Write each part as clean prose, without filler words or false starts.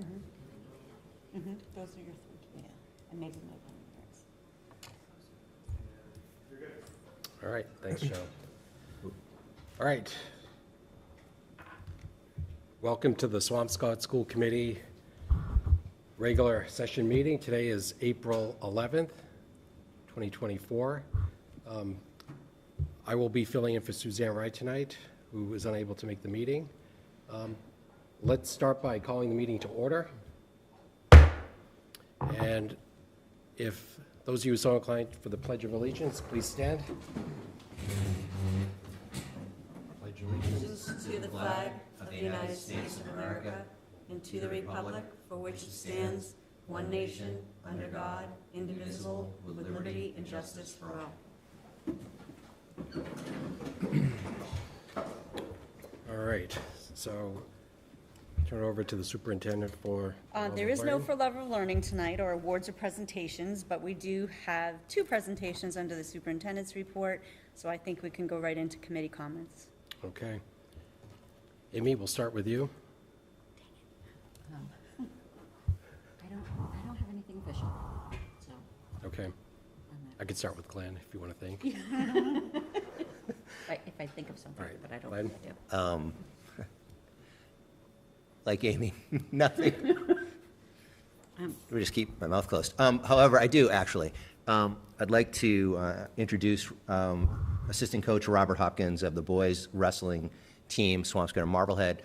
Those are your three. Yeah. And maybe my one. All right, thanks, Joe. All right. Welcome to the Swampscott School Committee regular session meeting. Today is April 11th, 2024. I will be filling in for Suzanne Wright tonight, who was unable to make the meeting. Let's start by calling the meeting to order. And if those of you who so inclined for the Pledge of Allegiance, please stand. Pledge allegiance To the flag of the United States of America and to the republic for which it stands, one nation, under God, indivisible, with liberty and justice for all. All right, so turn it over to the superintendent for. There is no for love of learning tonight or awards or presentations, but we do have two presentations under the superintendent's report, so I think we can go right into committee comments. Okay. Amy, we'll start with you. I don't have anything official, so. Okay. I could start with Glenn if you want to think. If I think of something, All right, but I don't Glenn? think I do. Like Amy, nothing. Let me just keep my mouth closed. However, I do actually. I'd like to introduce assistant coach Robert Hopkins of the boys wrestling team, Swampscott and Marblehead.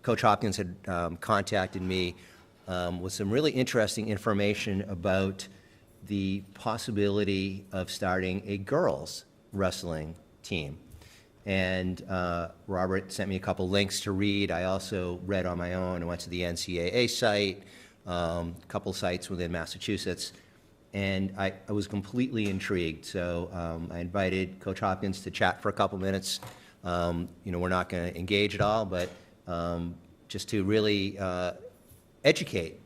Coach Hopkins had contacted me with some really interesting information about the possibility of starting a girls wrestling team. And Robert sent me a couple links to read. I also read on my own. I went to the NCAA site, a couple sites within Massachusetts, and I was completely intrigued. So I invited Coach Hopkins to chat for a couple minutes. We're not going to engage at all, but just to really educate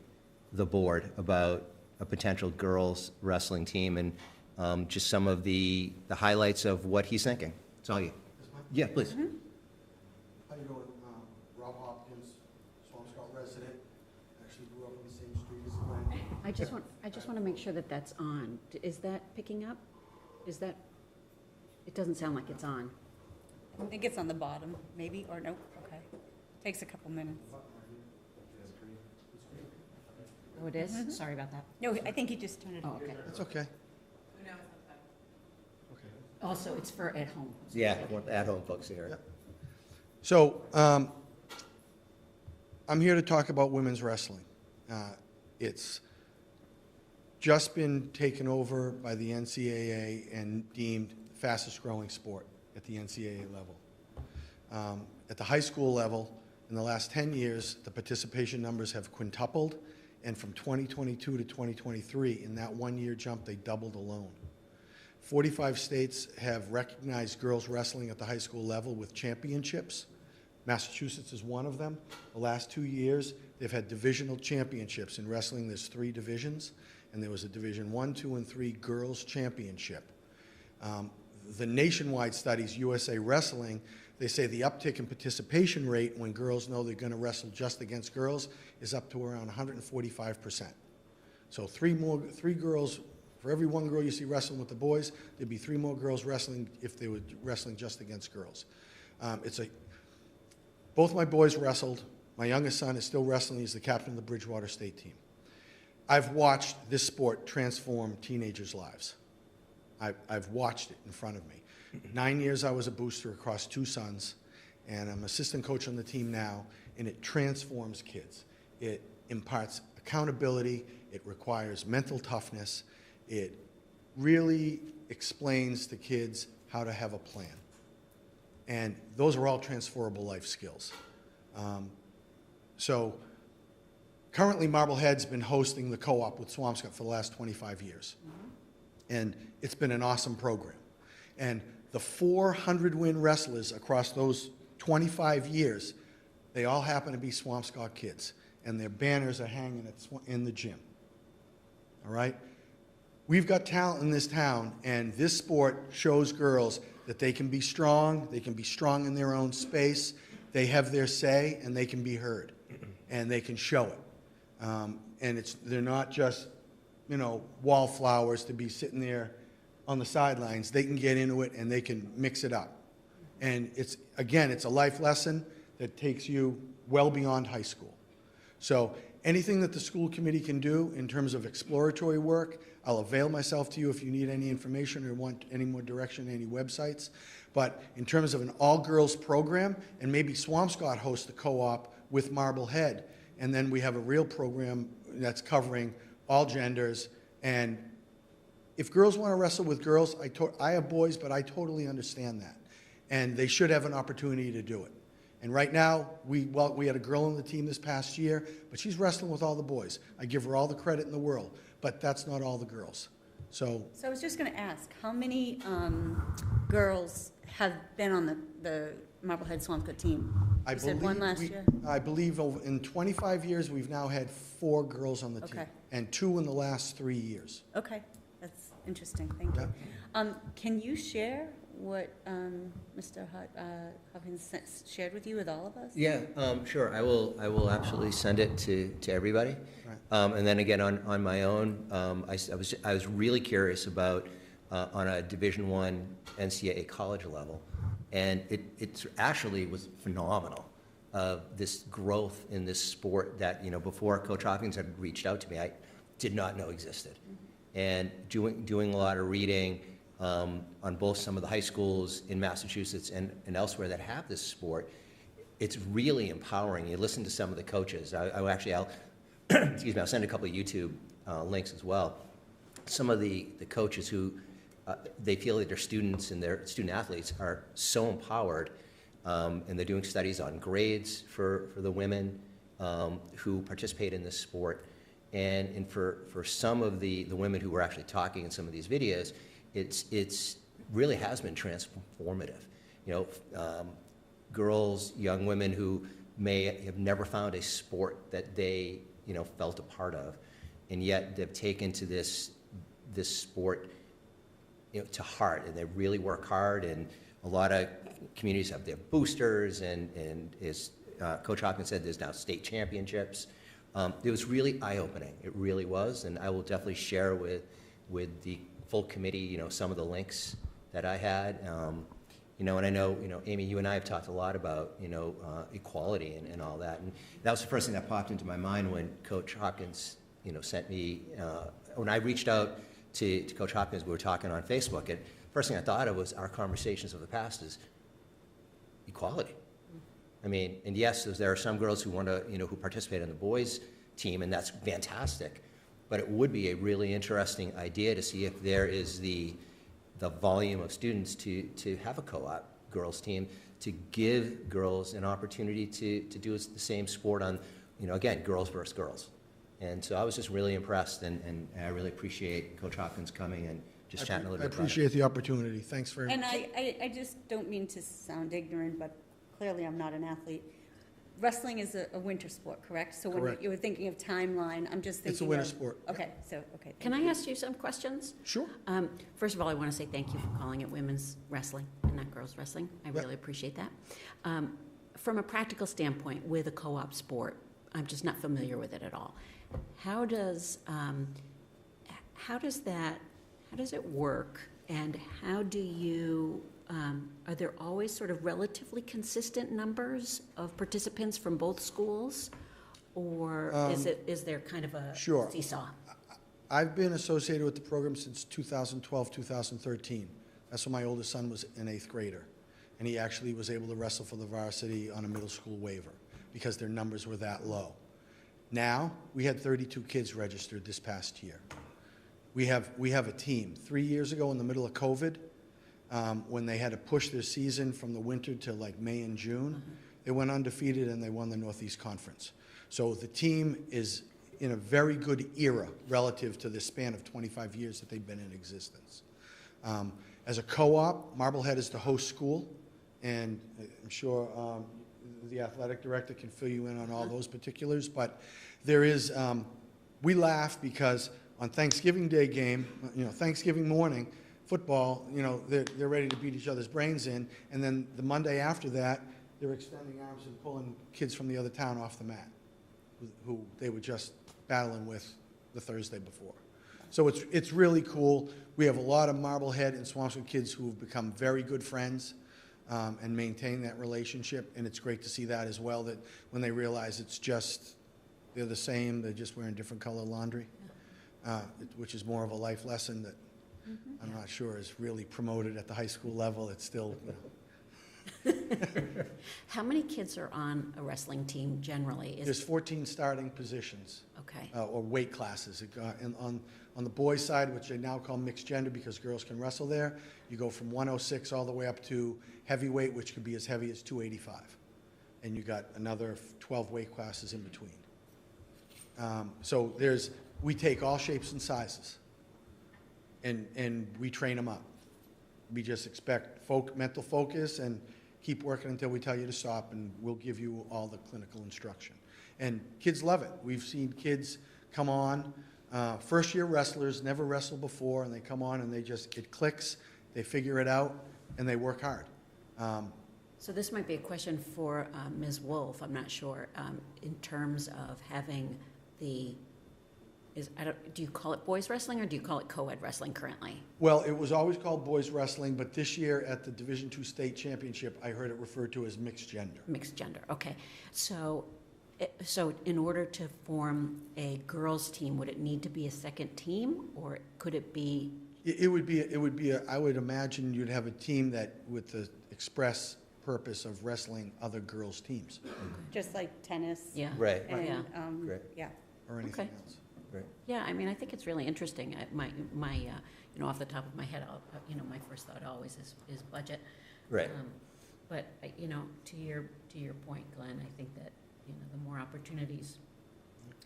the board about a potential girls wrestling team and just some of the highlights of what he's thinking. It's all you. Yeah, please. How you doing? Rob Hopkins, Swampscott resident. Actually grew up on the same street as Glenn. I just want to make sure that that's on. Is that picking up? Is that, it doesn't sound like it's on. I think it's on the bottom, maybe, or nope, okay. Takes a couple minutes. Oh, it is? Sorry about that. No, I think he just turned it Oh, on. okay. That's okay. Also, it's for at home. Yeah, I want the at-home folks to hear it. Yep. So I'm here to talk about women's wrestling. It's just been taken over by the NCAA and deemed the fastest growing sport at the NCAA level. At the high school level, in the last 10 years, the participation numbers have quintupled, and from 2022 to 2023, in that one-year jump, they doubled alone. 45 states have recognized girls wrestling at the high school level with championships. Massachusetts is one of them. The last 2 years, they've had divisional championships. In wrestling, there's 3 divisions, and there was a Division 1, 2, and 3 girls championship. The nationwide studies, USA Wrestling, they say the uptick in participation rate when girls know they're going to wrestle just against girls is up to around 145%. So 3 girls. For every 1 girl you see wrestling with the boys, there'd be 3 more girls wrestling if they were wrestling just against girls. Both my boys wrestled. My youngest son is still wrestling. He's the captain of the Bridgewater State team. I've watched this sport transform teenagers' lives. I've watched it in front of me. 9 years I was a booster across 2 sons, and I'm assistant coach on the team now, and it transforms kids. It imparts accountability. It requires mental toughness. It really explains to kids how to have a plan. And those are all transferable life skills. So currently Marblehead's been hosting the co-op with Swampscott for the last 25 years. And it's been an awesome program. And the 400-win wrestlers across those 25 years, they all happen to be Swampscott kids. And their banners are hanging in the gym. All right? We've got talent in this town, and this sport shows girls that they can be strong in their own space, they have their say, and they can be heard. and they can show it. And they're not just, wallflowers to be sitting there on the sidelines. They can get into it and they can mix it up. And it's a life lesson that takes you well beyond high school. So anything that the school committee can do in terms of exploratory work, I'll avail myself to you if you need any information or want any more direction, any websites. But in terms of an all-girls program, and maybe Swampscott hosts the co-op with Marblehead, and then we have a real program that's covering all genders. And if girls want to wrestle with girls, I have boys, but I totally understand that. And they should have an opportunity to do it. And right now, we had a girl on the team this past year, but she's wrestling with all the boys. I give her all the credit in the world, but that's not all the girls. So I was just going to ask, how many girls have been on the Marblehead Swampscott team? You said one last year? I believe in 25 years, we've now had 4 girls on the team. Okay. And 2 in the last 3 years. Okay, that's interesting, thank you. Can you share what Mr. Hopkins shared with you with all of us? Yeah, sure. I will absolutely send it to everybody. Right. And then again, on my own, I was really curious about on a Division I NCAA college level, and it actually was phenomenal. This growth in this sport that before Coach Hopkins had reached out to me, I did not know existed, and doing a lot of reading. On both some of the high schools in Massachusetts and elsewhere that have this sport, it's really empowering. You listen to some of the coaches. I'll excuse me, I'll send a couple of YouTube links as well. Some of the coaches who they feel that their students and their student athletes are so empowered, and they're doing studies on grades for the women who participate in this sport. And for some of the women who were actually talking in some of these videos, it's really has been transformative. Girls, young women who may have never found a sport that they felt a part of, and yet they've taken to this sport to heart, and they really work hard. And a lot of communities have their boosters, and as Coach Hopkins said, there's now state championships. It was really eye-opening. It really was, and I will definitely share with the full committee, some of the links that I had, and I know, Amy, you and I have talked a lot about, equality and all that, and that was the first thing that popped into my mind when Coach Hopkins, sent me, when I reached out to Coach Hopkins, we were talking on Facebook, and first thing I thought of was our conversations of the past is equality. I mean, and yes, there are some girls who want to, who participate in the boys' team, and that's fantastic. But it would be a really interesting idea to see if there is the volume of students to have a co-op girls team, to give girls an opportunity to do the same sport on, again, girls versus girls. And so I was just really impressed, and I really appreciate Coach Hopkins coming and just chatting a little bit about it. I appreciate the opportunity. Thanks very much. And I just don't mean to sound ignorant, but clearly I'm not an athlete. Wrestling is a winter sport, correct? So when Correct. you were thinking of timeline, I'm just thinking It's a winter sport. Okay, okay. Can I ask you some questions? Sure. First of all, I want to say thank you for calling it women's wrestling and not girls wrestling. I really appreciate that. From a practical standpoint, with a co-op sport, I'm just not familiar with it at all. How does it work, and how do you? Are there always sort of relatively consistent numbers of participants from both schools, or is there kind of a Sure. seesaw? I've been associated with the program since 2012, 2013. That's when my oldest son was an 8th grader, and he actually was able to wrestle for the varsity on a middle school waiver because their numbers were that low. Now, we had 32 kids registered this past year. We have a team. 3 years ago, in the middle of COVID, when they had to push their season from the winter to like May and June, they went undefeated and they won the Northeast Conference. So the team is in a very good era relative to the span of 25 years that they've been in existence. As a co-op, Marblehead is the host school, and I'm sure the athletic director can fill you in on all those particulars, but there is, we laugh because on Thanksgiving Day game, Thanksgiving morning, football, they're ready to beat each other's brains in, and then the Monday after that, they're extending arms and pulling kids from the other town off the mat. who they were just battling with the Thursday before. So it's really cool. We have a lot of Marblehead and Swampscott kids who have become very good friends and maintain that relationship, and it's great to see that as well, that when they realize it's just, they're the same, they're just wearing different color laundry, which is more of a life lesson that I'm not sure is really promoted at the high school level. It's still, How many kids are on a wrestling team generally? there's 14 starting positions. Okay, Or weight classes. And on the boys' side, which they now call mixed gender because girls can wrestle there, you go from 106 all the way up to heavyweight, which could be as heavy as 285. And you got another 12 weight classes in between. So we take all shapes and sizes, and we train them up. We just expect mental focus and keep working until we tell you to stop, and we'll give you all the clinical instruction. And kids love it. We've seen kids come on, first-year wrestlers, never wrestled before, and they come on and it clicks, they figure it out, and they work hard. so this might be a question for Ms. Wolf, I'm not sure, in terms of having do you call it boys wrestling or do you call it co-ed wrestling currently? Well, it was always called boys wrestling, but this year at the Division II state championship, I heard it referred to as mixed gender. Mixed gender, okay. So in order to form a girls' team, would it need to be a second team, or could it be? It would be I would imagine you'd have a team that with the express purpose of wrestling other girls' teams Just like tennis. Yeah. Right. And, Yeah. Right. yeah. or anything Okay. else. Right. Yeah, I mean, I think it's really interesting. Off the top of my head, my first thought always is budget. Right. But, to your point, Glenn, I think that, the more opportunities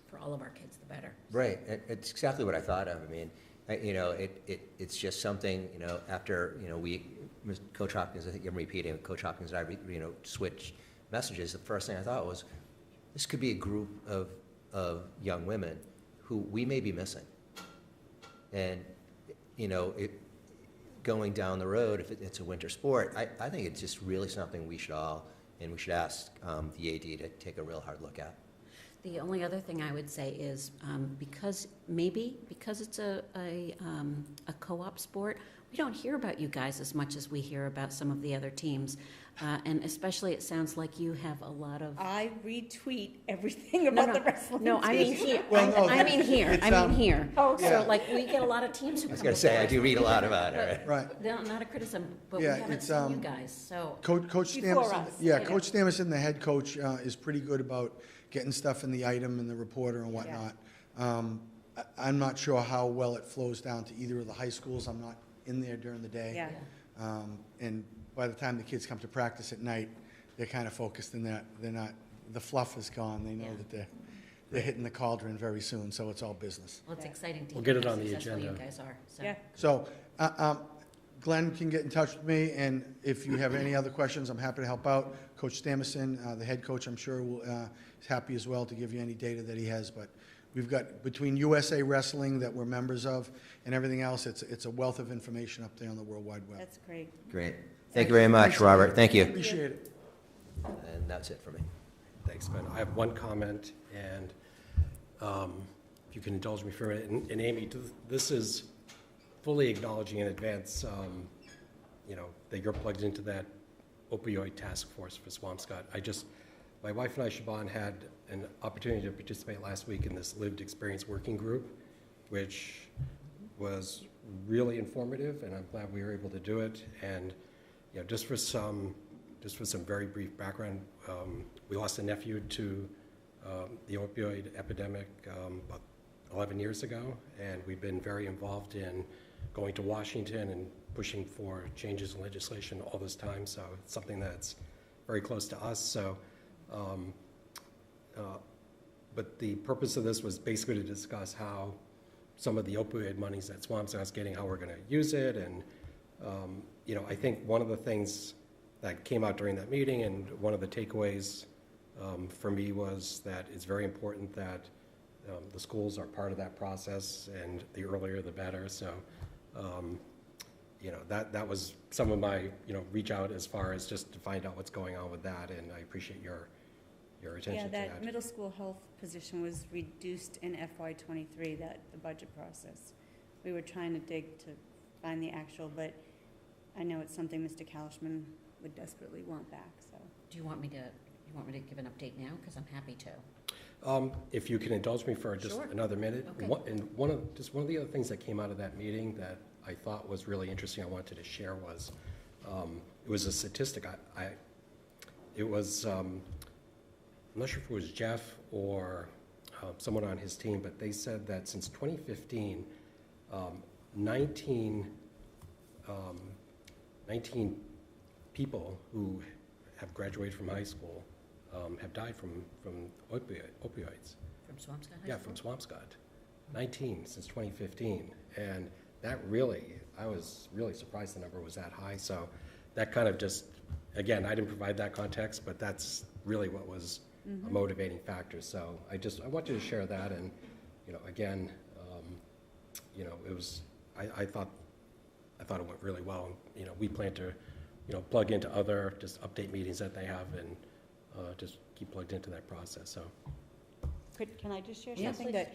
for all of our kids, the better. Right, it's exactly what I thought of. I mean, it's just something, after, Coach Hopkins, I think I'm repeating, Coach Hopkins and I, switched messages, the first thing I thought was, this could be a group of young women who we may be missing. And, going down the road, if it's a winter sport, I think it's just really something we should ask the AD to take a real hard look at. The only other thing I would say is, because it's a co-op sport, we don't hear about you guys as much as we hear about some of the other teams. And especially, it sounds like you have a lot of. I retweet everything about the wrestling No, I mean team. here. Well, no, I mean here. it's, I mean here. Oh, So yeah. like, we get a lot of teams who come. I was going to say, I do before us. read a lot about it, right? Right. No, not a criticism, but Yeah, we haven't it's, seen you guys, so. Coach Before Stamison, us, yeah, yeah. Coach Stamison, the head coach, is pretty good about getting stuff in the item and the reporter and whatnot. I'm not sure how well it flows down to either of the high schools. I'm not in there during the day. Yeah. And by the time the kids come to practice at night, they're kind of focused in that they're not, the fluff is gone. They know Yeah. that they're hitting the cauldron very soon, so it's all business. Well, it's exciting to We'll hear get it how on the successful you agenda. guys are, so. Yeah. So Glenn can get in touch with me, and if you have any other questions, I'm happy to help out. Coach Stamison, the head coach, I'm sure is happy as well to give you any data that he has. But we've got, between USA Wrestling that we're members of and everything else, it's a wealth of information up there on the World Wide Web. That's great. Great. Thank you very much, Robert. Thank you. Appreciate it. And that's it for me. Thanks, Ben. I have one comment, and if you can indulge me for a minute. And Amy, this is fully acknowledging in advance, that you're plugged into that opioid task force for Swampscott. My wife and I, Siobhan, had an opportunity to participate last week in this lived experience working group, which was really informative, and I'm glad we were able to do it. And just for some very brief background, we lost a nephew to the opioid epidemic about 11 years ago, and we've been very involved in going to Washington and pushing for changes in legislation all this time. So it's something that's very close to us. So, but the purpose of this was basically to discuss how some of the opioid monies that Swampscott's getting, how we're going to use it. And, I think one of the things that came out during that meeting, and one of the takeaways for me, was that it's very important that the schools are part of that process, and the earlier the better. So, that was some of my, reach out as far as just to find out what's going on with that, and I appreciate your your Yeah, attention to that that. middle school health position was reduced in FY '23, the budget process. We were trying to dig to find the actual, but I know it's something Mr. Kalishman would desperately want back, so. Do you want me to give an update now? Because I'm happy to. If you can indulge me for just Sure. another minute. Okay. One of the other things that came out of that meeting that I thought was really interesting, I wanted to share was, it was a statistic. It was, I'm not sure if it was Jeff or someone on his team, but they said that since 2015, 19 people who have graduated from high school have died from opioids. From Swampscott High Yeah, School? from Swampscott. 19 since 2015. And that really, I was really surprised the number was that high. So that kind of just, again, I didn't provide that context, but that's really what was a motivating factor. So I wanted to share that. And, again, it was, I thought it went really well. We plan to, plug into other just update meetings that they have and just keep plugged into that process, so. Can I just share Yeah, something? please. That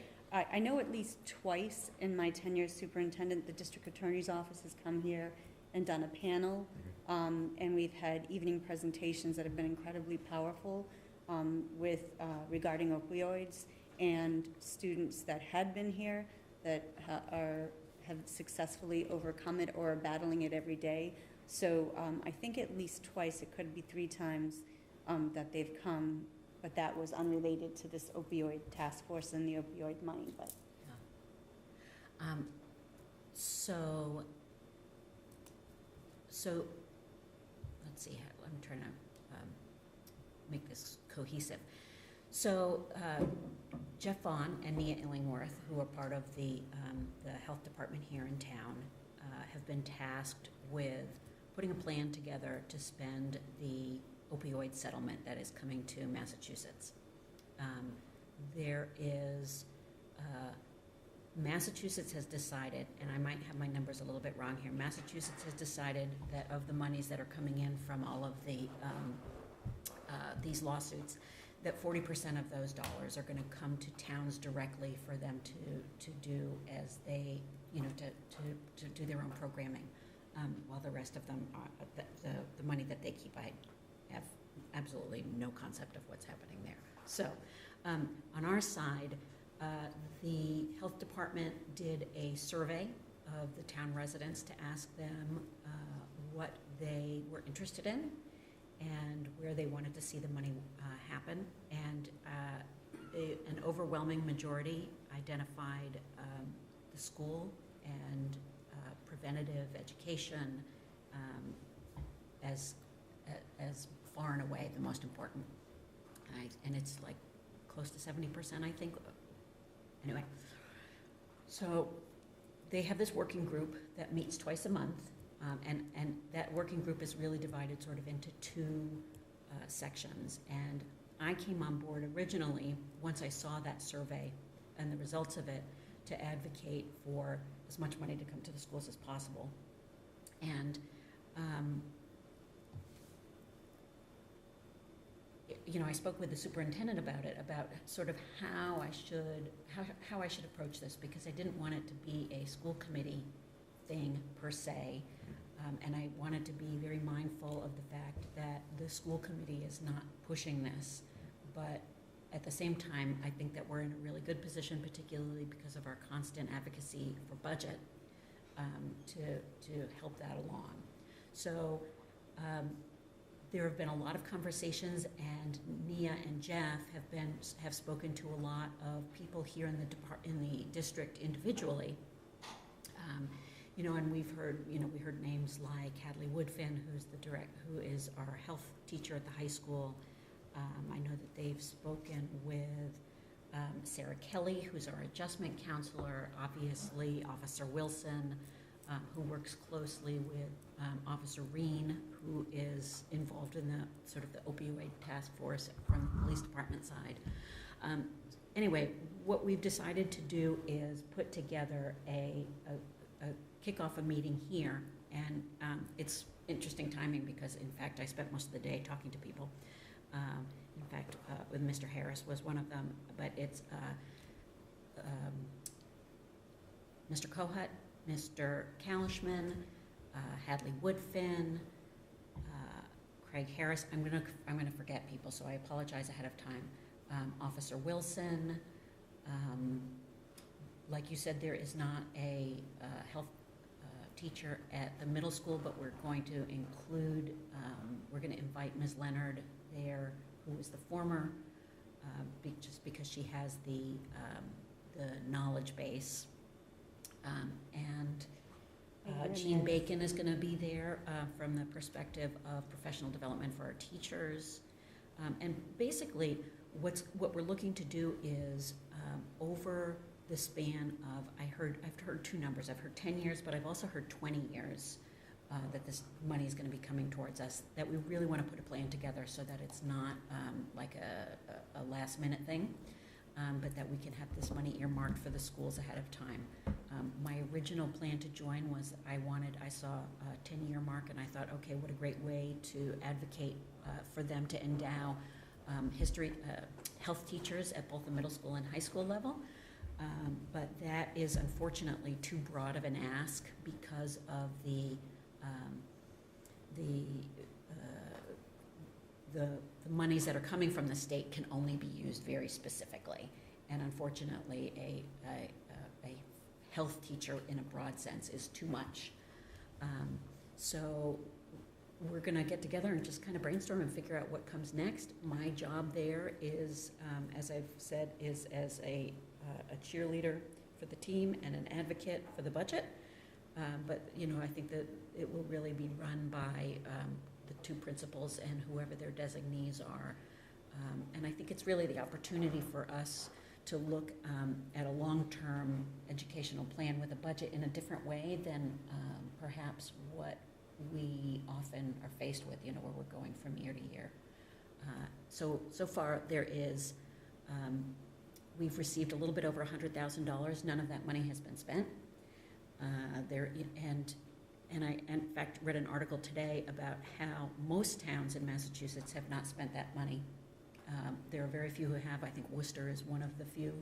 I know at least twice in my tenure as superintendent, the district attorney's office has come here and done a panel, and we've had evening presentations that have been incredibly powerful with regarding opioids, and students that had been here that have successfully overcome it or are battling it every day. So I think at least twice, it could be 3 times, that they've come, but that was unrelated to this opioid task force and the opioid money, but. So let's see, I'm trying to make this cohesive. So Jeff Vaughn and Nia Illingworth, who are part of the health department here in town, have been tasked with putting a plan together to spend the opioid settlement that is coming to Massachusetts. Massachusetts has decided, and I might have my numbers a little bit wrong here, Massachusetts has decided that of the monies that are coming in from all of the these lawsuits, that 40% of those dollars are going to come to towns directly for them to do as they, to do their own programming, while the rest of them, the money that they keep, I have absolutely no concept of what's happening there. So on our side, the health department did a survey of the town residents to ask them what they were interested in and where they wanted to see the money happen. And an overwhelming majority identified the school and preventative education as far and away the most important. And it's like close to 70%, I think. Anyway, so they have this working group that meets twice a month, and that working group is really divided sort of into 2 sections. And I came on board originally, once I saw that survey and the results of it, to advocate for as much money to come to the schools as possible. And I spoke with the superintendent about it, about sort of how I should approach this, because I didn't want it to be a school committee thing per se, and I wanted to be very mindful of the fact that the school committee is not pushing this, but at the same time, I think that we're in a really good position, particularly because of our constant advocacy for budget, to help that along. So there have been a lot of conversations, and Nia and Jeff have spoken to a lot of people here in the district individually. And we've heard, we heard names like Hadley Woodfin, who is our health teacher at the high school. I know that they've spoken with Sarah Kelly, who's our adjustment counselor, obviously Officer Wilson, who works closely with Officer Reen, who is involved in the sort of the opioid task force from the police department side. Anyway, what we've decided to do is put together kick off a meeting here, and it's interesting timing because, in fact, I spent most of the day talking to people. in fact, with Mr. Harris was one of them, but it's Mr. Kohut, Mr. Kalishman, Hadley Woodfin, Craig Harris. I'm gonna forget people, so I apologize ahead of time. Officer Wilson. Like you said, there is not a health teacher at the middle school, but we're going to include, we're going to invite Ms. Leonard there, who is the former, just because she has the knowledge base. And Jean Bacon is going to be there from the perspective of professional development for our teachers. And basically, what we're looking to do is over the span of, I've heard two numbers. I've heard 10 years, but I've also heard 20 years that this money is going to be coming towards us, that we really want to put a plan together so that it's not like a last minute thing, but that we can have this money earmarked for the schools ahead of time. My original plan to join was I saw a 10-year mark, and I thought, okay, what a great way to advocate for them to endow health teachers at both the middle school and high school level. But that is unfortunately too broad of an ask because of the monies that are coming from the state can only be used very specifically. And unfortunately, a health teacher in a broad sense is too much. So we're going to get together and just kind of brainstorm and figure out what comes next. My job there is, as I've said, is as a cheerleader for the team and an advocate for the budget. But, I think that it will really be run by the two principals and whoever their designees are. And I think it's really the opportunity for us to look at a long-term educational plan with a budget in a different way than perhaps what we often are faced with, where we're going from year to year. So far there is, we've received a little bit over $100,000. None of that money has been spent. And I, in fact, read an article today about how most towns in Massachusetts have not spent that money. There are very few who have. I think Worcester is one of the few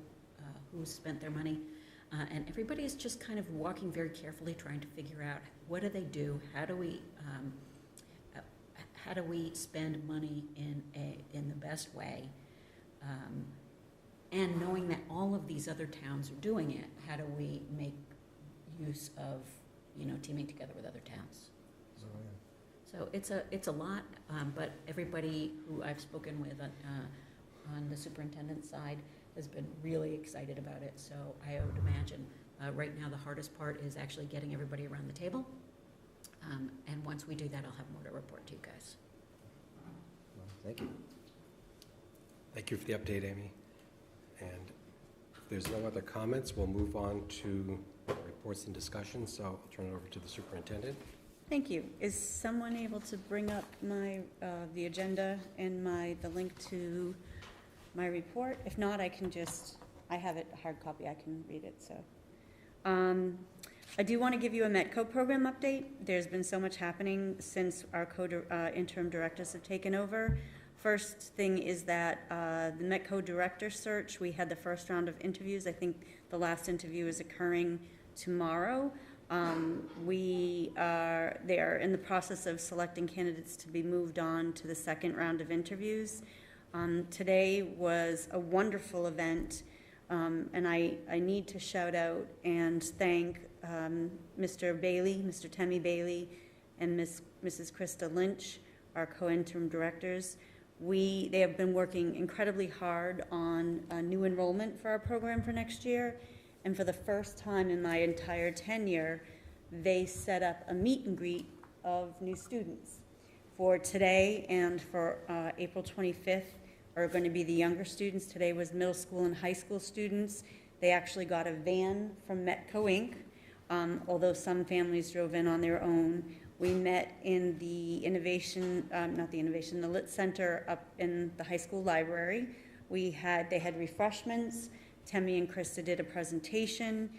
who spent their money. And everybody is just kind of walking very carefully, trying to figure out what do they do, how do we spend money in the best way, and knowing that all of these other towns are doing it, how do we make use of teaming together with other towns? So it's a lot, but everybody who I've spoken with on the superintendent's side has been really excited about it. So I would imagine right now the hardest part is actually getting everybody around the table. And once we do that, I'll have more to report to you guys. Well, thank you. Thank you for the update, Amy. And if there's no other comments, we'll move on to reports and discussions. So I'll turn it over to the superintendent. Thank you. Is someone able to bring up my, the agenda and the link to my report? If not, I have it, a hard copy, I can read it, so. I do want to give you a METCO program update. There's been so much happening since our interim directors have taken over. First thing is that the METCO director search, we had the first round of interviews. I think the last interview is occurring tomorrow. They are in the process of selecting candidates to be moved on to the second round of interviews. Today was a wonderful event, and I need to shout out and thank Mr. Bailey, Mr. Temmie Bailey, and Mrs. Krista Lynch, our co-interim directors. They have been working incredibly hard on a new enrollment for our program for next year. And for the first time in my entire tenure, they set up a meet and greet of new students. For today and for April 25th are going to be the younger students. Today was middle school and high school students. They actually got a van from METCO Inc., although some families drove in on their own. We met in the the Lit Center up in the high school library. They had refreshments. Temmie and Krista did a presentation.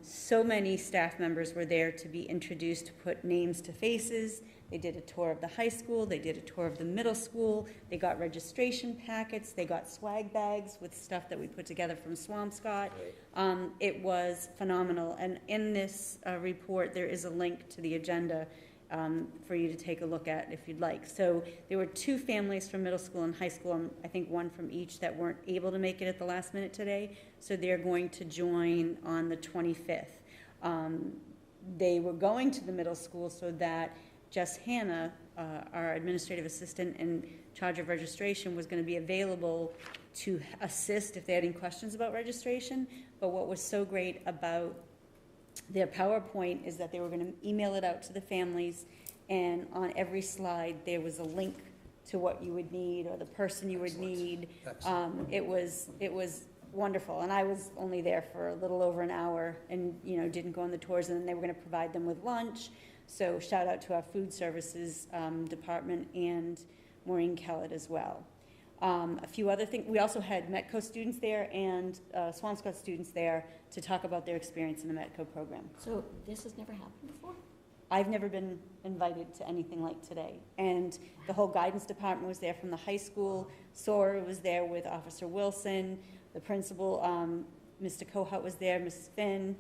So many staff members were there to be introduced, to put names to faces. They did a tour of the high school, they did a tour of the middle school, they got registration packets, they got swag bags with stuff that we put together from Swampscott. It was phenomenal, and in this report, there is a link to the agenda for you to take a look at if you'd like. So there were 2 families from middle school and high school, and I think 1 from each, that weren't able to make it at the last minute today, so they're going to join on the 25th. They were going to the middle school so that Jess Hannah, our administrative assistant in charge of registration, was going to be available to assist if they had any questions about registration. But what was so great about their PowerPoint is that they were going to email it out to the families, and on every slide there was a link to what you would need or the person you would need. It was wonderful, and I was only there for a little over an hour, and didn't go on the tours, and then they were going to provide them with lunch. So shout out to our food services department and Maureen Kellett as well. A few other things, we also had Metco students there and Swampscott students there to talk about their experience in the Metco program. So this has never happened before? I've never been invited to anything like today. And the whole guidance department was there from the high school. Sora was there with Officer Wilson. The principal, Mr. Kohut, was there, Mrs. Finn.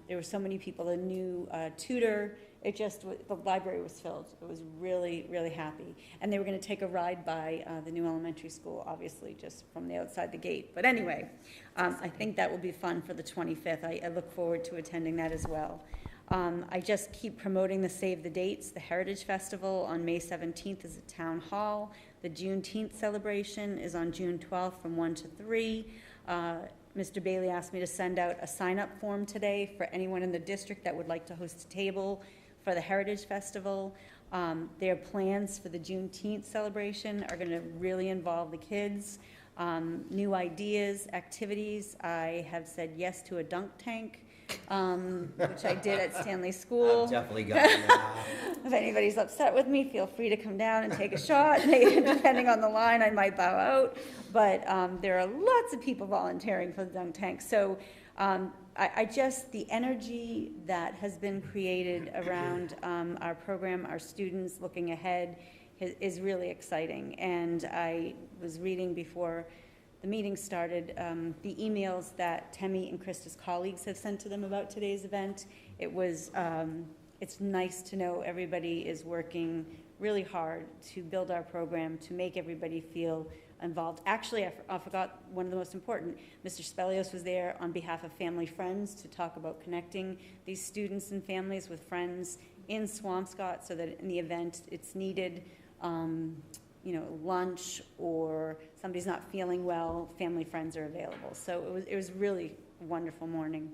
There were so many people, a new tutor. The library was filled. It was really, really happy. And they were going to take a ride by the new elementary school, obviously, just from the outside the gate. But anyway, I think that will be fun for the 25th. I look forward to attending that as well. I just keep promoting the Save the Dates. The Heritage Festival on May 17th is at Town Hall. The Juneteenth celebration is on June 12th from 1 to 3. Mr. Bailey asked me to send out a sign-up form today for anyone in the district that would like to host a table for the Heritage Festival. Their plans for the Juneteenth celebration are going to really involve the kids. New ideas, activities. I have said yes to a dunk tank, which I did at Stanley School. I've definitely gotten that. If anybody's upset with me, feel free to come down and take a shot. Depending on the line, I might bow out. But there are lots of people volunteering for the dunk tank. So the energy that has been created around our program, our students looking ahead, is really exciting. And I was reading before the meeting started the emails that Temi and Krista's colleagues have sent to them about today's event. It's nice to know everybody is working really hard to build our program, to make everybody feel involved. Actually, I forgot one of the most important. Mr. Spelios was there on behalf of Family Friends to talk about connecting these students and families with friends in Swampscott, so that in the event it's needed, lunch or somebody's not feeling well, Family Friends are available. So it was really a wonderful morning.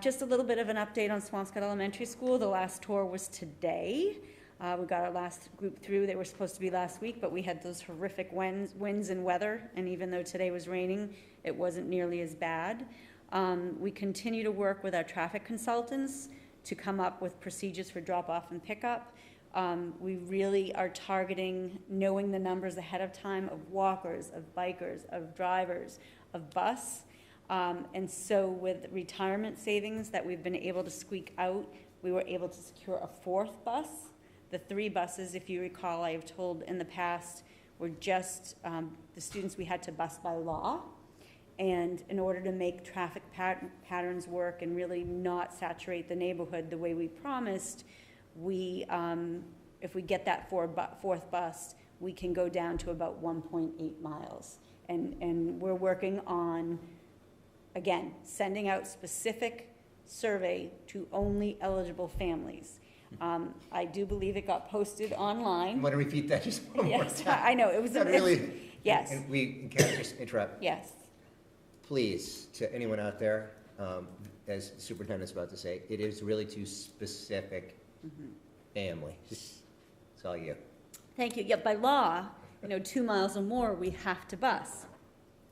Just a little bit of an update on Swampscott Elementary School. The last tour was today. We got our last group through. They were supposed to be last week, but we had those horrific winds and weather, and even though today was raining, it wasn't nearly as bad. We continue to work with our traffic consultants to come up with procedures for drop-off and pickup. We really are targeting knowing the numbers ahead of time of walkers, of bikers, of drivers, of bus. And so with retirement savings that we've been able to squeak out, we were able to secure a 4th bus. The 3 buses, if you recall, I have told in the past, were just the students we had to bus by law. And in order to make traffic patterns work and really not saturate the neighborhood the way we promised, if we get that 4th bus, we can go down to about 1.8 miles. And we're working on, again, sending out specific survey to only eligible families. I do believe it got posted online. I'm going to repeat that just one more Yes, time. I know, it was Not really. Yes. And can I just interrupt? Yes. Please, to anyone out there, as the superintendent's about to say, it is really to specific family. It's all you. Thank you. Yeah, by law, 2 miles or more, we have to bus.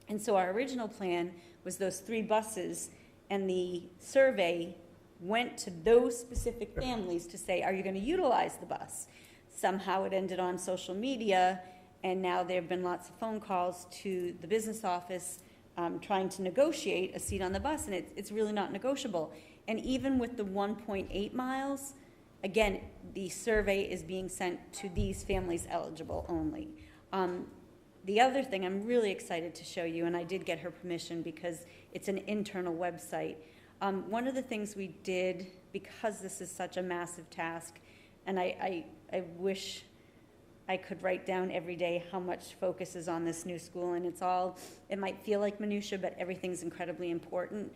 And so our original plan was those 3 buses, and the survey went to those specific families to say, are you going to utilize the bus? Somehow it ended on social media, and now there have been lots of phone calls to the business office trying to negotiate a seat on the bus, and it's really not negotiable. And even with the 1.8 miles, again, the survey is being sent to these families eligible only. The other thing I'm really excited to show you, and I did get her permission because it's an internal website. One of the things we did, because this is such a massive task, and I wish I could write down every day how much focus is on this new school, and it might feel like minutia, but everything's incredibly important.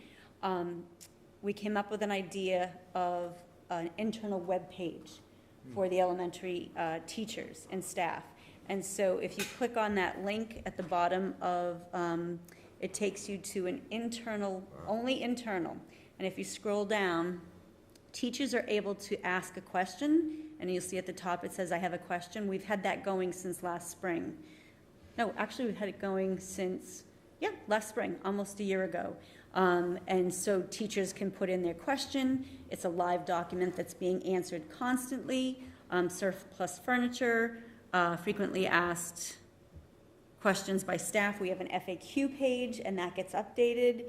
We came up with an idea of an internal web page for the elementary teachers and staff. And so if you click on that link at the bottom of, it takes you to an internal, only internal. And if you scroll down, teachers are able to ask a question, and you'll see at the top it says, I have a question. We've had that going since last spring. No, actually we've had it going since, last spring, almost a year ago. And so teachers can put in their question. It's a live document that's being answered constantly. Surplus furniture, frequently asked questions by staff. We have an FAQ page, and that gets updated.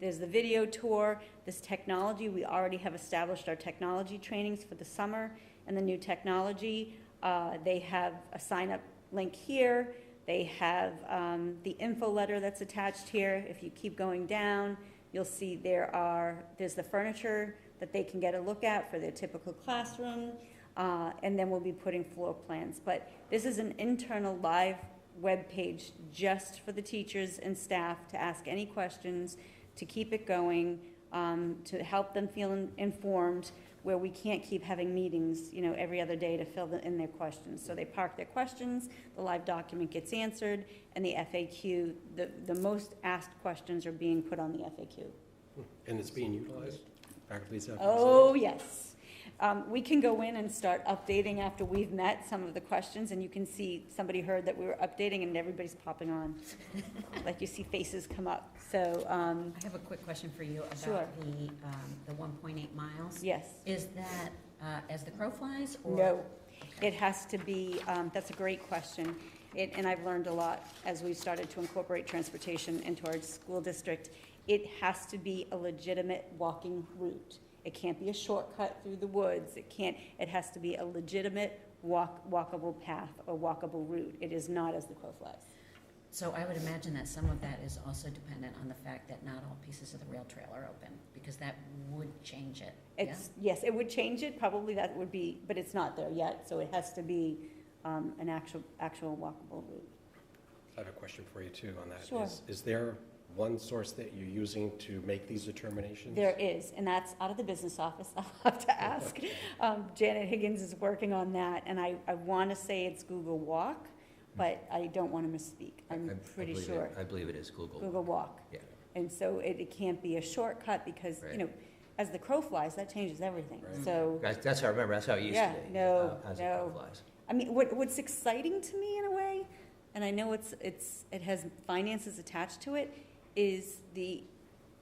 There's the video tour. This technology, we already have established our technology trainings for the summer and the new technology. They have a sign-up link here. They have the info letter that's attached here. If you keep going down, you'll see there's the furniture that they can get a look at for their typical classroom, and then we'll be putting floor plans. But this is an internal live web page just for the teachers and staff to ask any questions, to keep it going, to help them feel informed, where we can't keep having meetings, every other day to fill in their questions. So they park their questions, the live document gets answered, and the FAQ, the most asked questions are being put on the FAQ. And it's being utilized? Faculty's have. Oh, yes. We can go in and start updating after we've met some of the questions, and you can see somebody heard that we were updating and everybody's popping on. Like you see faces come up. So I have a quick question for you about Sure. the 1.8 miles. yes. Is that as the crow flies, or? No, it has to be, that's a great question. And I've learned a lot as we've started to incorporate transportation into our school district. It has to be a legitimate walking route. It can't be a shortcut through the woods. It has to be a legitimate walkable path or walkable route. It is not as the crow flies. So I would imagine that some of that is also dependent on the fact that not all pieces of the rail trail are open, because that would change it. Yes, it would change it, probably that would be, but it's not there yet, so it has to be an actual walkable route. I have a question for you too on that. Sure. Is there one source that you're using to make these determinations? There is, and that's out of the business office. I'll have to ask. Janet Higgins is working on that, and I want to say it's Google Walk, but I don't want to misspeak. I'm pretty sure. I believe it is Google. Google Walk. Yeah. And so it can't be a shortcut because, Right. as the crow flies, that changes everything. Right. So, That's how I remember, that's how it used to be. no, as it no. flies. I mean, what's exciting to me in a way, and I know it has finances attached to it, is the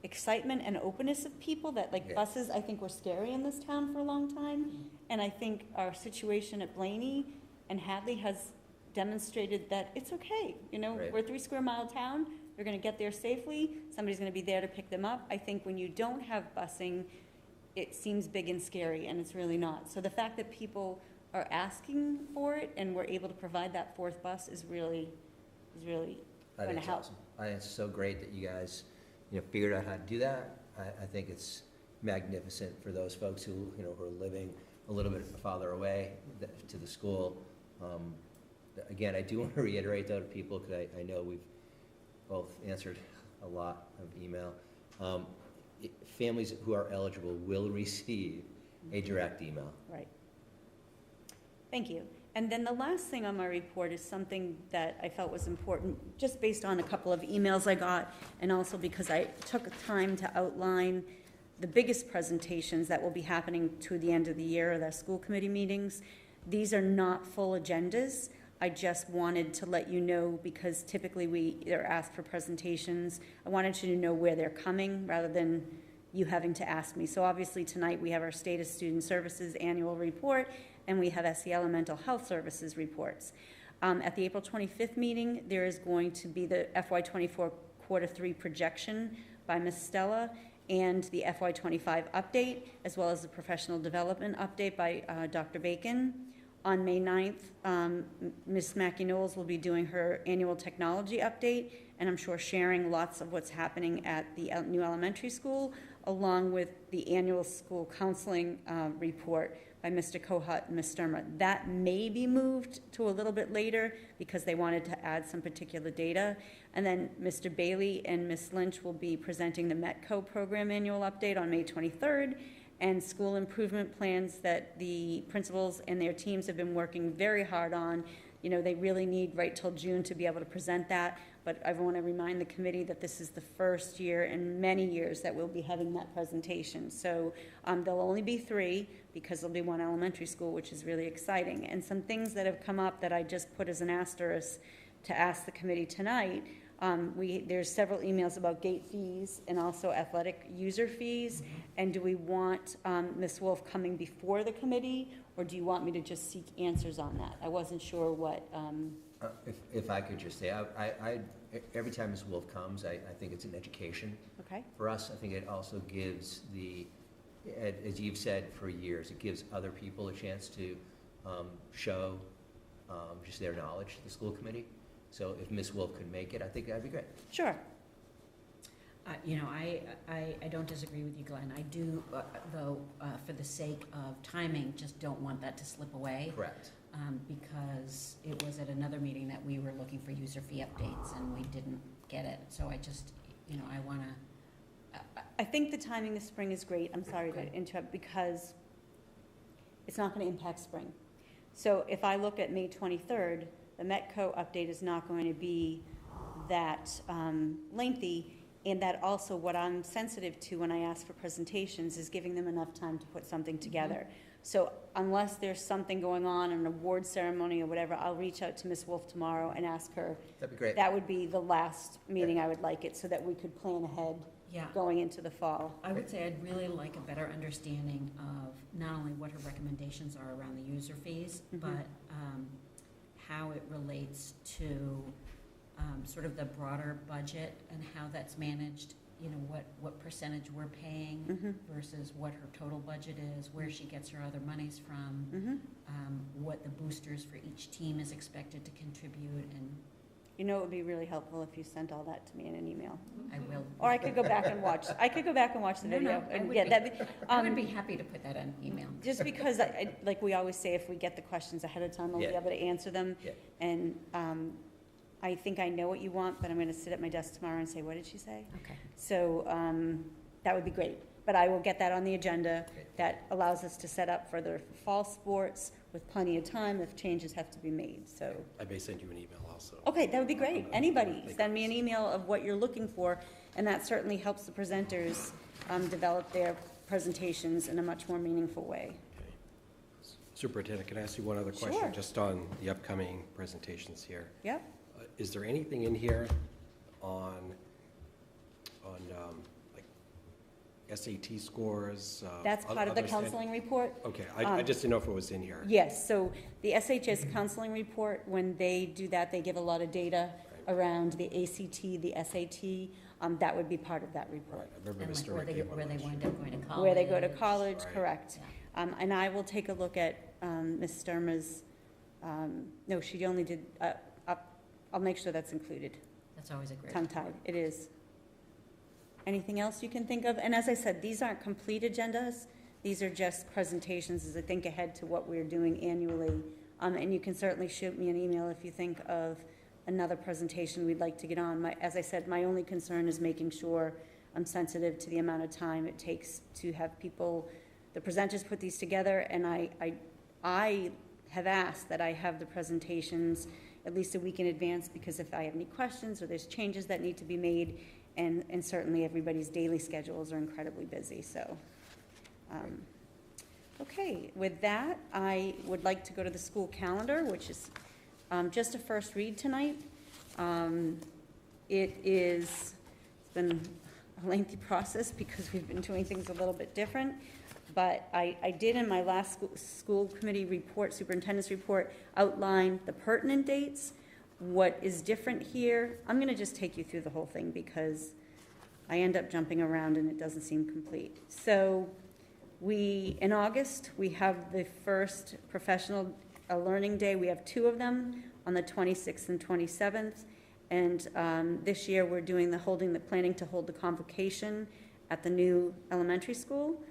excitement and openness of people that, like, Yeah. buses, I think, were scary in this town for a long time. And I think our situation at Blaney and Hadley has demonstrated that it's okay. Right. We're a 3-square-mile town. They're going to get there safely. Somebody's going to be there to pick them up. I think when you don't have busing, it seems big and scary, and it's really not. So the fact that people are asking for it and we're able to provide that fourth bus is really I going think to it's help. awesome. I think it's so great that you guys, figured out how to do that. I think it's magnificent for those folks who, who are living a little bit farther away to the school. Again, I do want to reiterate though to people, because I know we've both answered a lot of email. Families who are eligible will receive a direct email. Right. Thank you. And then the last thing on my report is something that I felt was important, just based on a couple of emails I got, and also because I took time to outline the biggest presentations that will be happening to the end of the year, the school committee meetings. These are not full agendas. I just wanted to let you know, because typically they're asked for presentations. I wanted you to know where they're coming rather than you having to ask me. So obviously tonight we have our State of Student Services annual report, and we have SEL and Mental Health Services reports. At the April 25th meeting, there is going to be the FY24 quarter 3 projection by Ms. Stella, and the FY25 update, as well as the professional development update by Dr. Bacon. On May 9th, Ms. Mackey-Knowles will be doing her annual technology update, and I'm sure sharing lots of what's happening at the new elementary school, along with the annual school counseling report by Mr. Kohut and Ms. Sturmer. That may be moved to a little bit later because they wanted to add some particular data. And then Mr. Bailey and Ms. Lynch will be presenting the METCO program annual update on May 23rd, and school improvement plans that the principals and their teams have been working very hard on. You know, they really need right till June to be able to present that, but I want to remind the committee that this is the first year in many years that we'll be having that presentation. So there'll only be 3 because there'll be 1 elementary school, which is really exciting. And some things that have come up that I just put as an asterisk to ask the committee tonight. There's several emails about gate fees and also athletic user fees. And do we want Ms. Wolf coming before the committee, or do you want me to just seek answers on that? I wasn't sure what. If I could just say, every time Ms. Wolf comes, I think it's an education. Okay. For us, I think it also gives as you've said for years, it gives other people a chance to show just their knowledge to the school committee. So if Ms. Wolf could make it, I think that'd be great. Sure. You know, I don't disagree with you, Glenn. I do, though, for the sake of timing, just don't want that to slip away. Correct. Because it was at another meeting that we were looking for user fee updates and we didn't get it. So I just, you know, I want to. I think the timing this spring is great. I'm sorry to interrupt, because it's not going to impact spring. So if I look at May 23rd, the METCO update is not going to be that lengthy, and that also what I'm sensitive to when I ask for presentations is giving them enough time to put something together. So unless there's something going on, an award ceremony or whatever, I'll reach out to Ms. Wolf tomorrow and ask her. That'd be great. That would be the last meeting I would like it, so that we could plan ahead going into the fall. I would say I'd really like a better understanding of not only what her recommendations are around the user fees, but how it relates to sort of the broader budget and how that's managed, you know, what percentage we're paying versus what her total budget is, where she gets her other monies from, what the boosters for each team is expected to contribute. And you know, it would be really helpful if you sent all that to me in an email. I will. Or I could go back and watch. I could go back and watch the video. I would be happy to put that on email. Just because, like we always say, if we get the questions ahead of time, we'll be able to answer them. Yeah. And I think I know what you want, but I'm going to sit at my desk tomorrow and say, what did she say? Okay. So that would be great. But I will get that on the agenda. That allows us to set up for the fall sports with plenty of time if changes have to be made. So I may send you an email also. okay, that would be great. Anybody, send me an email of what you're looking for, and that certainly helps the presenters develop their presentations in a much more meaningful way. Okay. Superintendent, can I ask you one other question? Sure. Just on the upcoming presentations here. Yep. Is there anything in here on like SAT scores? That's part of the other counseling report. Okay, I just didn't know if it was in here. Yes, so the SHS counseling report, when they do that, they give a lot of data around the ACT, the SAT. That would be part of that report. I remember And Mr. like where they wind up going to college. Where they go to college, Right. correct. Yeah. And I will take a look at Ms. Sturmer's, no, she only did, I'll make sure that's included. That's always a great. Tongue-tied, it is. Anything else you can think of? And as I said, these aren't complete agendas. These are just presentations as I think ahead to what we're doing annually. And you can certainly shoot me an email if you think of another presentation we'd like to get on. As I said, my only concern is making sure I'm sensitive to the amount of time it takes to have people, the presenters put these together, and I have asked that I have the presentations at least a week in advance, because if I have any questions or there's changes that need to be made, and certainly everybody's daily schedules are incredibly busy, so. Okay, with that, I would like to go to the school calendar, which is just a first read tonight. It's been a lengthy process because we've been doing things a little bit different, but I did in my last school committee report, superintendent's report, outline the pertinent dates. What is different here, I'm going to just take you through the whole thing because I end up jumping around and it doesn't seem complete. So in August, we have the first professional learning day. We have 2 of them on the 26th and 27th. And this year, we're planning to hold the convocation at the new elementary school.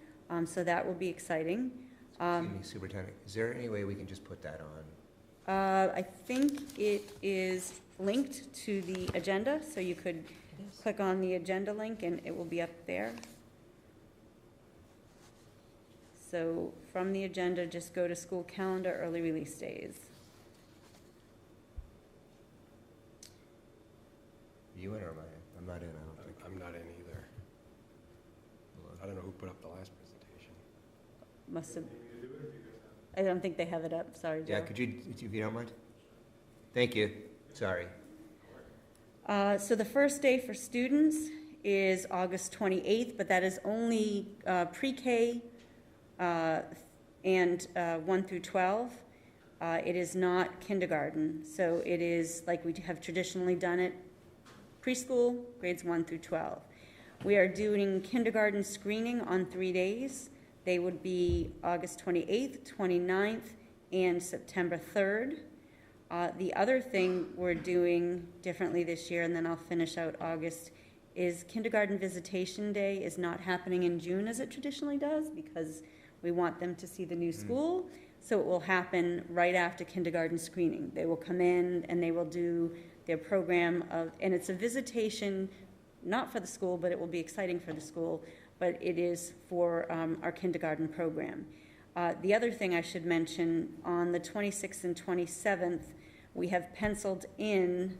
So that will be exciting. Excuse me, Superintendent, is there any way we can just put that on? I think it is linked to the agenda, so you could click on the agenda link and it will be up there. So from the agenda, just go to school calendar, early release days. You in or am I? I'm not in, I don't think. I'm not in either. I don't know who put up the last presentation. Must have, I don't think they have it up, sorry, Joe. Yeah, could you, if you don't mind? Thank you, sorry. So the first day for students is August 28th, but that is only pre-K and 1 through 12. It is not kindergarten, so it is like we have traditionally done it, preschool, grades 1 through 12. We are doing kindergarten screening on 3 days. They would be August 28th, 29th, and September 3rd. The other thing we're doing differently this year, and then I'll finish out August, is kindergarten visitation day is not happening in June as it traditionally does because we want them to see the new school. So it will happen right after kindergarten screening. They will come in and they will do their program and it's a visitation, not for the school, but it will be exciting for the school, but it is for our kindergarten program. The other thing I should mention, on the 26th and 27th, we have penciled in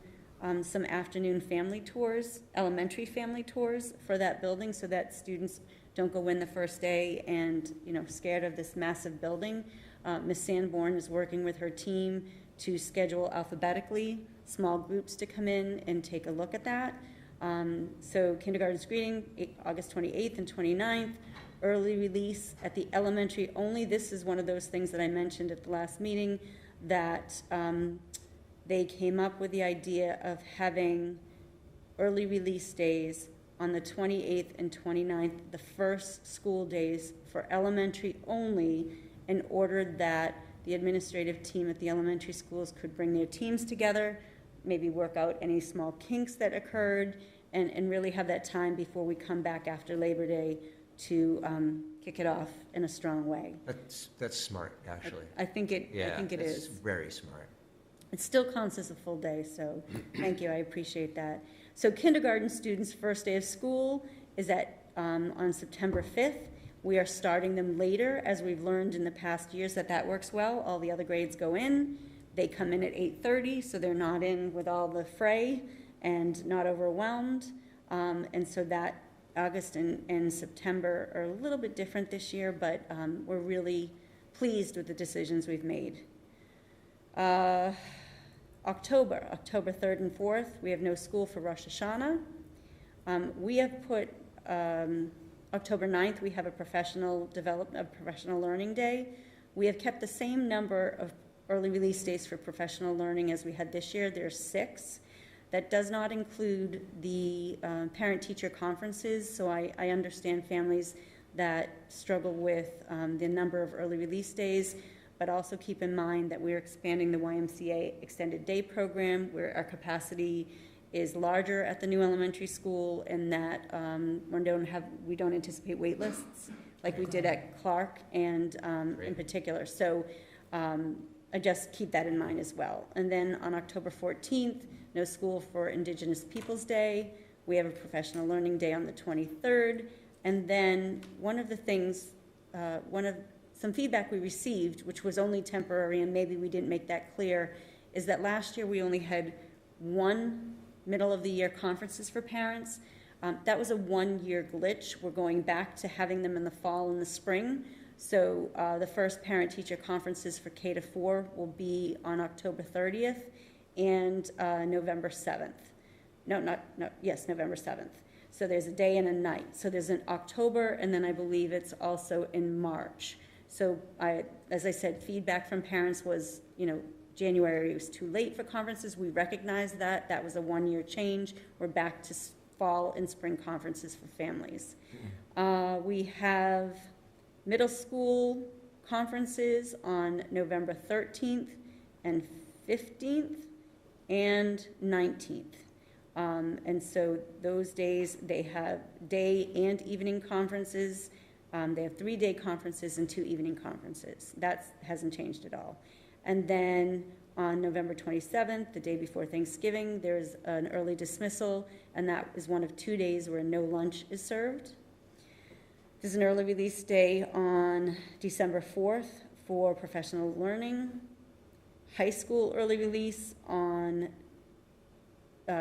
some afternoon family tours, elementary family tours for that building so that students don't go in the first day and, scared of this massive building. Ms. Sanborn is working with her team to schedule alphabetically small groups to come in and take a look at that. So kindergarten screening, August 28th and 29th, early release at the elementary only. This is one of those things that I mentioned at the last meeting that they came up with the idea of having early release days on the 28th and 29th, the first school days for elementary only, in order that the administrative team at the elementary schools could bring their teams together, maybe work out any small kinks that occurred, and really have that time before we come back after Labor Day to kick it off in a strong way. That's smart, actually. I think it is. Very smart. It still counts as a full day, so thank you, I appreciate that. So kindergarten students' first day of school is on September 5th. We are starting them later, as we've learned in the past years that works well. All the other grades go in. They come in at 8:30, so they're not in with all the fray and not overwhelmed. And so that August and September are a little bit different this year, but we're really pleased with the decisions we've made. October 3rd and 4th, we have no school for Rosh Hashanah. We have put October 9th, we have a professional learning day. We have kept the same number of early release days for professional learning as we had this year. There's 6. That does not include the parent-teacher conferences, so I understand families that struggle with the number of early release days, but also keep in mind that we're expanding the YMCA extended day program, where our capacity is larger at the new elementary school, and that we don't anticipate wait lists like we did at Clark and in particular. So I just keep that in mind as well. And then on October 14th, no school for Indigenous Peoples Day. We have a professional learning day on the 23rd. And then one of the things, some feedback we received, which was only temporary, and maybe we didn't make that clear, is that last year we only had 1 middle-of-the-year conferences for parents. That was a 1-year glitch. We're going back to having them in the fall and the spring. So the first parent-teacher conferences for K-4 will be on October 30th and November 7th. November 7th. So there's a day and a night. So there's an October, and then I believe it's also in March. So as I said, feedback from parents was, January was too late for conferences. We recognize that. That was a one-year change. We're back to fall and spring conferences for families. We have middle school conferences on November 13th and 15th and 19th. And so those days, they have day and evening conferences. They have 3-day conferences and 2 evening conferences. That hasn't changed at all. And then on November 27th, the day before Thanksgiving, there's an early dismissal, and that is one of 2 days where no lunch is served. There's an early release day on December 4th for professional learning. High school early release on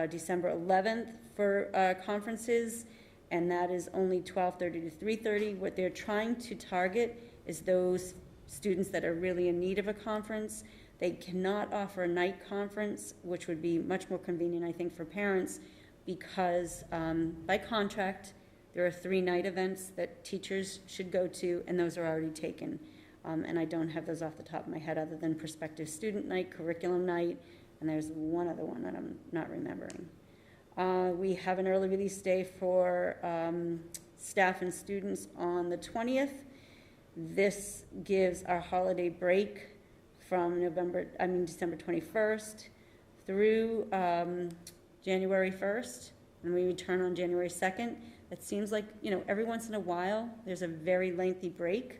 December 11th for conferences, and that is only 12:30 to 3:30. What they're trying to target is those students that are really in need of a conference. They cannot offer a night conference, which would be much more convenient, I think, for parents, because by contract, there are 3 night events that teachers should go to, and those are already taken. And I don't have those off the top of my head other than prospective student night, curriculum night, and there's one other one that I'm not remembering. We have an early release day for staff and students on the 20th. This gives our holiday break from December 21st through January 1st, and we return on January 2nd. It seems like, every once in a while, there's a very lengthy break.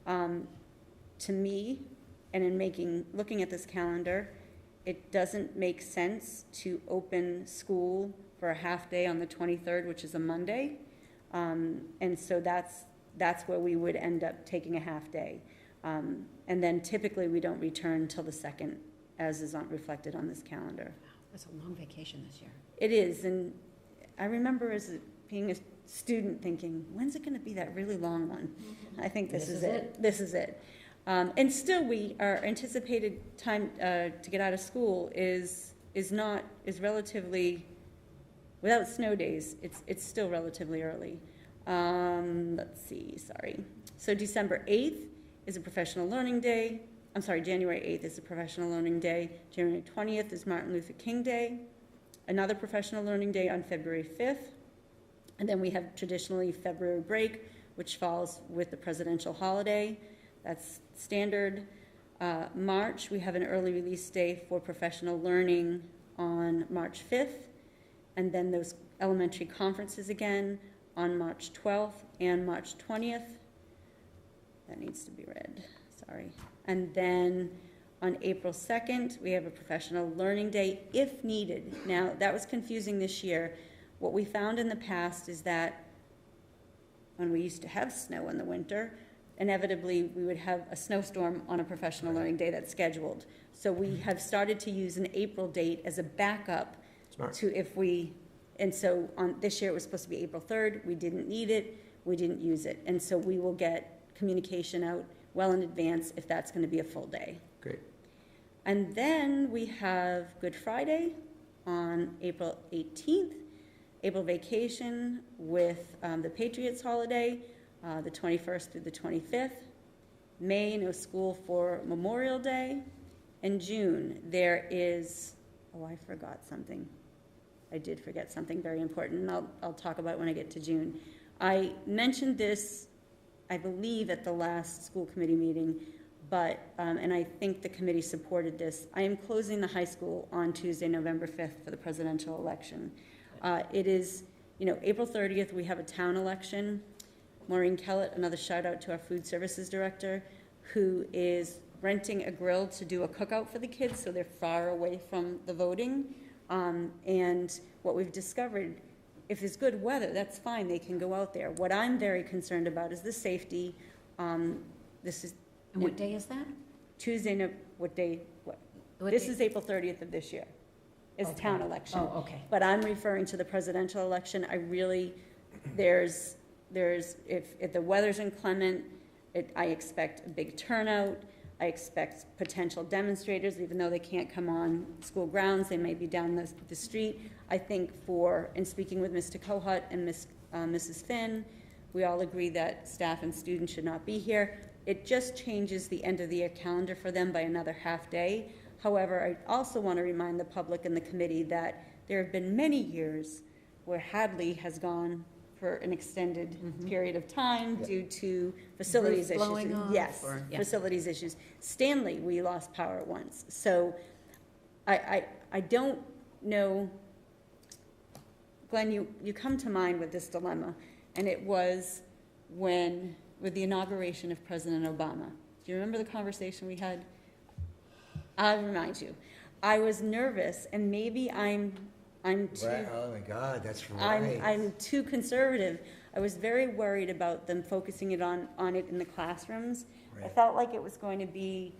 To me, and in looking at this calendar, it doesn't make sense to open school for a half day on the 23rd, which is a Monday. And so that's where we would end up taking a half day. And then typically we don't return till the 2nd, as is reflected on this calendar. That's a long vacation this year. It is, and I remember being a student thinking, when's it going to be that really long one? I think this is it. This is it. And still, our anticipated time to get out of school is relatively, without snow days, it's still relatively early. Let's see, sorry. So December 8th is a professional learning day. I'm sorry, January 8th is a professional learning day. January 20th is Martin Luther King Day. Another professional learning day on February 5th. And then we have traditionally February break, which falls with the presidential holiday. That's standard. March, we have an early release day for professional learning on March 5th. And then those elementary conferences again on March 12th and March 20th. That needs to be read, sorry. And then on April 2nd, we have a professional learning day if needed. Now, that was confusing this year. What we found in the past is that when we used to have snow in the winter, inevitably we would have a snowstorm on a professional learning day that's scheduled. So we have started to use an April date as a backup to and so on this year it was supposed to be April 3rd. We didn't need it. We didn't use it. And so we will get communication out well in advance if that's going to be a full day. Great. And then we have Good Friday on April 18th, April vacation with the Patriots holiday, the 21st through the 25th. May, no school for Memorial Day. And June, there is, I forgot something. I did forget something very important, and I'll talk about it when I get to June. I mentioned this, I believe, at the last school committee meeting, but, and I think the committee supported this. I am closing the high school on Tuesday, November 5th for the presidential election. It is, April 30th, we have a town election. Maureen Kellett, another shout out to our food services director, who is renting a grill to do a cookout for the kids, so they're far away from the voting. And what we've discovered, if there's good weather, that's fine, they can go out there. What I'm very concerned about is the safety. This is. And what day is that? Tuesday, no, what day, this is April 30th of this year, is a town election. Oh, okay. But I'm referring to the presidential election. I really, if the weather's inclement, I expect a big turnout. I expect potential demonstrators, even though they can't come on school grounds, they may be down the street. I think in speaking with Mr. Kohut and Mrs. Finn, we all agree that staff and students should not be here. It just changes the end of the year calendar for them by another half day. However, I also want to remind the public and the committee that there have been many years where Hadley has gone for an extended period of time due to facilities Roof issues. blowing off, Yes, or- yeah. facilities issues. Stanley, we lost power at once. So I don't know, Glenn, you come to mind with this dilemma, and it was with the inauguration of President Obama. Do you remember the conversation we had? I'll remind you. I was nervous, and maybe I'm too. Oh my God, that's I'm too conservative. I was very worried about them focusing it on it in the classrooms. I Right. felt like it was going to be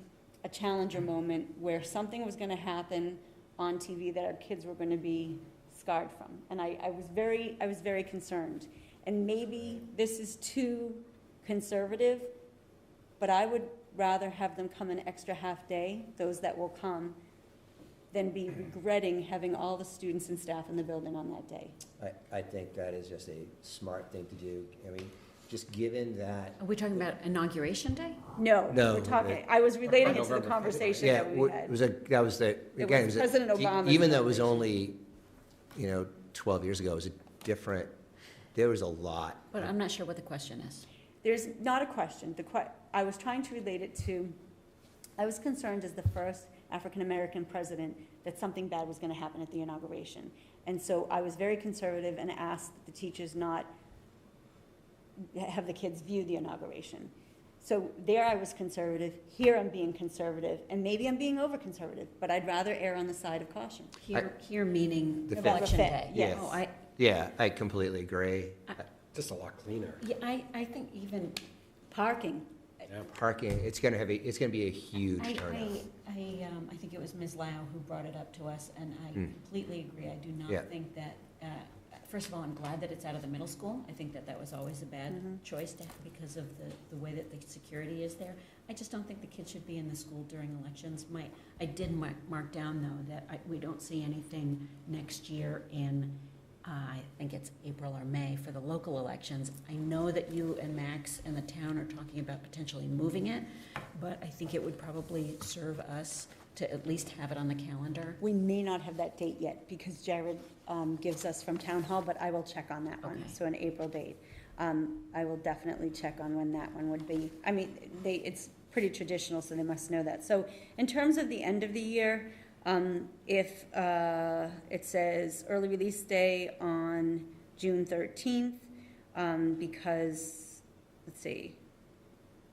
a challenger moment where something was going to happen on TV that our kids were going to be scarred from. And I was very concerned. And maybe this is too conservative, but I would rather have them come an extra half day, those that will come, than be regretting having all the students and staff in the building on that day. I think that is just a smart thing to do. I mean, just given that. Are we talking about Inauguration Day? No, No, we're talking, I was relating it to the November conversation Yeah, that we had. that was the, It again, was President Obama's even though it was inauguration. only, 12 years ago, it was a different, there was a lot. But I'm not sure what the question is. There's not a question. I was trying to relate it to, I was concerned as the first African-American president that something bad was going to happen at the inauguration. And so I was very conservative and asked the teachers not have the kids view the inauguration. So there I was conservative, here I'm being conservative, and maybe I'm being over-conservative, but I'd rather err on the side of caution. Here meaning The November Election 5th, Day. yes. Oh, I, Yeah, I completely agree. Just a lot cleaner. yeah, I think even, Parking, Yeah. Parking, it's gonna be a huge turnout. I think it was Ms. Lau who brought it up to us, and I completely agree. I do Yeah. not think that, first of all, I'm glad that it's out of the middle school. I think that was always a bad choice to have because of the way that the security is there. I just don't think the kids should be in the school during elections. I did mark down, though, that we don't see anything next year in, I think it's April or May for the local elections. I know that you and Max and the town are talking about potentially moving it, but I think it would probably serve us to at least have it on the calendar. we may not have that date yet because Jared gives us from town hall, but I will check on that one. Okay. So an April date. I will definitely check on when that one would be. I mean, it's pretty traditional, so they must know that. So in terms of the end of the year, if it says early release day on June 13th, because, let's see,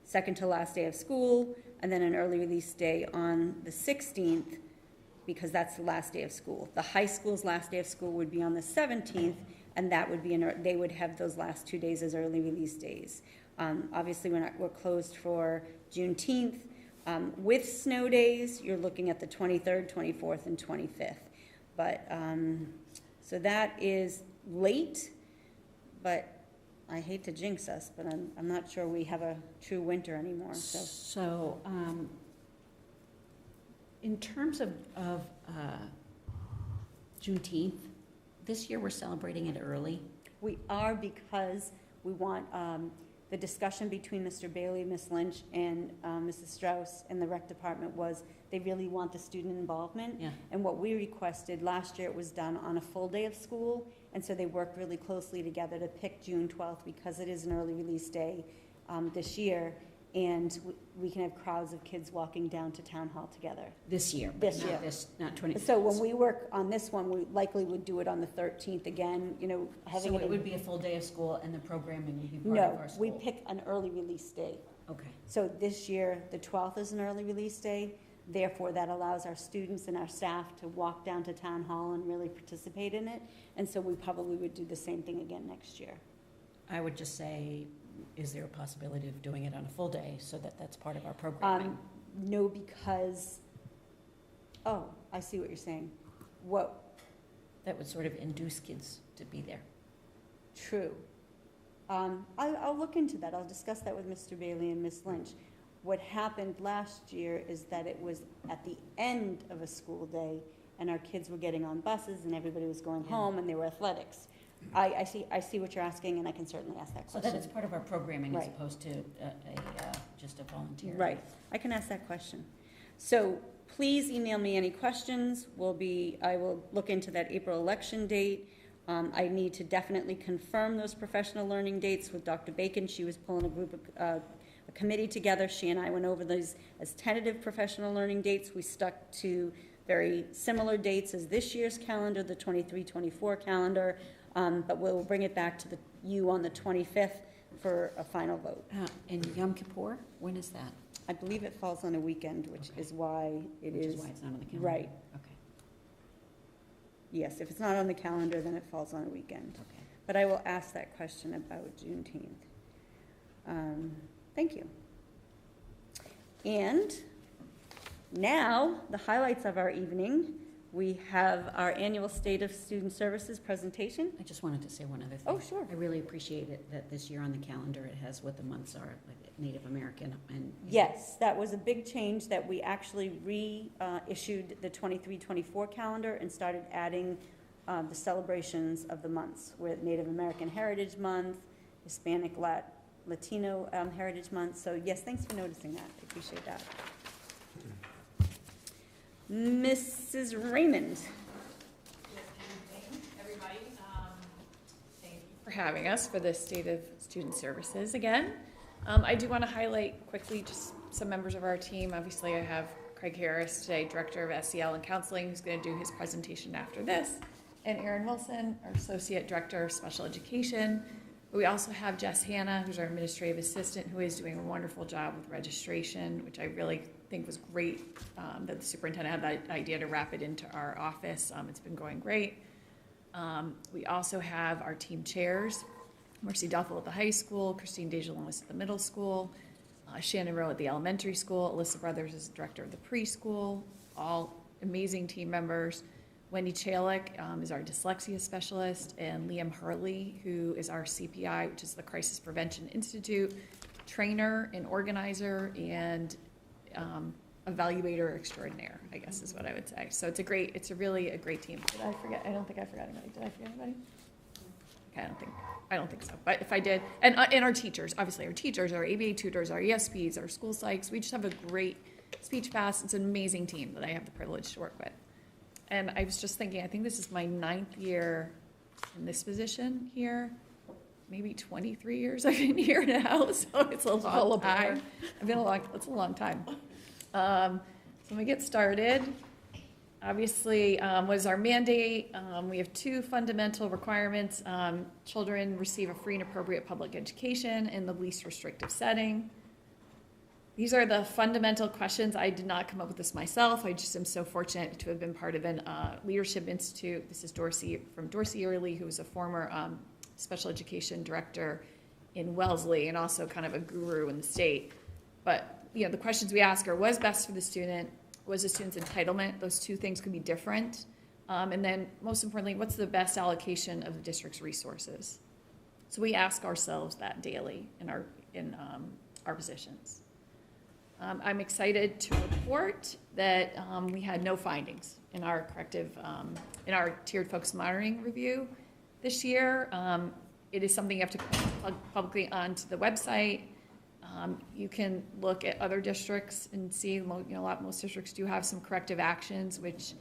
second to last day of school, and then an early release day on the 16th, because that's the last day of school. The high school's last day of school would be on the 17th, and that would be, they would have those last 2 days as early release days. Obviously, we're closed for Juneteenth. With snow days, you're looking at the 23rd, 24th, and 25th. But, so that is late, but I hate to jinx us, but I'm not sure we have a true winter anymore, so. So, in terms of Juneteenth, this year we're celebrating it early. We are because we want the discussion between Mr. Bailey, Ms. Lynch, and Mrs. Strauss and the rec department was they really want the student involvement. Yeah. And what we requested, last year it was done on a full day of school, and so they worked really closely together to pick June 12th because it is an early release day this year, and we can have crowds of kids walking down to town hall together. This year, This but year. not 20. So when we work on this one, we likely would do it on the 13th again, having So it. it would be a full day of school and the programming would be part of No, our school? we pick an early release day. Okay. So this year, the 12th is an early release day. Therefore, that allows our students and our staff to walk down to town hall and really participate in it. And so we probably would do the same thing again next year. I would just say, is there a possibility of doing it on a full day so that that's part of our programming? No, because, oh, I see what you're saying. What, That would sort of induce kids to be there. true. I'll look into that. I'll discuss that with Mr. Bailey and Ms. Lynch. What happened last year is that it was at the end of a school day, and our kids were getting on buses, and everybody was going Yeah. home, and there were athletics. I see what you're asking, and I can certainly ask that So question. that it's part of our programming as Right. opposed to just a volunteer. Right, I can ask that question. So please email me any questions. I will look into that April election date. I need to definitely confirm those professional learning dates with Dr. Bacon. She was pulling a committee together. She and I went over those as tentative professional learning dates. We stuck to very similar dates as this year's calendar, the 23-24 calendar, but we'll bring it back to you on the 25th for a final vote. And Yom Kippur, when is that? I believe it falls on a weekend, which is why it is. Which is why it's not on the calendar? Right. Okay, Yes, if it's not on the calendar, then it falls on a weekend. okay. But I will ask that question about Juneteenth. Thank you. And now, the highlights of our evening. We have our annual State of Student Services presentation. I just wanted to say one other thing. Oh, sure. I really appreciate it that this year on the calendar, it has what the months are, like Native American and. Yes, that was a big change, that we actually reissued the 23-24 calendar and started adding the celebrations of the months, with Native American Heritage Month, Hispanic Latino Heritage Month. So yes, thanks for noticing that. I appreciate that. Mrs. Raymond. Everybody, thank you for having us for the State of Student Services again. I do want to highlight quickly just some members of our team. Obviously, I have Craig Harris today, Director of SEL and Counseling, who's going to do his presentation after this, and Erin Wilson, our Associate Director of Special Education. We also have Jess Hanna, who's our Administrative Assistant, who is doing a wonderful job with registration, which I really think was great that the superintendent had that idea to wrap it into our office. It's been going great. We also have our team chairs, Mercy Duffel at the high school, Christine DeJalonis at the middle school, Shannon Rowe at the elementary school, Alyssa Brothers is the director of the preschool, all amazing team members. Wendy Chalik is our dyslexia specialist, and Liam Hurley, who is our CPI, which is the Crisis Prevention Institute, trainer and organizer and evaluator extraordinaire, I guess is what I would say. So it's really a great team. Did I forget? I don't think I forgot anybody. Did I forget anybody? Okay, I don't think so. But if I did, and our teachers, obviously our teachers, our ABA tutors, our ESPs, our school psychs, we just have a great speech pass. It's an amazing team that I have the privilege to work with. And I was just thinking, I think this is my 9th year in this position here. Maybe 23 years I've been here now, so it's a long time. It's a long time. So let me get started. Obviously, what is our mandate? We have 2 fundamental requirements. Children receive a free and appropriate public education in the least restrictive setting. These are the fundamental questions. I did not come up with this myself. I just am so fortunate to have been part of a leadership institute. This is Dorsey Early, who was a former special education director in Wellesley and also kind of a guru in the state. But the questions we ask are: what's best for the student? What's the student's entitlement? Those 2 things could be different. And then most importantly, what's the best allocation of the district's resources? So we ask ourselves that daily in our positions. I'm excited to report that we had no findings in our in our tiered focus monitoring review this year. It is something you have to plug publicly onto the website. You can look at other districts and see, most districts do have some corrective actions, which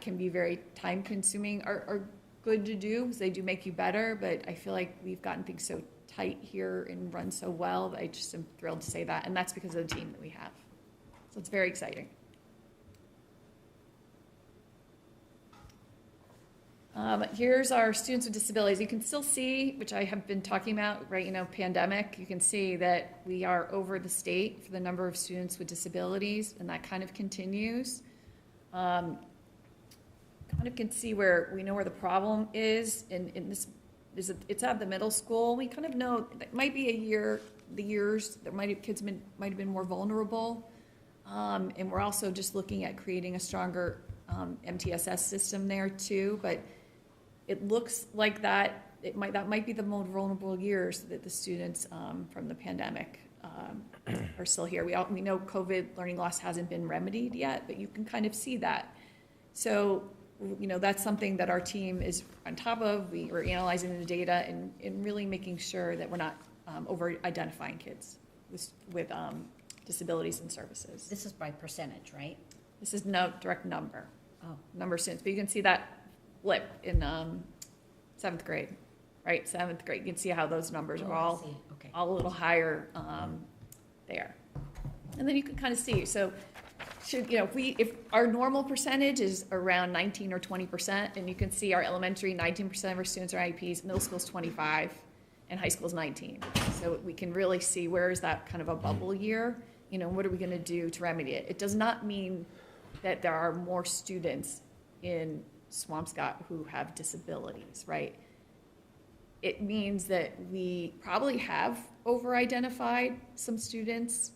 can be very time consuming, are good to do because they do make you better, but I feel like we've gotten things so tight here and run so well that I just am thrilled to say that, and that's because of the team that we have. So it's very exciting. Here's our students with disabilities. You can still see, which I have been talking about, right, pandemic, you can see that we are over the state for the number of students with disabilities, and that kind of continues. Kind of can see where we know where the problem is, and this is it's at the middle school. We kind of know that might be the years that kids might have been more vulnerable, and we're also just looking at creating a stronger MTSS system there too. But it looks like that might be the more vulnerable years that the students from the pandemic are still here. We know COVID learning loss hasn't been remedied yet, but you can kind of see that. So that's something that our team is on top of. We're analyzing the data and really making sure that we're not over-identifying kids with disabilities and services. This is by percentage, right? This is no direct number, Oh, number of students, but you can see that blip in 7th grade, right? 7th grade, you can see how those numbers are I all see. Okay. all a little higher there. And then you can kind of see, so should, if our normal percentage is around 19 or 20%, and you can see our elementary, 19% of our students are IEPs, middle school's 25, and high school's 19. So we can really see where is that kind of a bubble year, what are we gonna do to remedy it? It does not mean that there are more students in Swampscott who have disabilities, right? It means that we probably have over-identified some students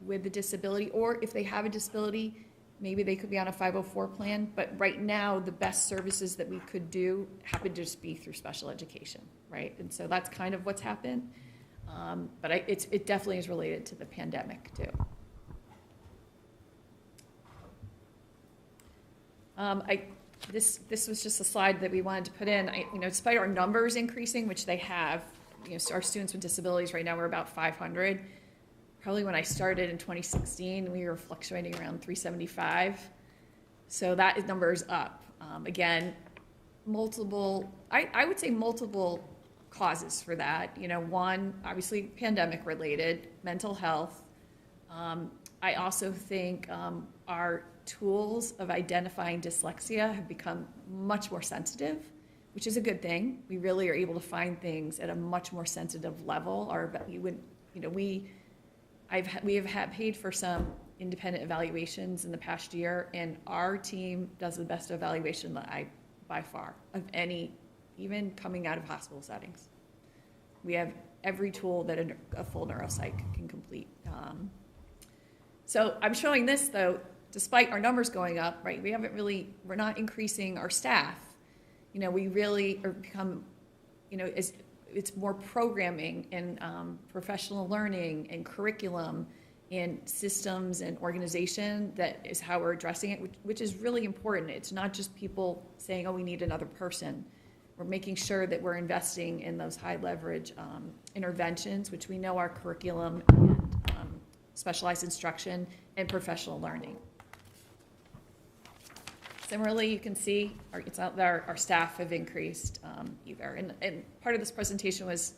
with a disability, or if they have a disability, maybe they could be on a 504 plan, but right now, the best services that we could do happen to just be through special education, right? And so that's kind of what's happened, but it definitely is related to the pandemic, too. This was just a slide that we wanted to put in. Despite our numbers increasing, which they have, our students with disabilities right now we're about 500. Probably when I started in 2016, we were fluctuating around 375. So that number is up. Again, I would say multiple causes for that. One, obviously pandemic related, mental health. I also think our tools of identifying dyslexia have become much more sensitive, which is a good thing. We really are able to find things at a much more sensitive level. We have paid for some independent evaluations in the past year, and our team does the best evaluation by far of any, even coming out of hospital settings. We have every tool that a full neuropsych can complete. So I'm showing this though, despite our numbers going up, right? We're not increasing our staff. We really are become, it's more programming and professional learning and curriculum and systems and organization that is how we're addressing it, which is really important. It's not just people saying, oh, we need another person. We're making sure that we're investing in those high leverage interventions, which we know are curriculum and specialized instruction and professional learning. Similarly, you can see our staff have increased either. And part of this presentation was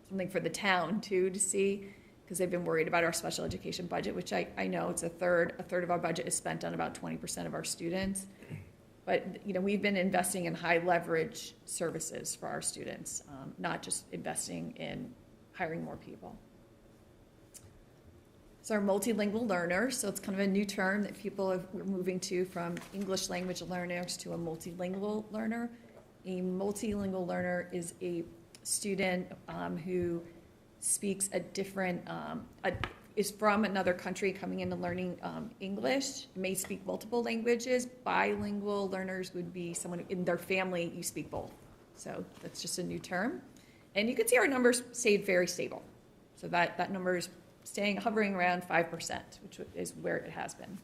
something for the town too to see, because they've been worried about our special education budget, which I know it's a third of our budget is spent on about 20% of our students. But we've been investing in high leverage services for our students, not just investing in hiring more people. So our multilingual learners, so it's kind of a new term that we're moving to from English language learners to a multilingual learner. A multilingual learner is a student who speaks a different, is from another country coming in and learning English, may speak multiple languages. Bilingual learners would be someone in their family, you speak both. So that's just a new term. And you can see our numbers stayed very stable. So that number is hovering around 5%, which is where it has been.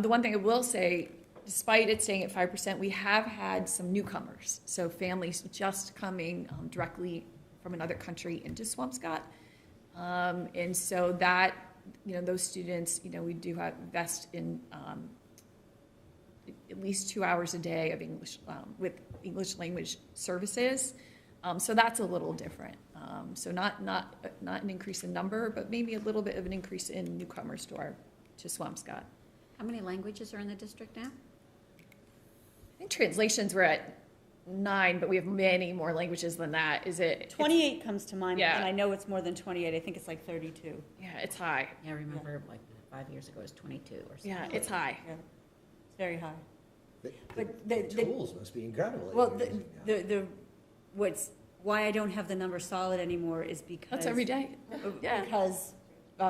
The one thing I will say, despite it staying at 5%, we have had some newcomers. So families just coming directly from another country into Swampscott. And so that, those students, we do invest in at least 2 hours a day of English, with English language services. So that's a little different. So not an increase in number, but maybe a little bit of an increase in newcomers to Swampscott. How many languages are in the district now? I think translations were at 9, but we have many more languages than that. Is it? 28 comes to mind, Yeah. and I know it's more than 28. I think it's like 32. Yeah, it's high. Yeah, I remember like 5 years ago it was 22 or something. Yeah, it's high. Yeah, it's very high. But The tools must be incredible. Well, why I don't have the number solid anymore is because That's every day. Yeah. Because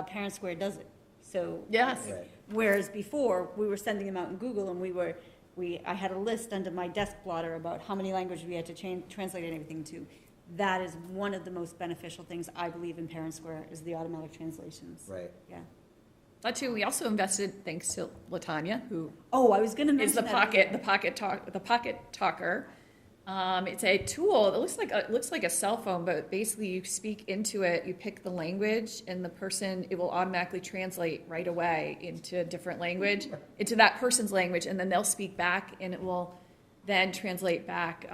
Parent Square does it. So Yes. Right. whereas before we were sending them out in Google, and I had a list under my desk blotter about how many languages we had to translate everything to. That is one of the most beneficial things I believe in Parent Square is the automatic translations. Right. Yeah. That too. We also invested, thanks to Latanya, who Oh, I was going to mention is the that. pocket talker. It's a tool that looks like a cell phone, but basically you speak into it, you pick the language, and it will automatically translate right away into a different language, into that person's language, and then they'll speak back, and it will then translate back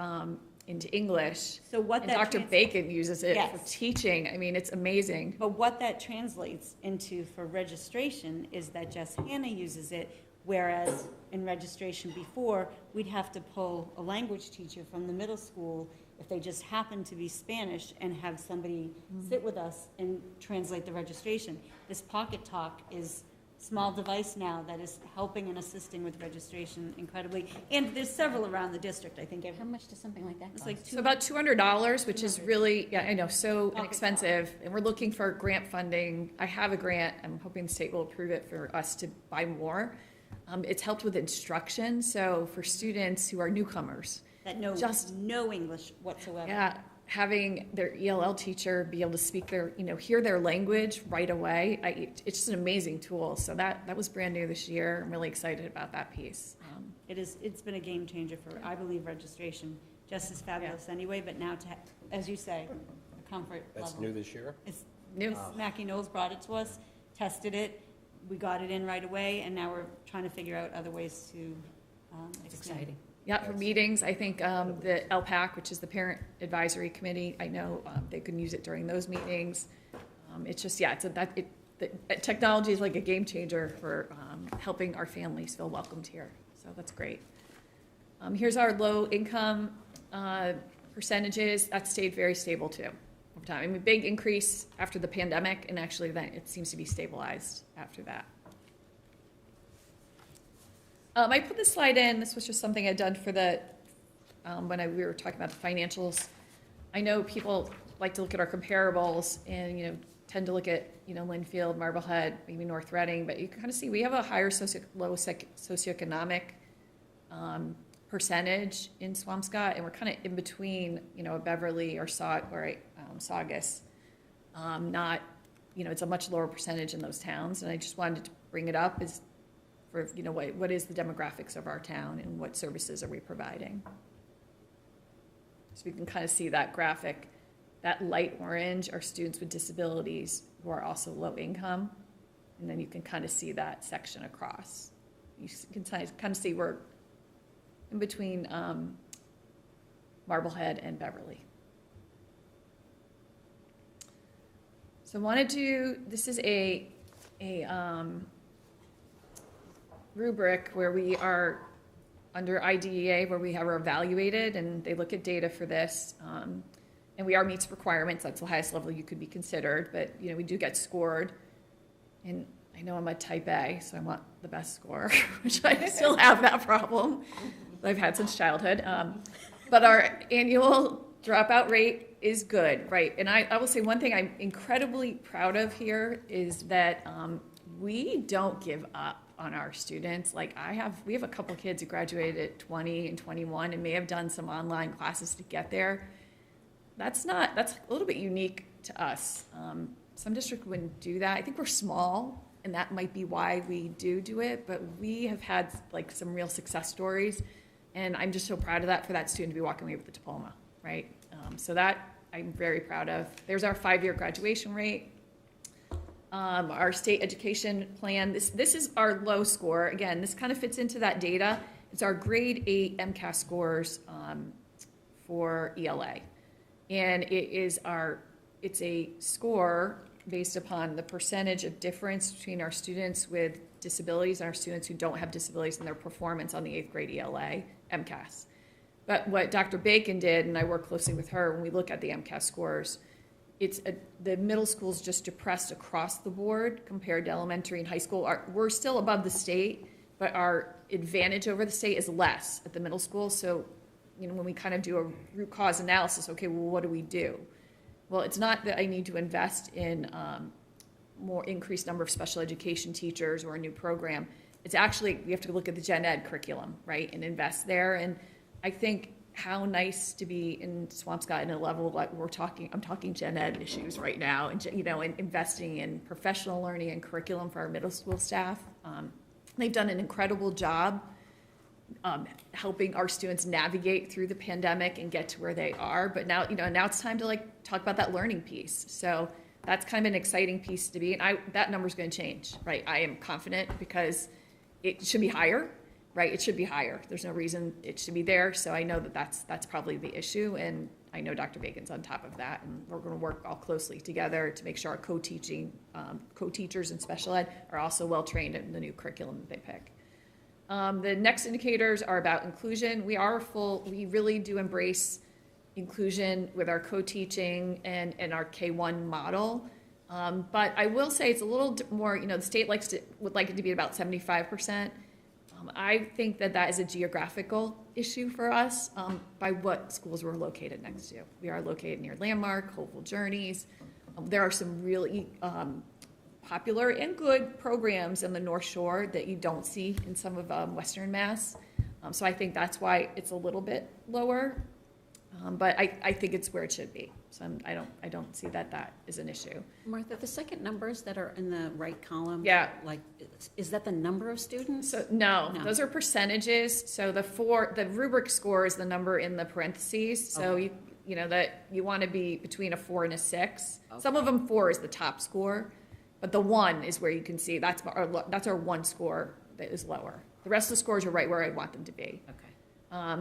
into English. So what and that Dr. Bacon uses it Yes. for teaching. I mean, it's amazing. But what that translates into for registration is that Jess Hannah uses it, whereas in registration before, we'd have to pull a language teacher from the middle school if they just happen to be Spanish and have somebody sit with us and translate the registration. This Pocket Talk is a small device now that is helping and assisting with registration incredibly. And there's several around the district, I think. How much does something like that It's cost? like So about $200, which is really, yeah, I know, so Pocket inexpensive, and we're looking for grant funding. I have a grant, I'm hoping the state will approve it for us to buy more. It's helped with instruction, so for students who are newcomers, that know Just- no English whatsoever. yeah, having their ELL teacher be able to speak hear their language right away, it's just an amazing tool. So that was brand new this year. I'm really excited about that piece. It's been a game changer for, I believe, registration. Just as fabulous anyway, but now as you say, a comfort level. That's new this year? It's New. Mackie Knowles brought it to us, tested it, we got it in right away, and now we're trying to figure out other ways to It's expand. exciting. Yeah, for meetings, I think the LPAC, which is the Parent Advisory Committee, I know they can use it during those meetings. It's just, yeah, technology is like a game changer for helping our families feel welcomed here. So that's great. Here's our low income percentages. That stayed very stable too over time. I mean, big increase after the pandemic, and actually then it seems to be stabilized after that. I put this slide in. This was just something I'd done for the we were talking about the financials. I know people like to look at our comparables and tend to look at Linfield, Marblehead, maybe North Reading, but you can kind of see we have a higher socioeconomic percentage in Swampscott, and we're kind of in between a Beverly or Saugus. Not it's a much lower percentage in those towns, and I just wanted to bring it up as for what is the demographics of our town and what services are we providing. So we can kind of see that graphic. That light orange are students with disabilities who are also low income, and then you can kind of see that section across. You can kind of see we're in between Marblehead and Beverly. So I wanted to, this is a rubric where we are under IDEA, where we have our evaluated, and they look at data for this. And we are meets requirements. That's the highest level you could be considered, but we do get scored. And I know I'm a type A, so I want the best score, which I still have that problem that I've had since childhood. But our annual dropout rate is good, right? And I will say one thing I'm incredibly proud of here is that we don't give up on our students. Like we have a couple kids who graduated at 20 and 21 and may have done some online classes to get there. That's a little bit unique to us. Some districts wouldn't do that. I think we're small, and that might be why we do it, but we have had some real success stories, and I'm just so proud of that for that student to be walking away with a diploma, right? So that I'm very proud of. There's our 5-year graduation rate. Our state education plan, this is our low score. Again, this kind of fits into that data. It's our grade 8 MCAS scores for ELA. And it's a score based upon the percentage of difference between our students with disabilities and our students who don't have disabilities in their performance on the 8th grade ELA MCAS. But what Dr. Bacon did, and I work closely with her, when we look at the MCAS scores, the middle school is just depressed across the board compared to elementary and high school. We're still above the state, but our advantage over the state is less at the middle school. So, when we kind of do a root cause analysis, okay, well, what do we do? Well, it's not that I need to invest in more increased number of special education teachers or a new program. It's actually, we have to look at the gen ed curriculum, right, and invest there. And I think how nice to be in Swampscott in a level like I'm talking gen ed issues right now, and and investing in professional learning and curriculum for our middle school staff. They've done an incredible job helping our students navigate through the pandemic and get to where they are. But now, now it's time to like talk about that learning piece. So that's kind of an exciting piece to be, and that number's going to change, right? I am confident because it should be higher, right? It should be higher. There's no reason it should be there. So I know that that's probably the issue, and I know Dr. Bacon's on top of that, and we're going to work all closely together to make sure our co-teachers in special ed are also well trained in the new curriculum that they pick. The next indicators are about inclusion. We really do embrace inclusion with our co-teaching and our K-1 model. But I will say it's a little more, the state would like it to be about 75%. I think that is a geographical issue for us by what schools we're located next to. We are located near Landmark, Hopeful Journeys. There are some really popular and good programs in the North Shore that you don't see in some of Western Mass. So I think that's why it's a little bit lower. But I think it's where it should be. So I don't see that is an issue. Martha, the second numbers that are in the right column, Yeah. like, is that the number of students? So no, those are percentages. So the rubric score is the number in the parentheses. So Okay. That you want to be between a 4 and a 6. Okay. Some of them 4 is the top score, but the 1 is where you can see that's our 1 score that is lower. The rest of the scores are right where I want them to be. Okay.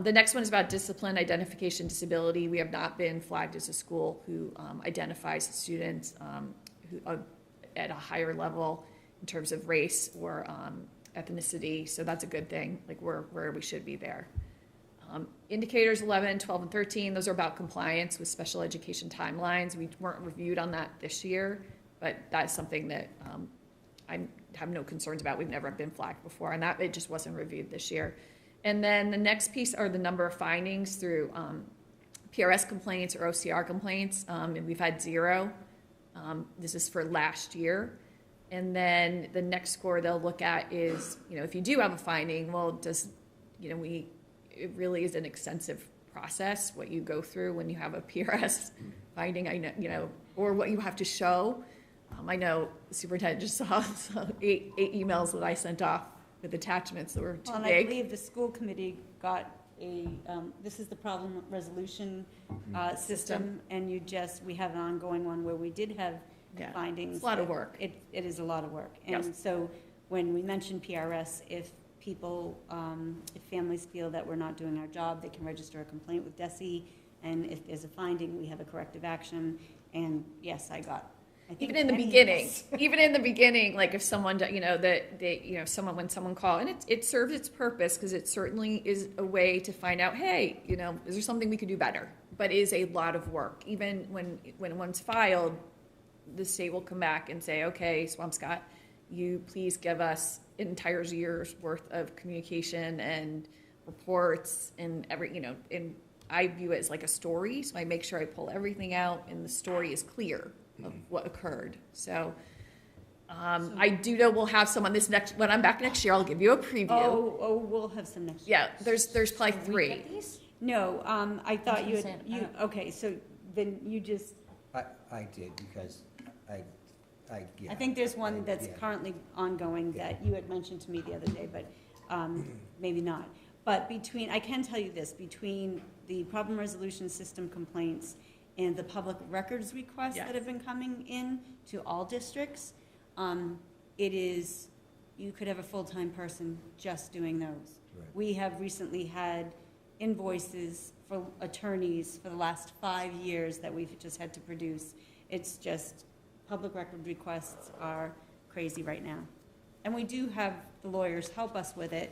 The next one is about discipline, identification, disability. We have not been flagged as a school who identifies students who at a higher level in terms of race or ethnicity. So that's a good thing. Like we're where we should be there. Indicators 11, 12, and 13, those are about compliance with special education timelines. We weren't reviewed on that this year, but that's something that I have no concerns about. We've never been flagged before, and that it just wasn't reviewed this year. And then the next piece are the number of findings through PRS complaints or OCR complaints, and we've had 0. This is for last year. And then the next score they'll look at is, if you do have a finding, well, it really is an extensive process, what you go through when you have a PRS finding, or what you have to show. I know the superintendent just saw 8 emails that I sent off with attachments that were too And big. I believe the school committee got this is the problem resolution system, and we have an ongoing one where we did have findings. It's a lot of work. It is a lot of work. And Yes. so when we mention PRS, if people, if families feel that we're not doing our job, they can register a complaint with DESE, and if there's a finding, we have a corrective action. And yes, I think Even in the beginning, like if someone, when someone called, and it serves its purpose because it certainly is a way to find out, hey, is there something we could do better? But it is a lot of work. Even when one's filed, the state will come back and say, okay, Swampscott, you please give us an entire year's worth of communication and reports and and I view it as like a story, so I make sure I pull everything out and the story is clear of what occurred. So I do know we'll have some on this when I'm back next year, I'll give you a preview. Oh, we'll have some next year. Yeah, there's probably 3. No, I thought you Consent, had, okay, so then you just, I did, because yeah. I think there's one that's Yeah. currently ongoing that you had mentioned to me the other day, but maybe not. But I can tell you this, between the problem resolution system complaints and the public records requests that have been coming in to all districts, you could have a full-time person just doing those. Right. We have recently had invoices for attorneys for the last 5 years that we've just had to produce. It's just, public record requests are crazy right now. And we do have the lawyers help us with it.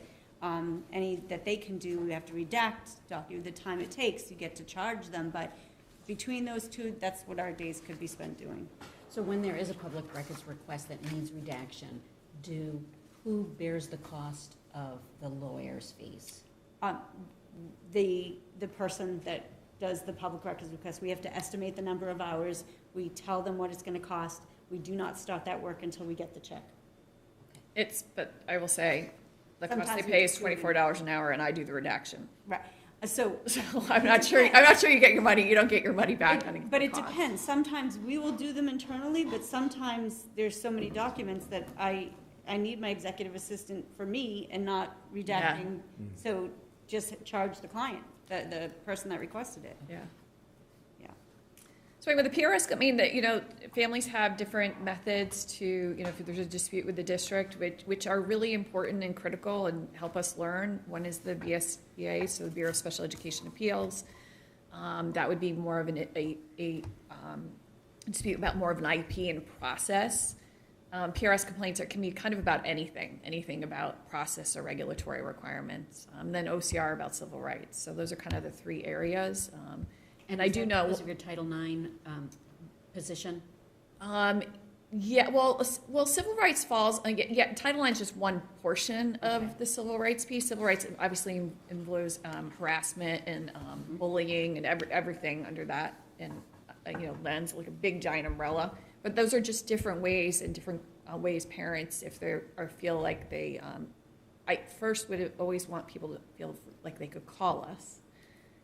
Any that they can do, we have to redact, document the time it takes, you get to charge them, but between those two, that's what our days could be spent doing. So when there is a public records request that needs redaction, who bears the cost of the lawyer's fees? The person that does the public records request, we have to estimate the number of hours, we tell them what it's gonna cost, we do not start that work until we get the check. But I will say, the cost they Sometimes pay it's is $24 an hour and I do the redaction. Right, so. So I'm not sure you get your money, you don't get your money back on But it cost. depends. Sometimes we will do them internally, but sometimes there's so many documents that I need my executive assistant for me and not redacting. So just charge the client, the person that requested it. Yeah. Yeah. So with the PRS, I mean, that, families have different methods to, if there's a dispute with the district, which are really important and critical and help us learn. One is the BSBA, so the Bureau of Special Education Appeals. That would be more of a dispute about more of an IEP and process. PRS complaints can be kind of about anything about process or regulatory requirements. Then OCR about civil rights. So those are kind of the three areas. And I do know. Because of your Title IX position? Yeah, well, civil rights falls, Title IX is just one portion of the civil rights piece. Civil rights obviously involves harassment and bullying and everything under that and, lens, like a big giant umbrella. But those are just different ways and different ways parents, if they feel like they, I first would always want people to feel like they could call us,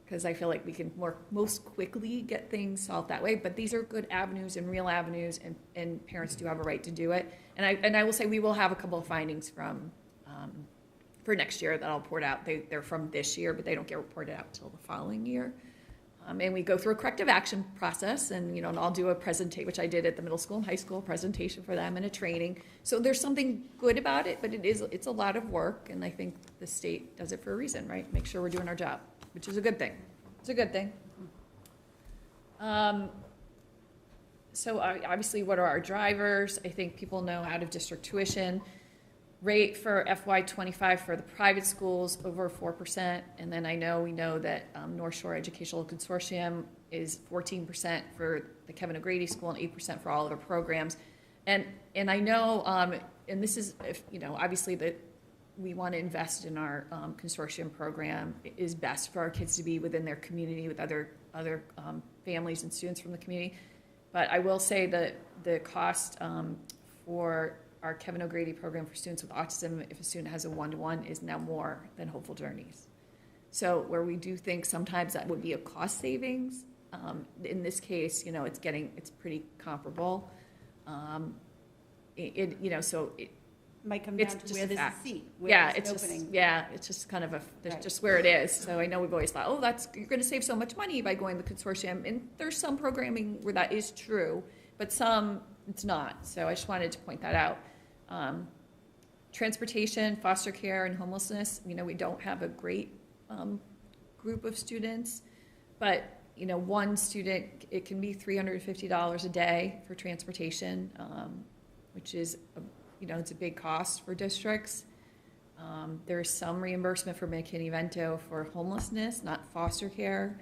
because I feel like we can most quickly get things solved that way. But these are good avenues and real avenues, and parents do have a right to do it. And I will say we will have a couple of findings from for next year that I'll report out. They're from this year, but they don't get reported out until the following year. And we go through a corrective action process, and and I'll do a presentation, which I did at the middle school and high school, presentation for them and a training. So there's something good about it, but it's a lot of work, and I think the state does it for a reason, right? Make sure we're doing our job, which is a good thing. It's a good thing. So obviously, what are our drivers? I think people know out of district tuition rate for FY25 for the private schools over 4%, and then we know that North Shore Educational Consortium is 14% for the Kevin O'Grady School and 8% for all other programs, and I know, and this is obviously that we want to invest in our consortium program. It is best for our kids to be within their community with other families and students from the community, but I will say that the cost for our Kevin O'Grady program for students with autism, if a student has a 1-to-1, is now more than Hopeful Journeys. So where we do think sometimes that would be a cost savings, in this case, it's pretty comparable. So it Might come it's down to just where a there's a fact. seat, where Yeah, there's it's an just opening. it's just kind of that's Right. just where it is. So I know we've always thought, you're going to save so much money by going to the consortium, and there's some programming where that is true, but some it's not. So I just wanted to point that out. Transportation, foster care, and homelessness. We don't have a great group of students, but one student, it can be $350 a day for transportation, which is it's a big cost for districts. There's some reimbursement for McKinney-Vento for homelessness, not foster care.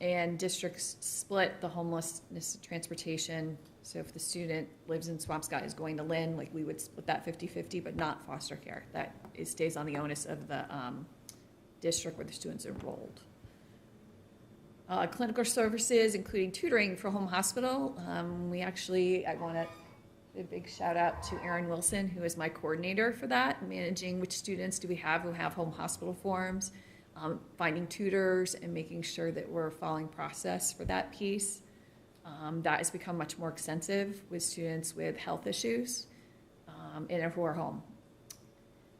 And districts split the homelessness transportation. So if the student lives in Swampscott is going to Lynn, we would split that 50-50, but not foster care. That stays on the onus of the district where the student's enrolled. Clinical services, including tutoring for home hospital. I want to a big shout out to Erin Wilson, who is my coordinator for that, managing which students do we have who have home hospital forms, finding tutors, and making sure that we're following process for that piece. That has become much more extensive with students with health issues and who are home.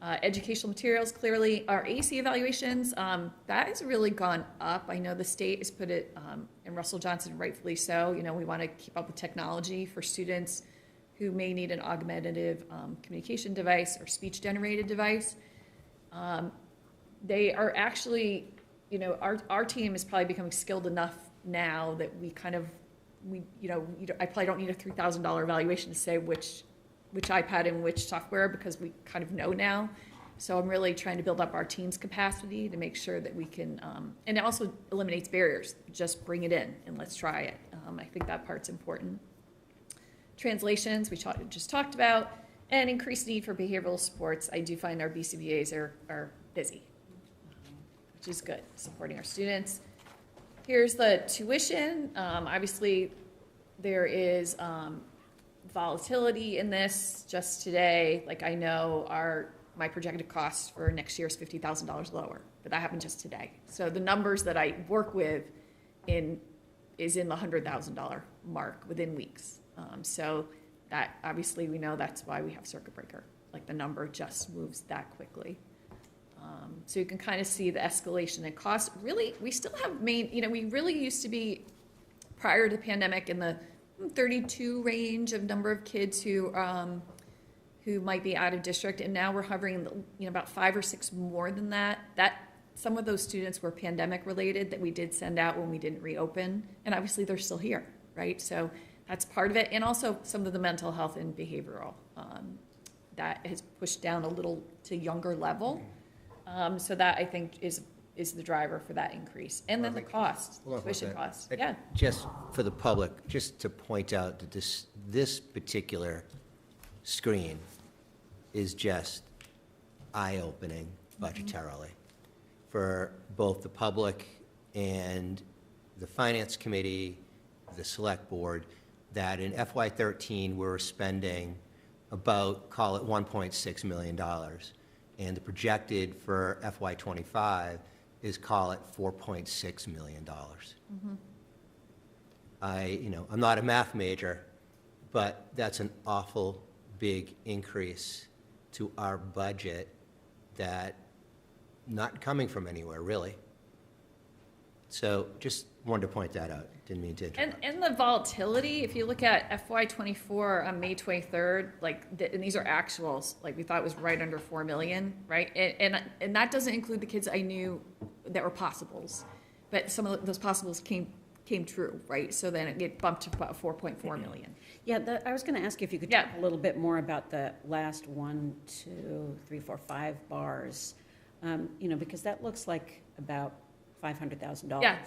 Educational materials, clearly our AC evaluations, that has really gone up. I know the state has put it, and Russell Johnson rightfully so, we want to keep up with technology for students who may need an augmentative communication device or speech-generated device. They are actually, our team is probably becoming skilled enough now that I probably don't need a $3,000 evaluation to say which iPad and which software, because we kind of know now. So I'm really trying to build up our team's capacity to make sure that we can, and it also eliminates barriers. Just bring it in and let's try it. I think that part's important. Translations, we just talked about, and increased need for behavioral supports. I do find our BCBAs are busy, which is good, supporting our students. Here's the tuition. Obviously, there is volatility in this. Just today, I know my projected cost for next year is $50,000 lower, but that happened just today. So the numbers that I work with is in the $100,000 mark within weeks. So that obviously we know that's why we have circuit breaker. The number just moves that quickly. So you can kind of see the escalation in cost. Really, we still have we really used to be, prior to the pandemic, in the 32 range of number of kids who might be out of district, and now we're hovering, about 5 or 6 more than that. Some of those students were pandemic related that we did send out when we didn't reopen, and obviously they're still here, right? So that's part of it, and also some of the mental health and behavioral that has pushed down a little to younger level. So that, I think, is the driver for that increase. And then the cost, tuition cost, yeah. Just for the public, just to point out that this particular screen is just eye-opening budgetarily for both the public and the Finance Committee, the Select Board, that in FY13 we're spending about, call it $1.6 million. And the projected for FY25 is, call it $4.6 million. I'm not a math major, but that's an awful big increase to our budget that not coming from anywhere, really. So just wanted to point that out. Didn't mean to interrupt. And the volatility, if you look at FY24 on May 23rd, and these are actuals, we thought it was right under 4 million, right? And that doesn't include the kids I knew that were possibles, but some of those possibles came true, right? So then it bumped to about 4.4 million. Yeah, I was going to ask you if you could talk a little bit more about the last 1, 2, 3, 4, 5 bars, because that looks like about $500,000. Yeah.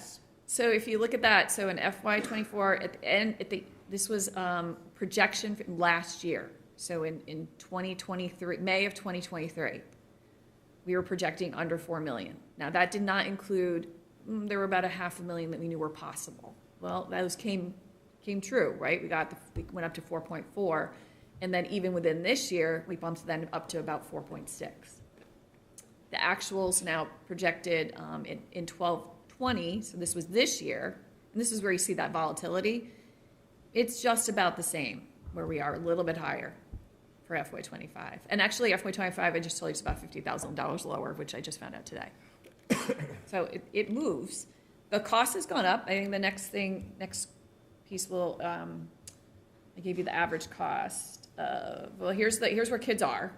So if you look at that, so in FY24, at the end, this was projection from last year. So in 2023, May of 2023, we were projecting under 4 million. Now that did not include, there were about $500,000 that we knew were possible. Well, those came true, right? We went up to 4.4, and then even within this year, we bumped then up to about 4.6. The actuals now projected in 12-20, so this was this year, and this is where you see that volatility. It's just about the same, where we are a little bit higher for FY25. And actually, FY25, I just told you, it's about $50,000 lower, which I just found out today. So it moves. The cost has gone up. I think the next piece will, I gave you the average cost. Here's where kids are.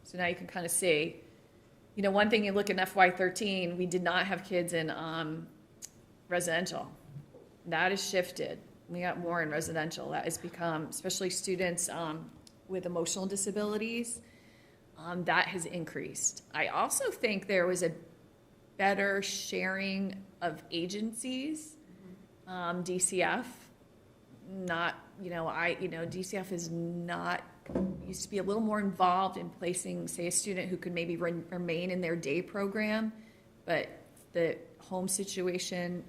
So now you can kind of see. One thing you look at FY13, we did not have kids in residential. That has shifted. We got more in residential. That has become, especially students with emotional disabilities, that has increased. I also think there was a better sharing of agencies. DCF, DCF is not, used to be a little more involved in placing, say, a student who could maybe remain in their day program, but the home situation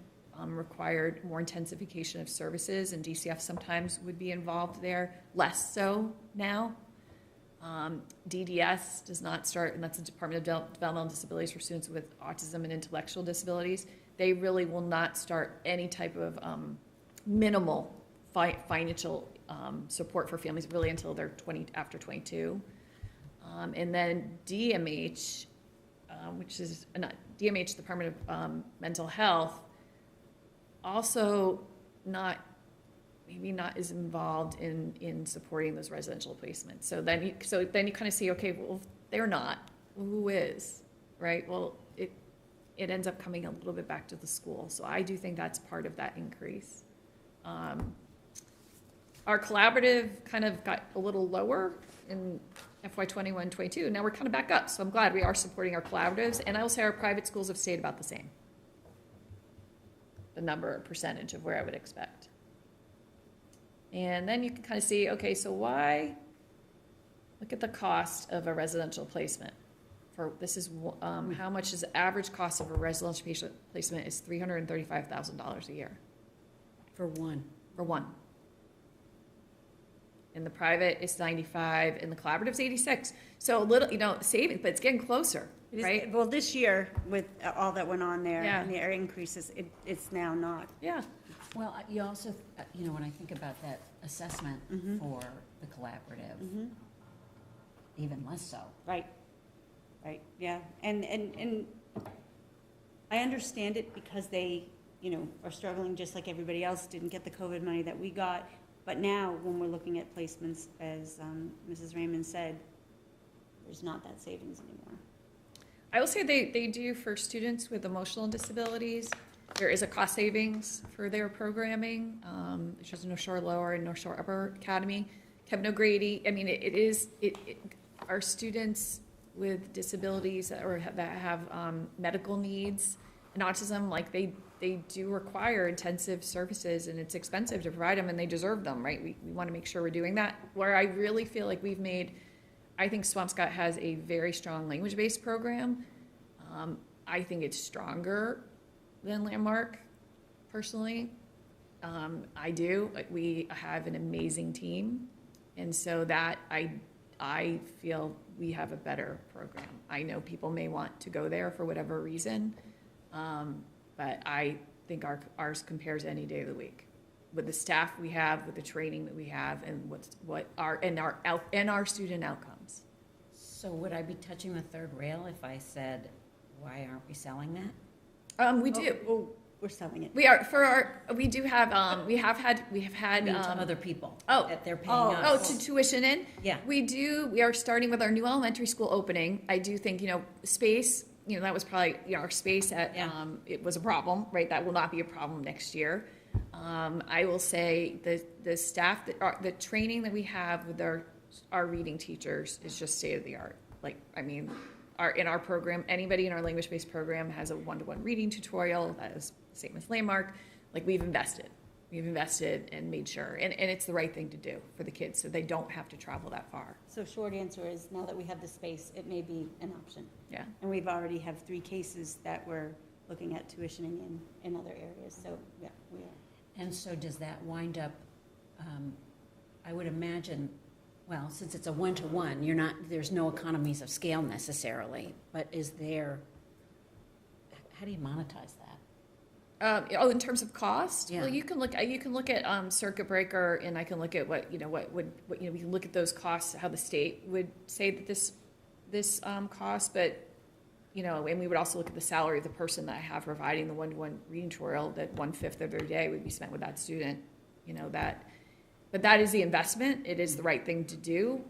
required more intensification of services, and DCF sometimes would be involved there, less so now. DDS does not start, and that's the Department of Developmental Disabilities for students with autism and intellectual disabilities. They really will not start any type of minimal financial support for families really until they're after 22. And then DMH, which is DMH, Department of Mental Health, also maybe not as involved in supporting those residential placements. So then you kind of see, okay, well, they're not. Well, who is, right? Well, it ends up coming a little bit back to the school. So I do think that's part of that increase. Our collaborative kind of got a little lower in FY21-22. Now we're kind of back up. So I'm glad we are supporting our collaboratives. And I will say our private schools have stayed about the same. The number or percentage of where I would expect. And then you can kind of see, okay, so why, look at the cost of a residential placement. This is how much is the average cost of a residential placement is $335,000 a year. For one. For one. In the private, it's 95, and the collaborative's 86. So a little, saving, but it's getting closer, right? Well, this year, with all that went on there, Yeah. and the air increases, it's now not. Yeah. Well, you also, when I think about that assessment for the collaborative, even less so. Right. Right, yeah, and I understand it because they, are struggling just like everybody else, didn't get the COVID money that we got. But now, when we're looking at placements, as Mrs. Raymond said, there's not that savings anymore. I will say they do for students with emotional disabilities. There is a cost savings for their programming, which is North Shore Lower and North Shore Upper Academy. Kevin O'Grady, I mean, our students with disabilities or that have medical needs and autism, like they do require intensive services, and it's expensive to provide them, and they deserve them, right? We want to make sure we're doing that. Where I really feel like I think Swampscott has a very strong language-based program. I think it's stronger than Landmark, personally. I do. We have an amazing team, and so that I feel we have a better program. I know people may want to go there for whatever reason, but I think ours compares any day of the week with the staff we have, with the training that we have, and our student outcomes. So would I be touching the third rail if I said, why aren't we selling that? We do. Oh, we're selling it. We are we do have we have had I mean, to other people. Oh. That they're paying us. to tuition in. Yeah. We are starting with our new elementary school opening. I do think space. That was probably our space at. Yeah. It was a problem, right? That will not be a problem next year. I will say the staff the training that we have with our reading teachers is just state of the art. In our program, anybody in our language-based program has a one-to-one reading tutorial. That is the same as Landmark. We've invested and made sure, and it's the right thing to do for the kids, so they don't have to travel that far. So short answer is, now that we have the space, it may be an option. Yeah. And we've already have 3 cases that we're looking at tuitioning in other areas, so yeah, we are. And so does that wind up, I would imagine, well, since it's a one-to-one, there's no economies of scale necessarily, but how do you monetize that? In terms of cost, Yeah. well, you can look at Circuit Breaker, and I can look at we can look at those costs, how the state would say that this cost, but and we would also look at the salary of the person that I have providing the one-to-one reading tutorial, that 1/5 of their day would be spent with that student, but that is the investment. It is the right thing to do.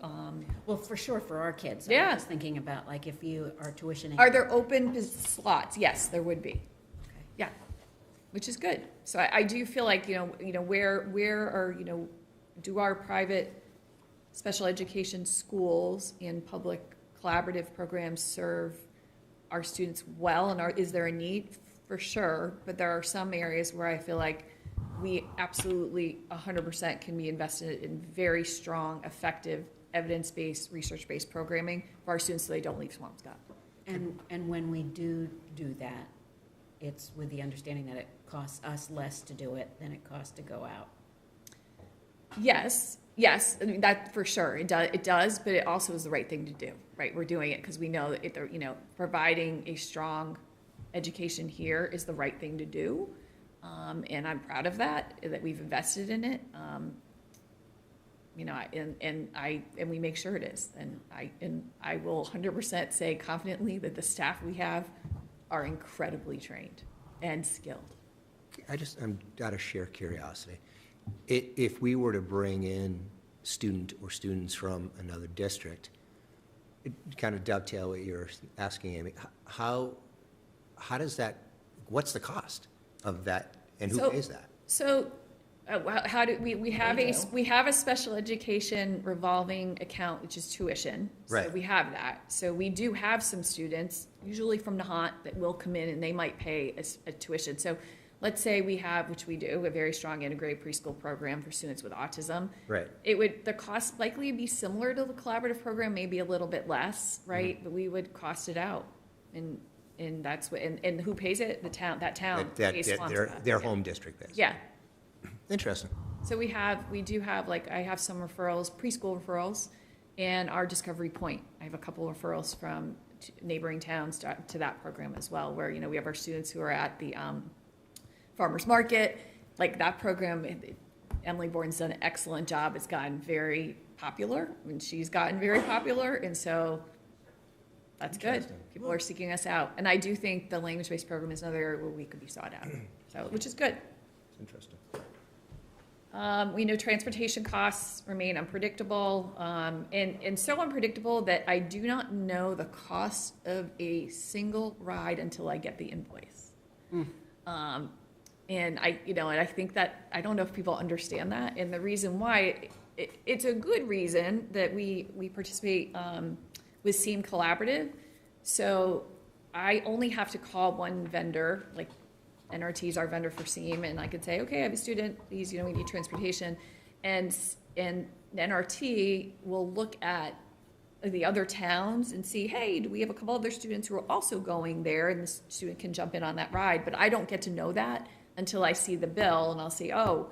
Well, for sure, for our kids. Yeah. I'm just thinking about, if you are tuitioning. Are there open slots? Yes, there would be. Okay. Yeah, which is good. So I do feel like, where are, do our private special education schools and public collaborative programs serve our students well, and is there a need? For sure, but there are some areas where I feel like we absolutely 100% can be invested in very strong, effective, evidence-based, research-based programming for our students so they don't leave Swampscott. And when we do that, it's with the understanding that it costs us less to do it than it costs to go out. Yes, I mean, that for sure, it does, but it also is the right thing to do, right? We're doing it because we know that providing a strong education here is the right thing to do. And I'm proud of that we've invested in it. And we make sure it is. And I will 100% say confidently that the staff we have are incredibly trained and skilled. I'm out of sheer curiosity. If we were to bring in students from another district, it kind of dovetail what you're asking, Amy, how does that, what's the cost of that, and who pays that? So how do we have a special education revolving account, which is tuition. So right. We have that. So we do have some students, usually from Nahant, that will come in and they might pay a tuition. So let's say we have, which we do, a very strong integrated preschool program for students with autism. Right. The cost likely be similar to the collaborative program, maybe a little bit less, right? Mm-hmm. But we would cost it out, and that's what, and who pays it? The town. That town pays Swampscott. Their home district pays. Yeah. Interesting. So we do have I have some referrals, preschool referrals, and our Discovery Point. I have a couple of referrals from neighboring towns to that program as well, where we have our students who are at the farmers market. That program, Emily Bourne's done an excellent job. It's gotten very popular, and she's gotten very popular, and so That's good. People are seeking us out. And I do think the language-based program is another area where we could be sought out, so, which is good. It's interesting. We know transportation costs remain unpredictable, and so unpredictable that I do not know the cost of a single ride until I get the invoice. And I think that, I don't know if people understand that, and the reason why, it's a good reason that we participate with SEAM Collaborative. So I only have to call one vendor, like NRT is our vendor for SEAM, and I could say, okay, I have a student, please, we need transportation. And NRT will look at the other towns and see, hey, do we have a couple other students who are also going there, and the student can jump in on that ride. But I don't get to know that until I see the bill, and I'll see, oh,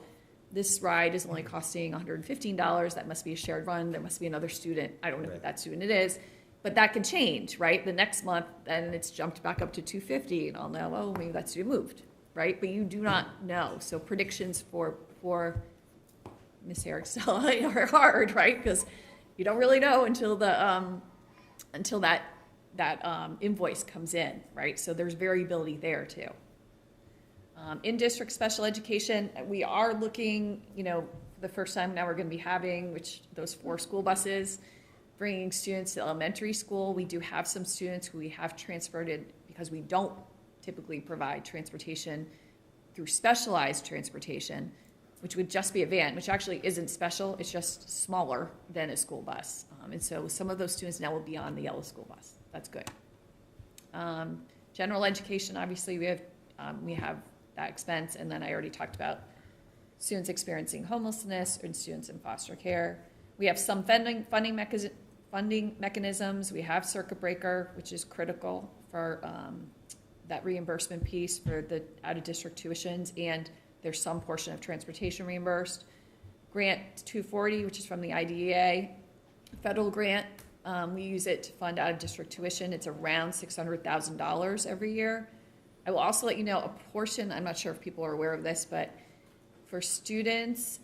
this ride is only costing $115. That must be a shared run. There must be another student. I don't know who that student it is. But that can change, right? The next month, then it's jumped back up to $250, and I'll know, oh, maybe that student moved, right? But you do not know. So predictions for Miss Erickson are hard, right? Because you don't really know until that invoice comes in, right? So there's variability there too. In district special education, we are looking, for the first time now we're going to be having, those 4 school buses, bringing students to elementary school. We do have some students who we have transferred in because we don't typically provide transportation through specialized transportation, which would just be a van, which actually isn't special. It's just smaller than a school bus. And so some of those students now will be on the yellow school bus. That's good. General education, obviously, we have that expense. And then I already talked about students experiencing homelessness and students in foster care. We have some funding mechanisms. We have circuit breaker, which is critical for that reimbursement piece for the out-of-district tuitions, and there's some portion of transportation reimbursed. Grant 240, which is from the IDEA, federal grant. We use it to fund out-of-district tuition. It's around $600,000 every year. I will also let you know a portion, I'm not sure if people are aware of this, but for students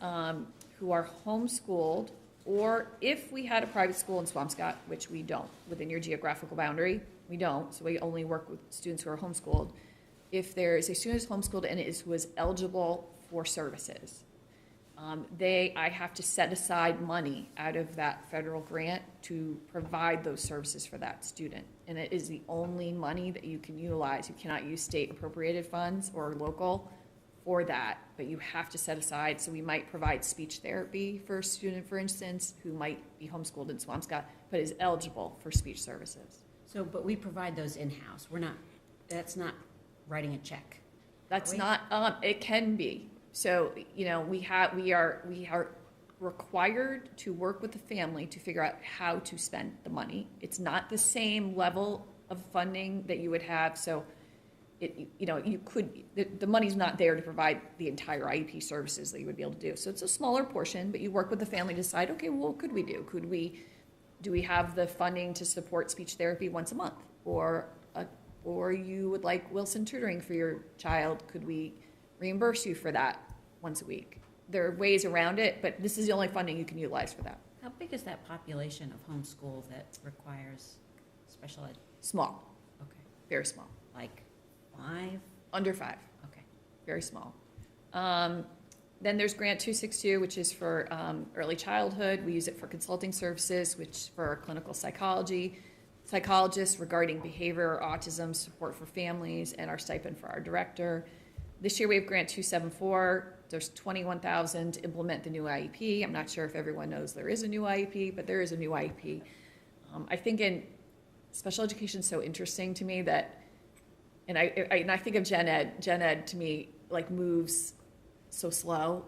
who are homeschooled, or if we had a private school in Swampscott, which we don't, within your geographical boundary, we don't, so we only work with students who are homeschooled. If there is a student who's homeschooled and was eligible for services, I have to set aside money out of that federal grant to provide those services for that student. And it is the only money that you can utilize. You cannot use state appropriated funds or local for that, but you have to set aside. So we might provide speech therapy for a student, for instance, who might be homeschooled in Swampscott, but is eligible for speech services. So, but we provide those in-house. That's not writing a check. That's not, it can be. So, we are required to work with the family to figure out how to spend the money. It's not the same level of funding that you would have. So, the money's not there to provide the entire IEP services that you would be able to do. So it's a smaller portion, but you work with the family to decide, okay, well, what could we do? Do we have the funding to support speech therapy once a month? Or you would like Wilson tutoring for your child. Could we reimburse you for that once a week? There are ways around it, but this is the only funding you can utilize for that. How big is that population of homeschool that requires special ed? Small. Okay. Very small. Like 5? Under 5. Okay. Very small. Then there's Grant 262, which is for early childhood. We use it for consulting services, which for clinical psychologists regarding behavior, autism, support for families, and our stipend for our director. This year we have Grant 274. There's $21,000 to implement the new IEP. I'm not sure if everyone knows there is a new IEP, but there is a new IEP. I think in special education is so interesting to me that, and I think of gen ed. Gen ed to me moves so slow.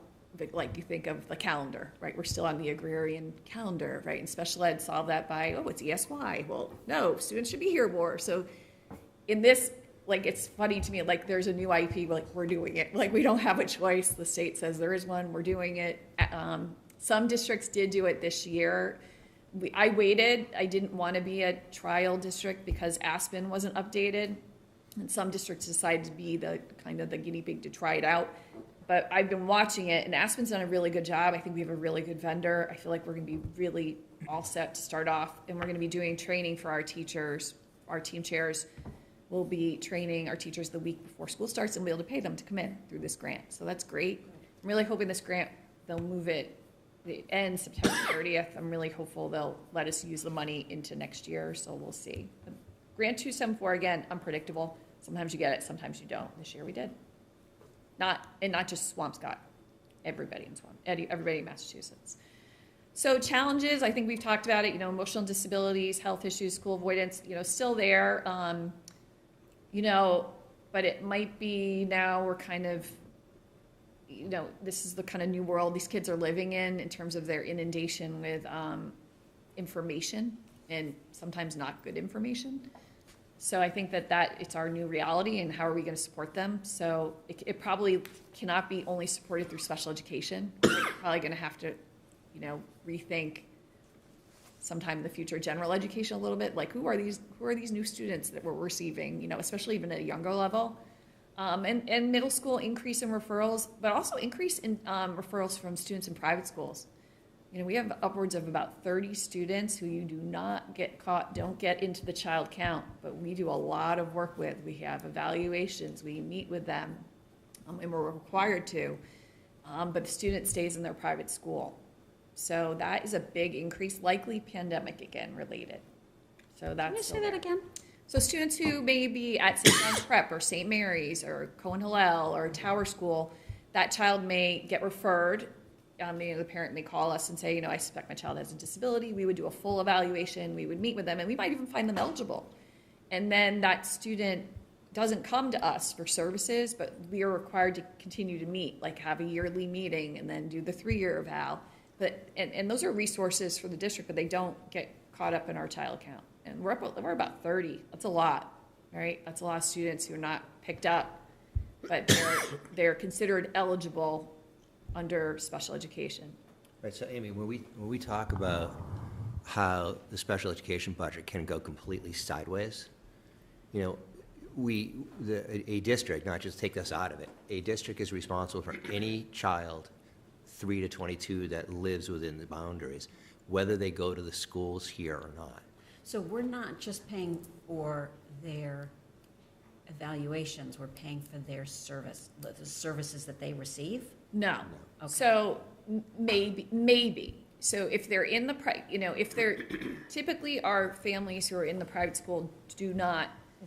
Like you think of the calendar, right? We're still on the agrarian calendar, right? And special ed solved that by, it's ESY. Well, no, students should be here more. So in this, it's funny to me, there's a new IEP, we're doing it. We don't have a choice. The state says there is one, we're doing it. Some districts did do it this year. I waited. I didn't want to be a trial district because Aspen wasn't updated. And some districts decided to be the guinea pig to try it out. But I've been watching it, and Aspen's done a really good job. I think we have a really good vendor. I feel like we're going to be really all set to start off, and we're going to be doing training for our teachers our team chairs will be training our teachers the week before school starts and we'll be able to pay them to come in through this grant. So that's great. I'm really hoping this grant, they'll move it ends September 30th. I'm really hopeful they'll let us use the money into next year, so we'll see. But Grant 274, again, unpredictable. Sometimes you get it, sometimes you don't. This year we did. Not just Swampscott, everybody in Massachusetts. So challenges, I think we've talked about it, emotional disabilities, health issues, school avoidance, still there. But it might be now we're kind of, this is the kind of new world these kids are living in terms of their inundation with information, and sometimes not good information. So I think that it's our new reality, and how are we going to support them? So it probably cannot be only supported through special education. We're probably going to have to, rethink sometime in the future general education a little bit. Like, who are these new students that we're receiving? Especially even at a younger level. And middle school increase in referrals, but also increase in referrals from students in private schools. We have upwards of about 30 students who you do not get caught, don't get into the child count, but we do a lot of work with. We have evaluations, we meet with them, and we're required to, but the student stays in their private school. So that is a big increase, likely pandemic again related. So that's. Can you say that again? So students who may be at St. John's Prep or St. Mary's or Cohen Hillel or Tower School, that child may get referred. The parent may call us and say, I suspect my child has a disability. We would do a full evaluation. We would meet with them, and we might even find them eligible. And then that student doesn't come to us for services, but we are required to continue to meet, like have a yearly meeting and then do the 3-year eval. And those are resources for the district, but they don't get caught up in our child count. And we're about 30. That's a lot, right? That's a lot of students who are not picked up, but they're considered eligible under special education. Right, so Amy, when we talk about how the special education budget can go completely sideways, a district, not just take this out of it, a district is responsible for any child 3 to 22 that lives within the boundaries, whether they go to the schools here or not. So we're not just paying for their evaluations, we're paying for their service, the services that they receive? No. Okay. So maybe. So if they're in the if they're typically our families who are in the private school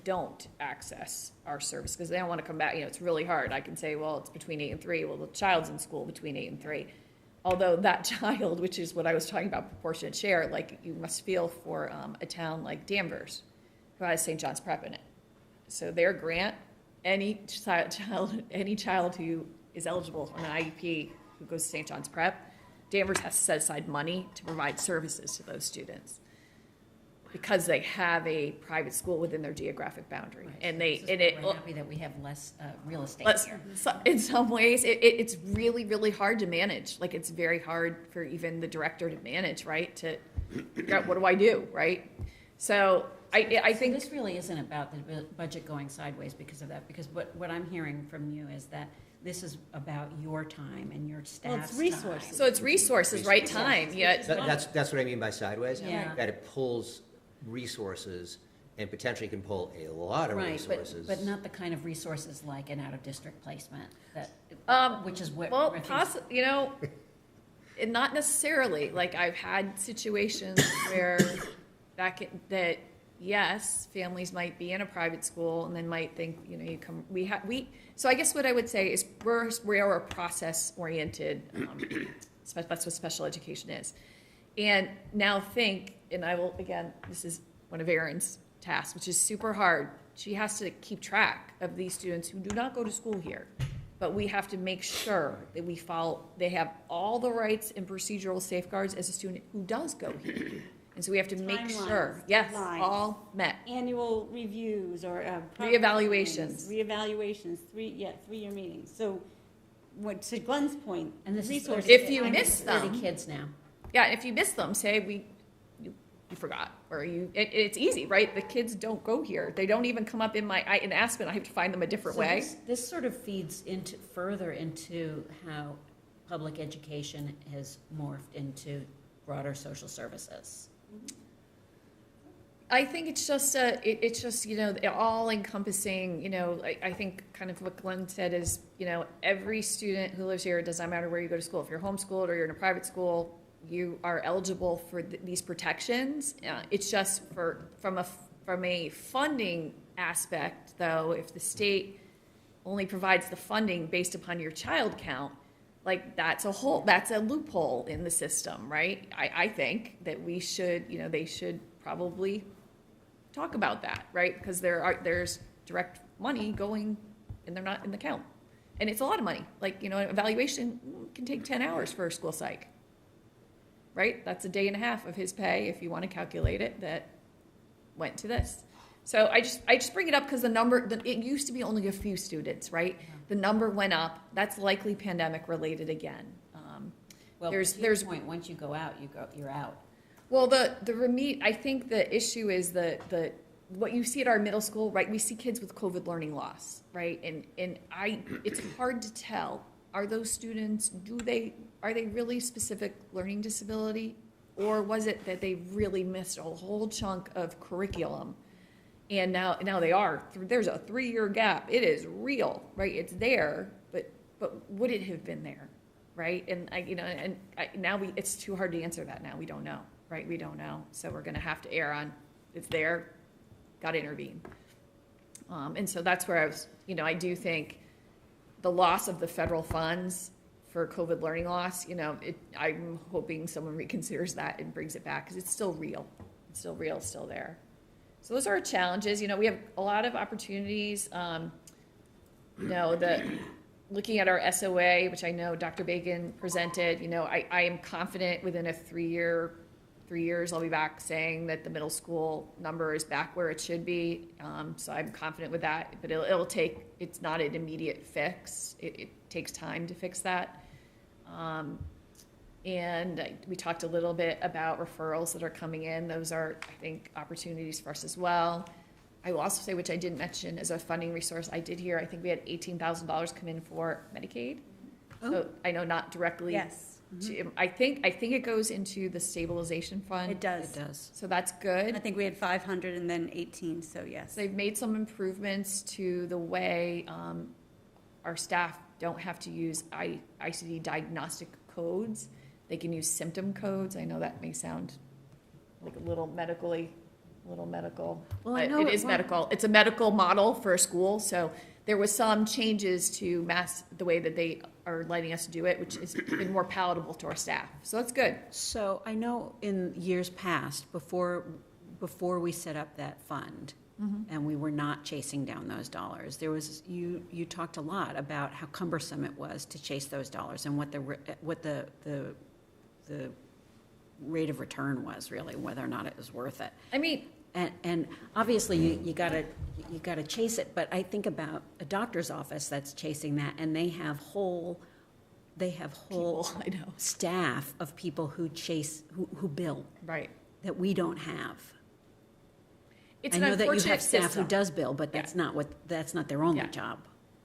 don't access our service because they don't want to come back. It's really hard. I can say, well, it's between 8 and 3. Well, the child's in school between 8 and 3. Although that child, which is what I was talking about, proportionate share, like you must feel for a town like Danvers, who has St. John's Prep in it. So their grant, any child who is eligible on an IEP who goes to St. John's Prep, Danvers has to set aside money to provide services to those students because they have a private school within their geographic boundary. Right. And we're happy that we have less real estate here. in some ways, it's really, really hard to manage. Like, it's very hard for even the director to manage, right? To figure out, what do I do, right? So I think this really isn't about the budget going sideways because of that, because what I'm hearing from you is that this is about your time and your staff's Well, it's resources. time. so. It's resources, right? Time. Yeah. That's what I mean by sideways. Yeah. That it pulls resources and potentially can pull a lot of Right, resources. but not the kind of resources like an out-of-district placement, which is what. Well, where things- not necessarily. Like, I've had situations where that yes, families might be in a private school and then might think, you come. So I guess what I would say is we are a process-oriented. That's what special education is. And now and I will, again, this is one of Erin's tasks, which is super hard. She has to keep track of these students who do not go to school here. But we have to make sure that they have all the rights and procedural safeguards as a student who does go here. And so we have to make Timelines, sure, yes, deadlines. all met. Annual reviews or Reevaluations. Reevaluations, 3-year meetings. So, to Glenn's point, And this is resources. 30 If you miss them. 30 kids now. Yeah, if you miss them, say you forgot, or it's easy, right? The kids don't go here. They don't even come up in Aspen. I have to find them a different So way. This sort of feeds further into how public education has morphed into broader social services. I think it's just all encompassing, I think kind of what Glenn said is, every student who lives here, it doesn't matter where you go to school. If you're homeschooled or you're in a private school, you are eligible for these protections. It's just from a funding aspect, though, if the state only provides the funding based upon your child count, like that's a loophole in the system, right? I think that we should, they should probably talk about that, right? Because there's direct money going and they're not in the count. And it's a lot of money. Like, evaluation can take 10 hours for a school psych, right? That's a day and a half of his pay, if you want to calculate it, that went to this. So I just bring it up because it used to be only a few students, right? Yeah. The number went up. That's likely pandemic related again. Well, there's point. Once you go out, you're out. Well, I think the issue is the what you see at our middle school, right? We see kids with COVID learning loss, right? It's hard to tell. Are those students, are they really specific learning disability? Or was it that they really missed a whole chunk of curriculum? And now they are. There's a 3-year gap. It is real, right? It's there, but would it have been there, right? And it's too hard to answer that now. We don't know, right? We don't know. So we're going to have to err on it's there, got to intervene. And so that's where I do think the loss of the federal funds for COVID learning loss, I'm hoping someone reconsiders that and brings it back because it's still real. It's still real, still there. So those are our challenges. We have a lot of opportunities. Looking at our SOA, which I know Dr. Bacon presented, I am confident within a 3 years, I'll be back saying that the middle school number is back where it should be. So I'm confident with that, but it's not an immediate fix. It takes time to fix that. And we talked a little bit about referrals that are coming in. Those are, I think, opportunities for us as well. I will also say, which I didn't mention as a funding resource, I did hear, I think we had $18,000 come in for Medicaid. Oh. So I know not directly. Yes. I think it goes into the stabilization fund. It does. It does. So that's good. I think we had 500 and then 18, so yes. They've made some improvements to the way our staff don't have to use ICD diagnostic codes. They can use symptom codes. I know that may sound like a little medical. Well, I know it is medical. It's a medical model for a school. So there was some changes to the way that they are letting us do it, which has been more palatable to our staff. So that's good. So I know in years past, before we set up that fund, and we were not chasing down those dollars, there was you talked a lot about how cumbersome it was to chase those dollars and what the rate of return was, really, whether or not it was worth it. I mean, and obviously you gotta chase it, but I think about a doctor's office that's chasing that, and they have whole people, I know, staff of people who bill, right, that we don't have. It's I know that you have staff system. who does bill, but that's not their only job.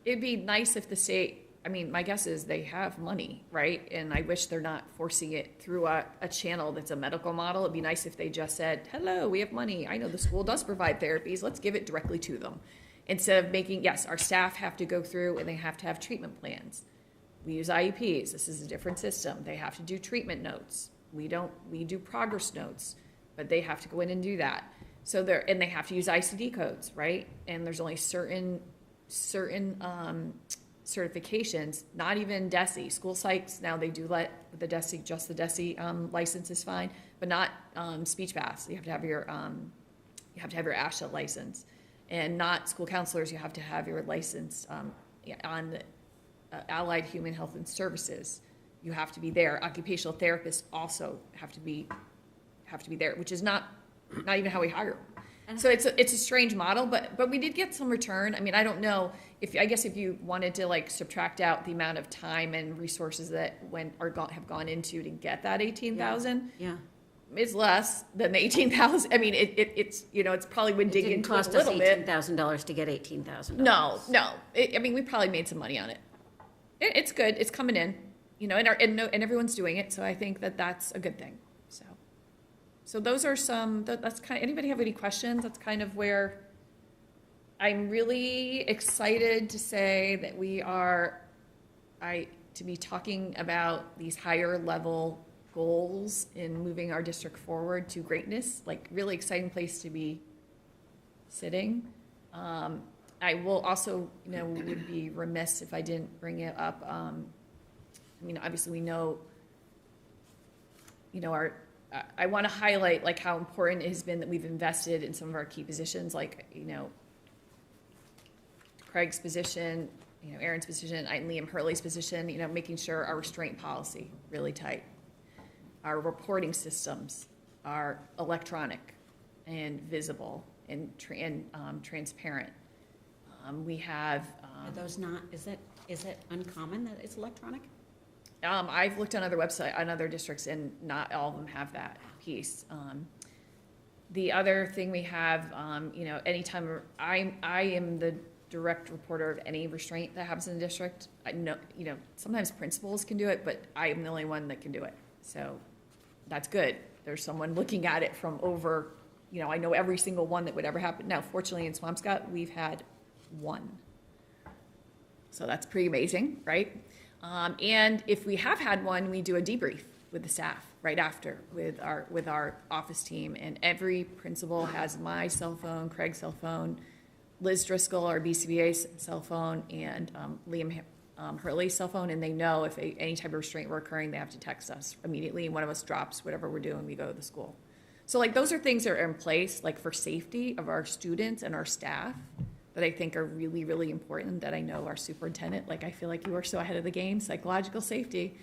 It'd be nice if the state, my guess is they have money, right? And I wish they're not forcing it through a channel that's a medical model. It'd be nice if they just said, hello, we have money. I know the school does provide therapies. Let's give it directly to them. Instead of making, yes, our staff have to go through and they have to have treatment plans. We use IEPs. This is a different system. They have to do treatment notes. We do progress notes, but they have to go in and do that. So and they have to use ICD codes, right? And there's only certain certifications, not even DESE. School psychs, now they do let the DESE, just the DESE license is fine, but not speech paths. You have to have your ASHA license. And not school counselors, you have to have your license on Allied Human Health and Services. You have to be there. Occupational therapists also have to be there, which is not even how we hire them. So it's a strange model, but we did get some return. I don't know if you wanted to subtract out the amount of time and resources that have gone into to get that 18,000. Yeah. It's less than the 18,000. It's probably when digging into it a little bit. It didn't cost us $18,000 to get $18,000. No. We probably made some money on it. It's good. It's coming in, and everyone's doing it. So I think that that's a good thing. So those are some, that's kind of, anybody have any questions? That's kind of where I'm really excited to say that we are, to be talking about these higher level goals in moving our district forward to greatness, like really exciting place to be sitting. I will also, would be remiss if I didn't bring it up. Obviously we know, I want to highlight like how important it has been that we've invested in some of our key positions, like, Craig's position, Aaron's position, and Liam Hurley's position, making sure our restraint policy really tight. Our reporting systems are electronic and visible and transparent. We have. Are those not, is it uncommon that it's electronic? I've looked on other websites, on other districts, and not all of them have that piece. The other thing we have, anytime I am the direct reporter of any restraint that happens in the district. I know, sometimes principals can do it, but I am the only one that can do it. So that's good. There's someone looking at it from over, I know every single one that would ever happen. Now, fortunately in Swampscott, we've had one. So that's pretty amazing, right? And if we have had one, we do a debrief with the staff right after with our office team. And every principal has my cell phone, Craig's cell phone, Liz Driscoll, our BCBA's cell phone, and Liam Hurley's cell phone, and they know if any type of restraint were occurring, they have to text us immediately, and one of us drops whatever we're doing, we go to the school. So like those are things that are in place like for safety of our students and our staff that I think are really, really important, that I know our superintendent, like I feel like you are so ahead of the game, psychological safety.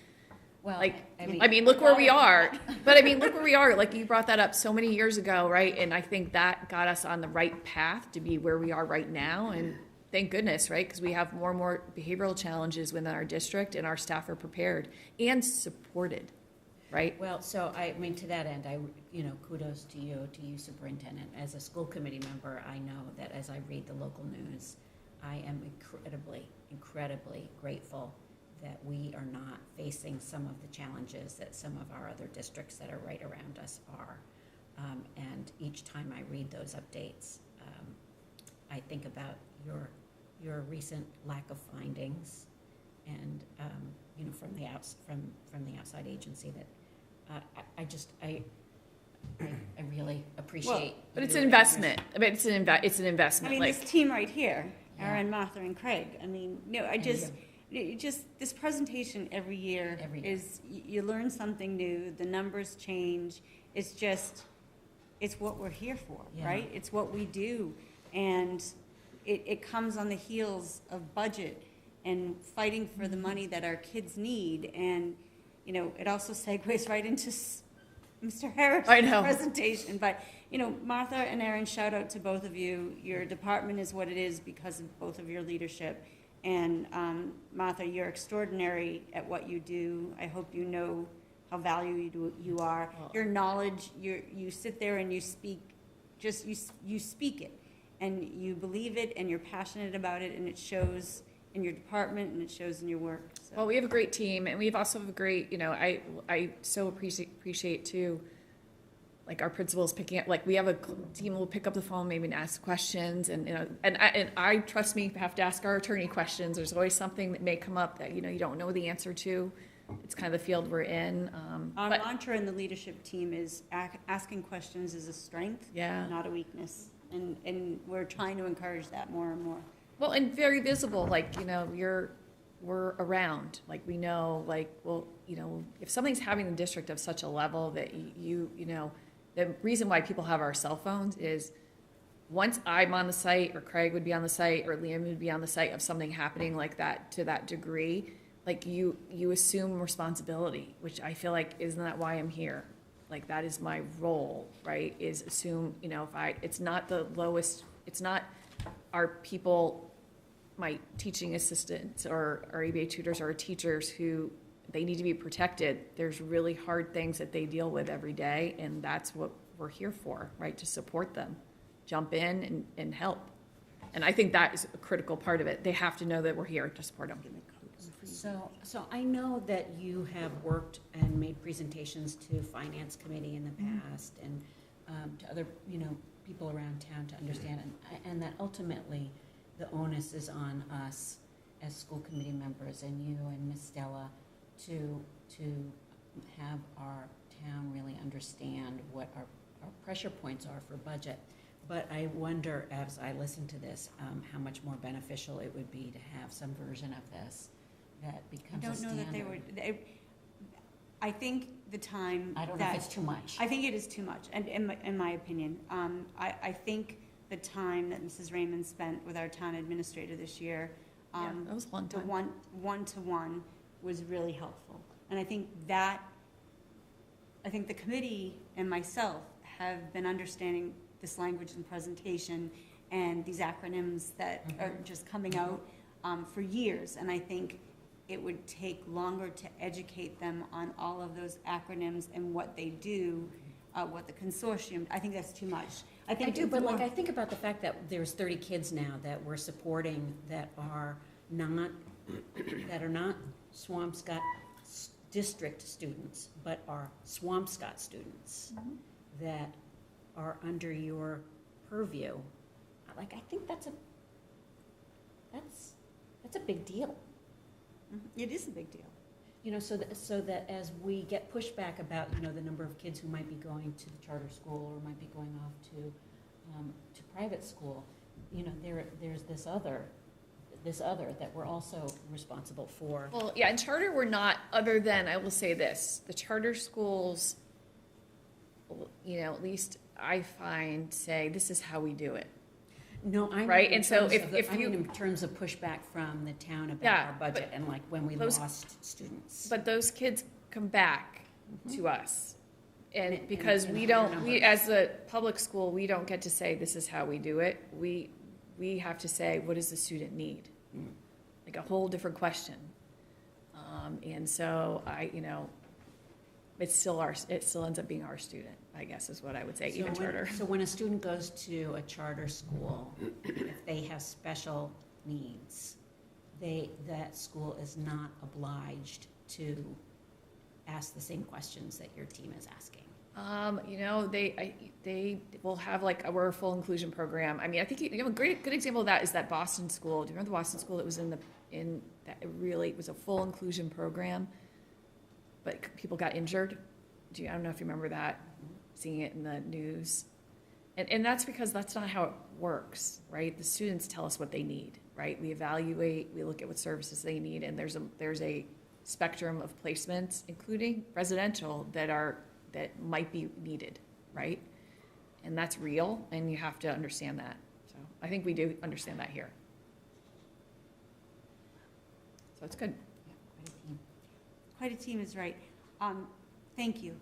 Well, like, look where we are. But look where we are. Like you brought that up so many years ago, right? And I think that got us on the right path to be where we are right now. And thank goodness, right? Because we have more and more behavioral challenges within our district, and our staff are prepared and supported, right? Well, so to that end, kudos to you superintendent. As a school committee member, I know that as I read the local news, I am incredibly grateful that we are not facing some of the challenges that some of our other districts that are right around us are. And each time I read those updates, I think about your recent lack of findings, and from the outside agency that I really appreciate. Well, but it's an investment. It's an investment. This team right here, Aaron, Martha, and Craig. This presentation every year is, you learn something new, the numbers change. It's what we're here for, right? It's what we do. And it comes on the heels of budget and fighting for the money that our kids need. And, it also segues right into Mr. Harris' presentation. But, Martha and Aaron, shout out to both of you. Your department is what it is because of both of your leadership. And Martha, you're extraordinary at what you do. I hope you know how valued you are. Your knowledge, you sit there and you speak, you speak it, and you believe it, and you're passionate about it, and it shows in your department and it shows in your work. So. Well, we have a great team, and we've also have a great, I so appreciate too, like our principals picking up, like we have a team will pick up the phone maybe and ask questions, and I trust me, have to ask our attorney questions. There's always something that may come up that you don't know the answer to. It's kind of the field we're in. Our mantra in the leadership team is asking questions is a strength, not a weakness, and we're trying to encourage that more and more. Well, and very visible, like we're around, like we know, like if something's having the district of such a level that the reason why people have our cell phones is once I'm on the site, or Craig would be on the site, or Liam would be on the site of something happening like that to that degree, like you assume responsibility, which I feel like isn't that why I'm here? Like that is my role, right? Is assume, it's not the lowest, it's not our people, my teaching assistants or our ABA tutors or teachers who they need to be protected. There's really hard things that they deal with every day, and that's what we're here for, right? To support them, jump in and help. And I think that is a critical part of it. They have to know that we're here to support them. So I know that you have worked and made presentations to Finance Committee in the past and to other, people around town to understand, and that ultimately the onus is on us as school committee members and you and Ms. Stella to have our town really understand what our pressure points are for budget. But I wonder, as I listen to this, how much more beneficial it would be to have some version of this that I becomes a don't know standard. that they would, I think the time I don't know that, if it's too much. I think it is too much, and in my opinion. I think the time that Mrs. Raymond spent with our town administrator this year, Yeah, that was a long the time. one-to-one was really helpful. And I think the committee and myself have been understanding this language and presentation and these acronyms that are just coming out for years. And I think it would take longer to educate them on all of those acronyms and what they do, what the consortium, I think that's too much. I do, it's but more- I think about the fact that there's 30 kids now that we're supporting that are not Swampscott district students, but are Swampscott students that are under your purview. I think that's a big deal. It is a big deal. So that as we get pushback about, the number of kids who might be going to the charter school or might be going off to private school, there's this other that we're also responsible for. Well, yeah, in charter, we're not, other than, I will say this, the charter schools, at least I find, say, this is how we do it. No, I mean, Right, and so if I you- mean in terms of pushback from the town about Yeah, our budget but and like when we those- lost students. But those kids come back to us. And And- because and we higher don't, numbers. as a public school, we don't get to say, this is how we do it. We have to say, what does the student need? Like a whole different question. And so it still ends up being our student, I guess is what I would say, even charter. So when a student goes to a charter school, if they have special needs, that school is not obliged to ask the same questions that your team is asking. They will have we're a full inclusion program. I mean, I think a good example of that is that Boston school. Do you remember the Boston school that was that it really was a full inclusion program, but people got injured? I don't know if you remember that, seeing it in the news. And that's because that's not how it works, right? The students tell us what they need, right? We evaluate, we look at what services they need, and there's a spectrum of placements, including residential, that might be needed, right? And that's real, and you have to understand that. So I think we do understand that here. So it's good. Quite a team is right. Thank you.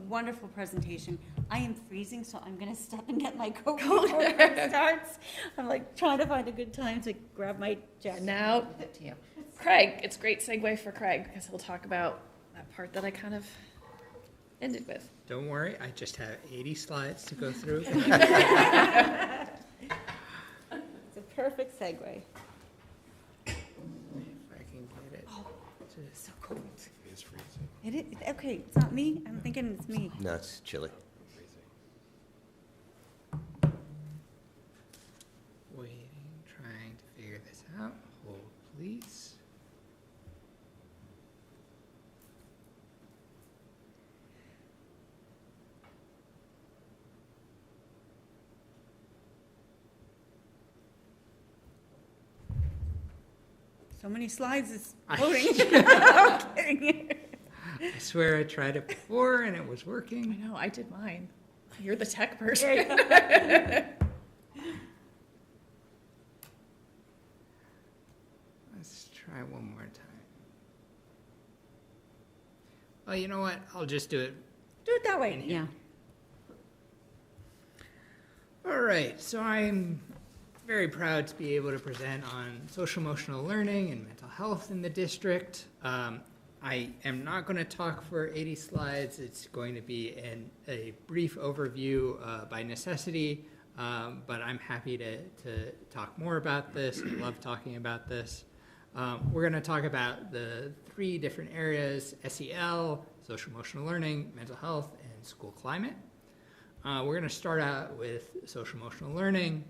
Wonderful presentation. I am freezing, so I'm gonna step and get my coat before it starts. I'm trying to find a good time to grab my jacket. Now, Give it to you. Craig, it's a great segue for Craig, because he'll talk about that part that I kind of ended with. Don't worry, I just have 80 slides to go through. It's a perfect segue. If I can get it. So cold. It is, okay, it's not me? I'm thinking it's me. No, it's chilly. Waiting, trying to figure this out. Hold, please. So many slides, it's I- loading. I'm kidding. I swear I tried it before and it was I working. know, I did mine. You're the tech person. Let's try one more time. Well, you know what? I'll just do it. Do it that way. Yeah. All right, so I'm very proud to be able to present on social emotional learning and mental health in the district. I am not going to talk for 80 slides. It's going to be a brief overview by necessity, but I'm happy to talk more about this. I love talking about this. We're going to talk about the 3 different areas: SEL, social emotional learning, mental health, and school climate. We're going to start out with social emotional learning.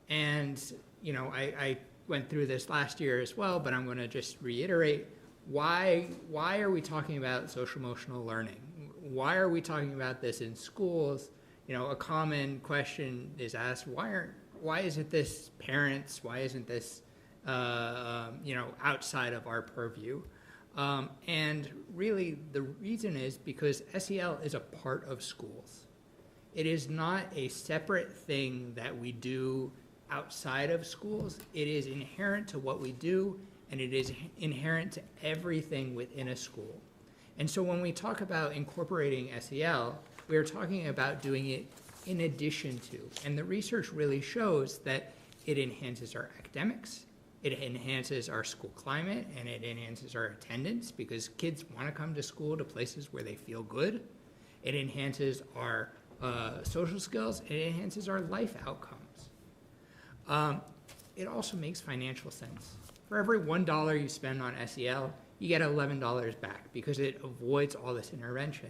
And, you know, I went through this last year as well, but I'm going to just reiterate, why are we talking about social emotional learning? Why are we talking about this in schools? You know, a common question is asked, why isn't this parents? Why isn't this, you know, outside of our purview? And really the reason is because SEL is a part of schools. It is not a separate thing that we do outside of schools. It is inherent to what we do, and it is inherent to everything within a school. And so when we talk about incorporating SEL, we are talking about doing it in addition to. And the research really shows that it enhances our academics, it enhances our school climate, and it enhances our attendance because kids want to come to school to places where they feel good. It enhances our social skills, and it enhances our life outcomes. It also makes financial sense. For every $1 you spend on SEL, you get $11 back because it avoids all this intervention.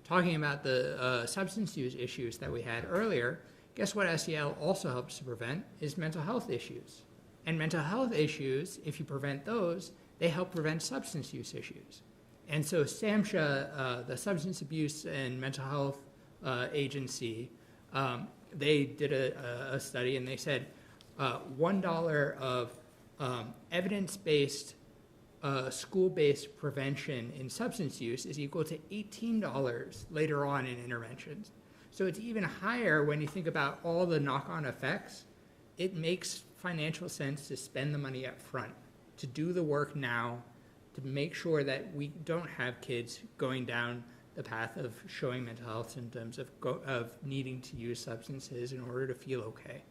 Talking about the substance use issues that we had earlier, guess what SEL also helps to prevent is mental health issues. And mental health issues, if you prevent those, they help prevent substance use issues. And so SAMHSA, the Substance Abuse and Mental Health Agency, they did a study and they said $1 of evidence-based school-based prevention in substance use is equal to $18 later on in interventions. So it's even higher when you think about all the knock-on effects. It makes financial sense to spend the money up front, to do the work now, to make sure that we don't have kids going down the path of showing mental health symptoms, of needing to use substances in order to feel okay.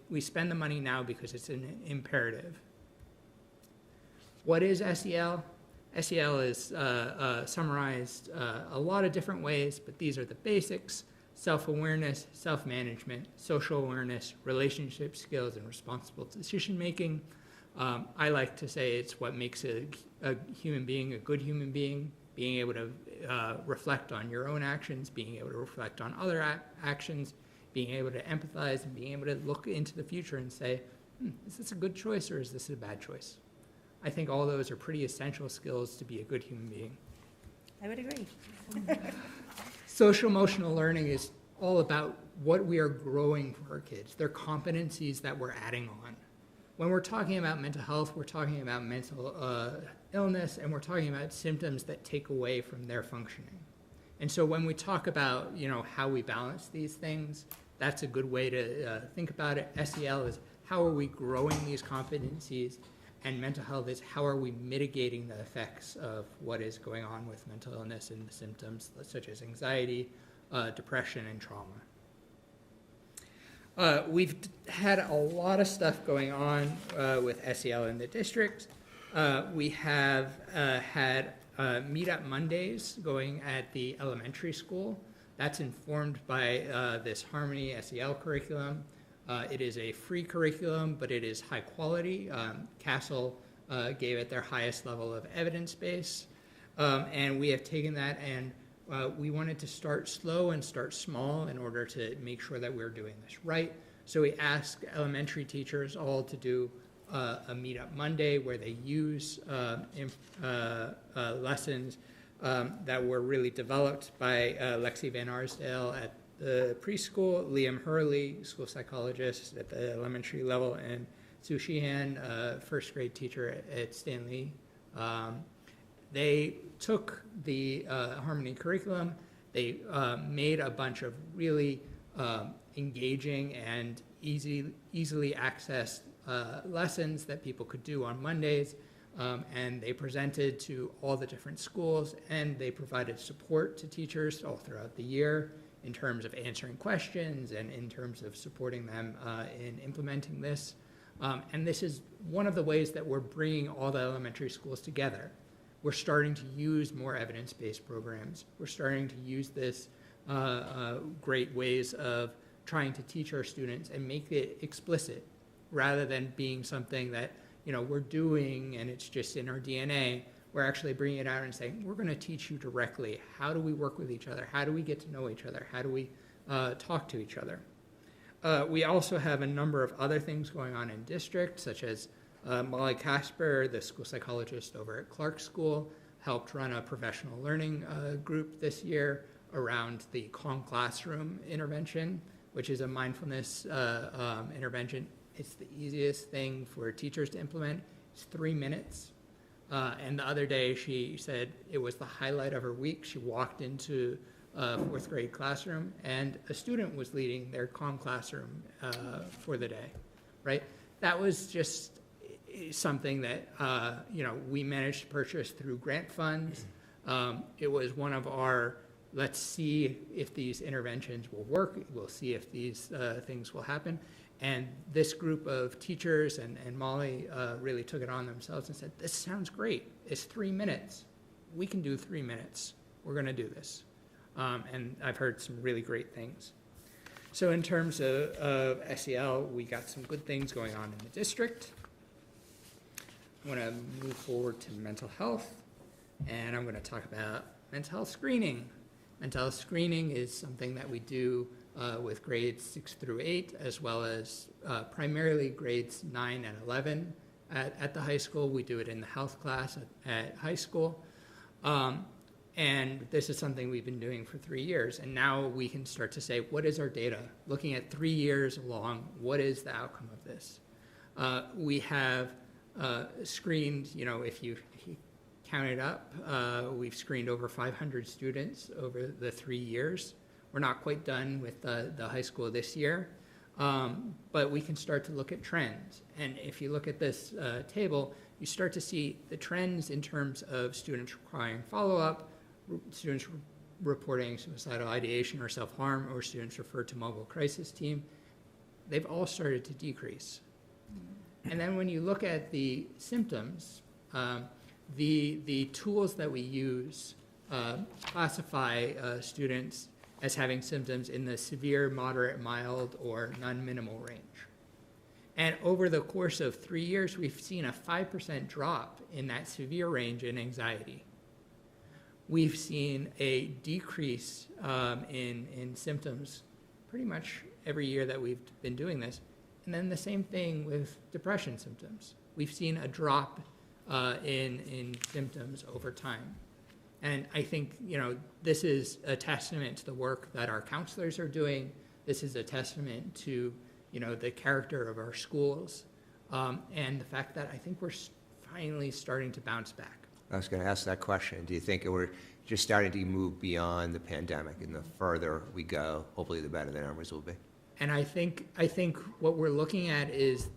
We spend the money now because it's an imperative. What is SEL? SEL is summarized a lot of different ways, but these are the basics: self-awareness, self-management, social awareness, relationship skills, and responsible decision-making. I like to say it's what makes a human being a good human being, being able to reflect on your own actions, being able to reflect on other actions, being able to empathize, and being able to look into the future and say, is this a good choice or is this a bad choice? I think all those are pretty essential skills to be a good human being. I would agree. Social emotional learning is all about what we are growing for our kids. They're competencies that we're adding on. When we're talking about mental health, we're talking about mental illness, and we're talking about symptoms that take away from their functioning. And so when we talk about, you know, how we balance these things, that's a good way to think about it. SEL is how are we growing these competencies, and mental health is how are we mitigating the effects of what is going on with mental illness and the symptoms such as anxiety, depression, and trauma. We've had a lot of stuff going on with SEL in the district. We have had Meetup Mondays going at the elementary school. That's informed by this Harmony SEL curriculum. It is a free curriculum, but it is high quality. Castle gave it their highest level of evidence base. And we have taken that and we wanted to start slow and start small in order to make sure that we're doing this right. So we asked elementary teachers all to do a Meetup Monday where they use lessons that were really developed by Lexi Van Arsdale at the preschool, Liam Hurley, school psychologist at the elementary level, and Sue Sheehan, first grade teacher at Stanley. They took the Harmony curriculum, they made a bunch of really engaging and easily accessed lessons that people could do on Mondays, and they presented to all the different schools, and they provided support to teachers all throughout the year in terms of answering questions and in terms of supporting them in implementing this. And this is one of the ways that we're bringing all the elementary schools together. We're starting to use more evidence-based programs. We're starting to use this great ways of trying to teach our students and make it explicit rather than being something that, we're doing and it's just in our DNA. We're actually bringing it out and saying, we're going to teach you directly. How do we work with each other? How do we get to know each other? How do we talk to each other? We also have a number of other things going on in district, such as Molly Casper, the school psychologist over at Clark School, helped run a professional learning group this year around the Calm Classroom intervention, which is a mindfulness intervention. It's the easiest thing for teachers to implement. It's 3 minutes. And the other day she said it was the highlight of her week. She walked into a 4th grade classroom and a student was leading their Calm Classroom for the day, right? That was just something that, we managed to purchase through grant funds. It was one of our, let's see if these interventions will work. We'll see if these things will happen. And this group of teachers and Molly really took it on themselves and said, this sounds great. It's 3 minutes. We can do 3 minutes. We're going to do this. And I've heard some really great things. So in terms of SEL, we got some good things going on in the district. I'm going to move forward to mental health, and I'm going to talk about mental health screening. Mental health screening is something that we do with grades 6 through 8, as well as primarily grades 9 and 11 at the high school. We do it in the health class at high school. And this is something we've been doing for 3 years. And now we can start to say, what is our data? Looking at 3 years along, what is the outcome of this? We have screened, if you count it up, we've screened over 500 students over the 3 years. We're not quite done with the high school this year, but we can start to look at trends. And if you look at this table, you start to see the trends in terms of students requiring follow-up, students reporting suicidal ideation or self-harm, or students referred to mobile crisis team. They've all started to decrease. And then when you look at the symptoms, the tools that we use classify students as having symptoms in the severe, moderate, mild, or none-minimal range. And over the course of 3 years, we've seen a 5% drop in that severe range in anxiety. We've seen a decrease in symptoms pretty much every year that we've been doing this. And then the same thing with depression symptoms. We've seen a drop in symptoms over time. And I think, this is a testament to the work that our counselors are doing. This is a testament to, the character of our schools, and the fact that I think we're finally starting to bounce back. I was going to ask that question. Do you think we're just starting to move beyond the pandemic, and the further we go, hopefully the better the numbers will be? And I think what we're looking at is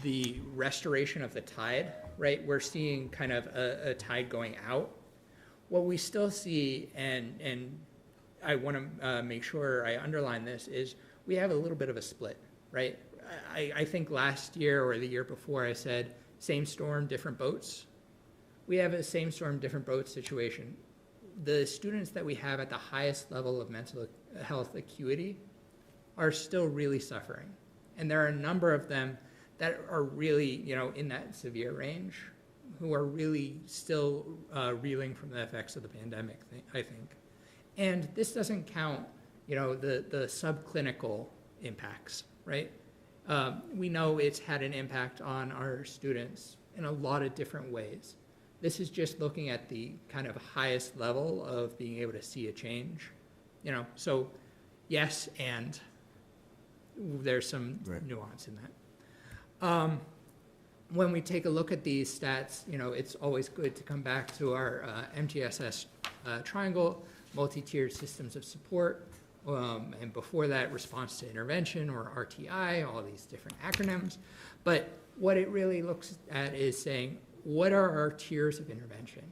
the restoration of the tide, right? We're seeing kind of a tide going out. What we still see, and I want to make sure I underline this, is we have a little bit of a split, right? I think last year or the year before I said, same storm, different boats. We have a same storm, different boats situation. The students that we have at the highest level of mental health acuity are still really suffering. And there are a number of them that are really, in that severe range, who are really still reeling from the effects of the pandemic, I think. And this doesn't count, the subclinical impacts, right? We know it's had an impact on our students in a lot of different ways. This is just looking at the kind of highest level of being able to see a change, so yes, and there's some nuance in that. When we take a look at these stats, it's always good to come back to our MTSS triangle, multi-tiered systems of support, and before that, response to intervention, or RTI, all these different acronyms. But what it really looks at is saying, what are our tiers of intervention?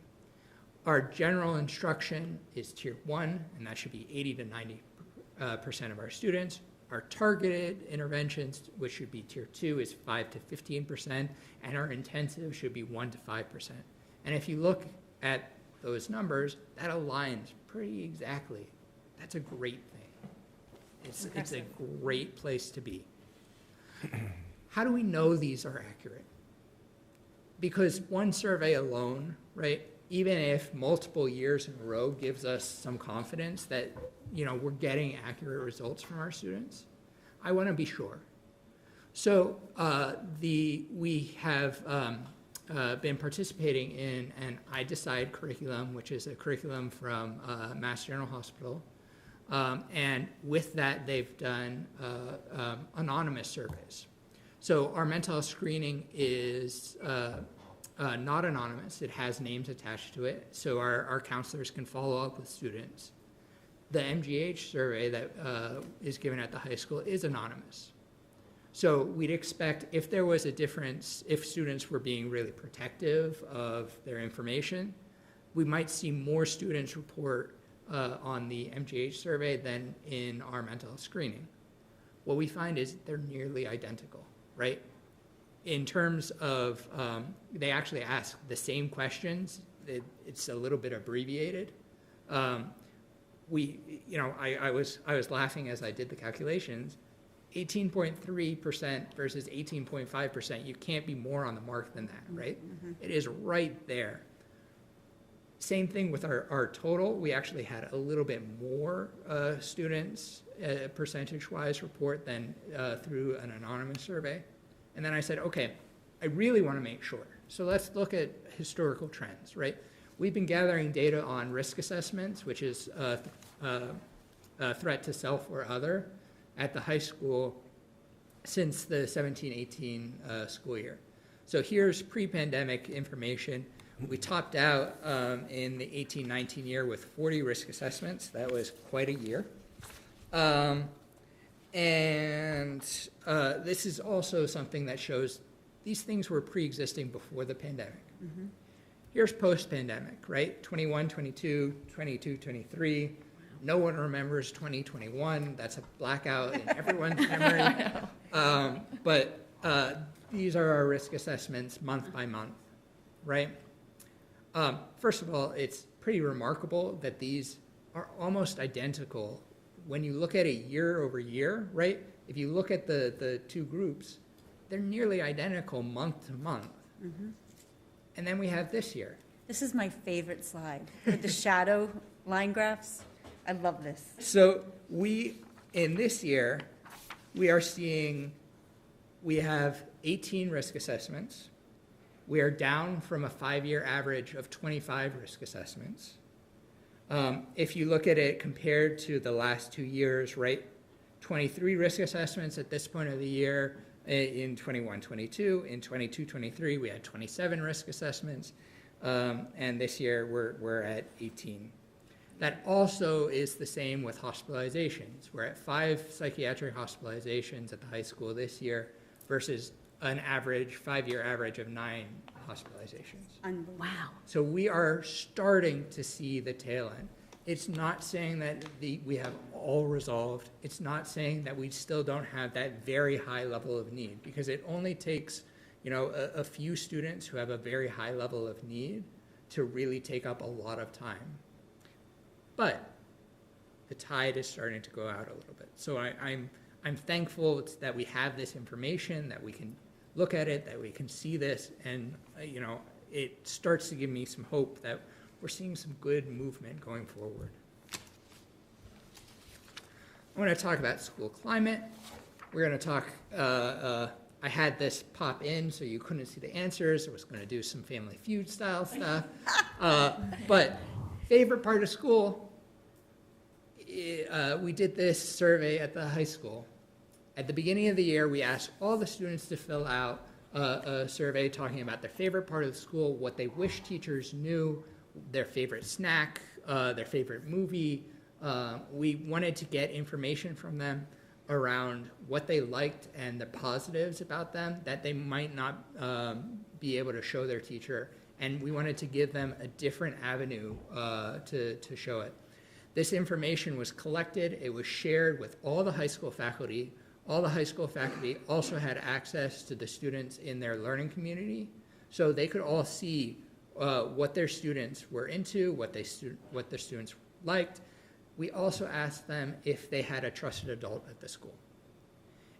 Our general instruction is tier 1, and that should be 80 to 90% of our students. Our targeted interventions, which should be tier 2, is 5 to 15%, and our intensive should be 1 to 5%. And if you look at those numbers, that aligns pretty exactly. That's a great thing. It's a great place to be. How do we know these are accurate? because one survey alone, right, even if multiple years in a row gives us some confidence that, we're getting accurate results from our students, I want to be sure. So we have been participating in an I Decide curriculum, which is a curriculum from Mass General Hospital. And with that, they've done anonymous surveys. So our mental health screening is not anonymous. It has names attached to it, so our counselors can follow up with students. The MGH survey that is given at the high school is anonymous. So we'd expect if there was a difference, if students were being really protective of their information, we might see more students report on the MGH survey than in our mental health screening. What we find is they're nearly identical, right? In terms of, they actually ask the same questions. It's a little bit abbreviated. I was laughing as I did the calculations. 18.3% versus 18.5%. You can't be more on the mark than that, right? Mm-hmm. It is right there. Same thing with our total. We actually had a little bit more students percentage-wise report than through an anonymous survey. And then I said, okay, I really want to make sure. So let's look at historical trends, right? We've been gathering data on risk assessments, which is a threat to self or other, at the high school since the 17-18 school year. So here's pre-pandemic information. We topped out in the 18-19 year with 40 risk assessments. That was quite a year. This is also something that shows these things were pre-existing before the pandemic. Mm-hmm. Here's post-pandemic, right? 21, 22, 22, 23. Wow. No one remembers 2021. That's a blackout in everyone's memory. But these are our risk assessments month by month, right? First of all, it's pretty remarkable that these are almost identical. When you look at it year over year, right? If you look at the two groups, they're nearly identical month to month. Mm-hmm. And then we have this year. This is my favorite slide with the shadow line graphs. I love this. So in this year, we have 18 risk assessments. We are down from a 5-year average of 25 risk assessments. If you look at it compared to the last 2 years, right, 23 risk assessments at this point of the year in 21-22. In 22-23, we had 27 risk assessments. And this year, we're at 18. That also is the same with hospitalizations. We're at 5 psychiatric hospitalizations at the high school this year versus an average, 5-year average of 9 hospitalizations. Wow. So we are starting to see the tail end. It's not saying that we have all resolved. It's not saying that we still don't have that very high level of need, because it only takes, a few students who have a very high level of need to really take up a lot of time. But the tide is starting to go out a little bit. So I'm thankful that we have this information, that we can look at it, that we can see this, and it starts to give me some hope that we're seeing some good movement going forward. I want to talk about school climate. We're going to talk, I had this pop in so you couldn't see the answers. I was going to do some Family Feud style stuff. But favorite part of school, we did this survey at the high school. At the beginning of the year, we asked all the students to fill out a survey talking about their favorite part of the school, what they wish teachers knew, their favorite snack, their favorite movie. We wanted to get information from them around what they liked and the positives about them that they might not be able to show their teacher. And we wanted to give them a different avenue to show it. This information was collected. It was shared with all the high school faculty. All the high school faculty also had access to the students in their learning community, so they could all see what their students were into, what their students liked. We also asked them if they had a trusted adult at the school.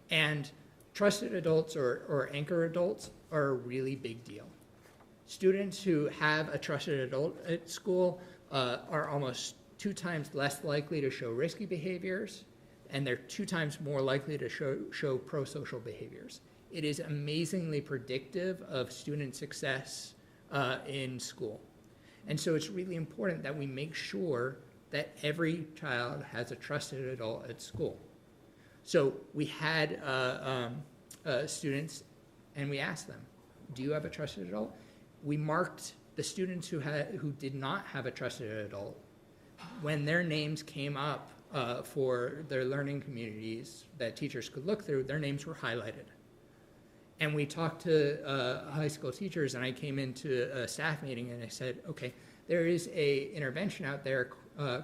And trusted adults or anchor adults are a really big deal. Students who have a trusted adult at school are almost 2 times less likely to show risky behaviors, and they're 2 times more likely to show pro-social behaviors. It is amazingly predictive of student success in school. And so it's really important that we make sure that every child has a trusted adult at school. So we had students, and we asked them, do you have a trusted adult? We marked the students who did not have a trusted adult. When their names came up for their learning communities that teachers could look through, their names were highlighted. And we talked to high school teachers, and I came into a staff meeting and I said, okay, there is a intervention out there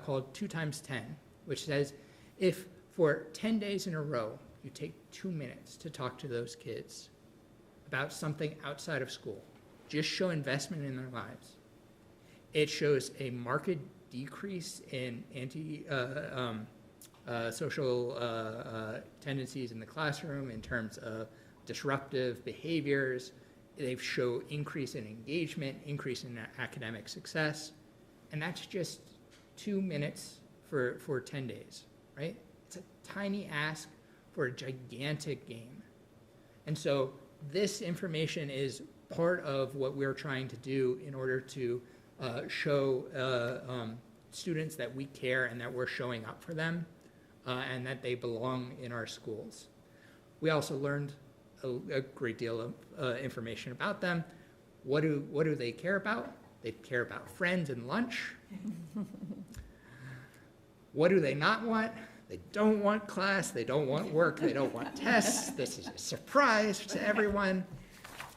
called 2 times 10, which says if for 10 days in a row you take 2 minutes to talk to those kids about something outside of school, just show investment in their lives, it shows a marked decrease in social tendencies in the classroom in terms of disruptive behaviors. They show increase in engagement, increase in academic success, and that's just 2 minutes for 10 days, right? It's a tiny ask for a gigantic gain. And so this information is part of what we're trying to do in order to show students that we care and that we're showing up for them and that they belong in our schools. We also learned a great deal of information about them. What do they care about? They care about friends and lunch. What do they not want? They don't want class, they don't want work, they don't want tests. This is a surprise to everyone.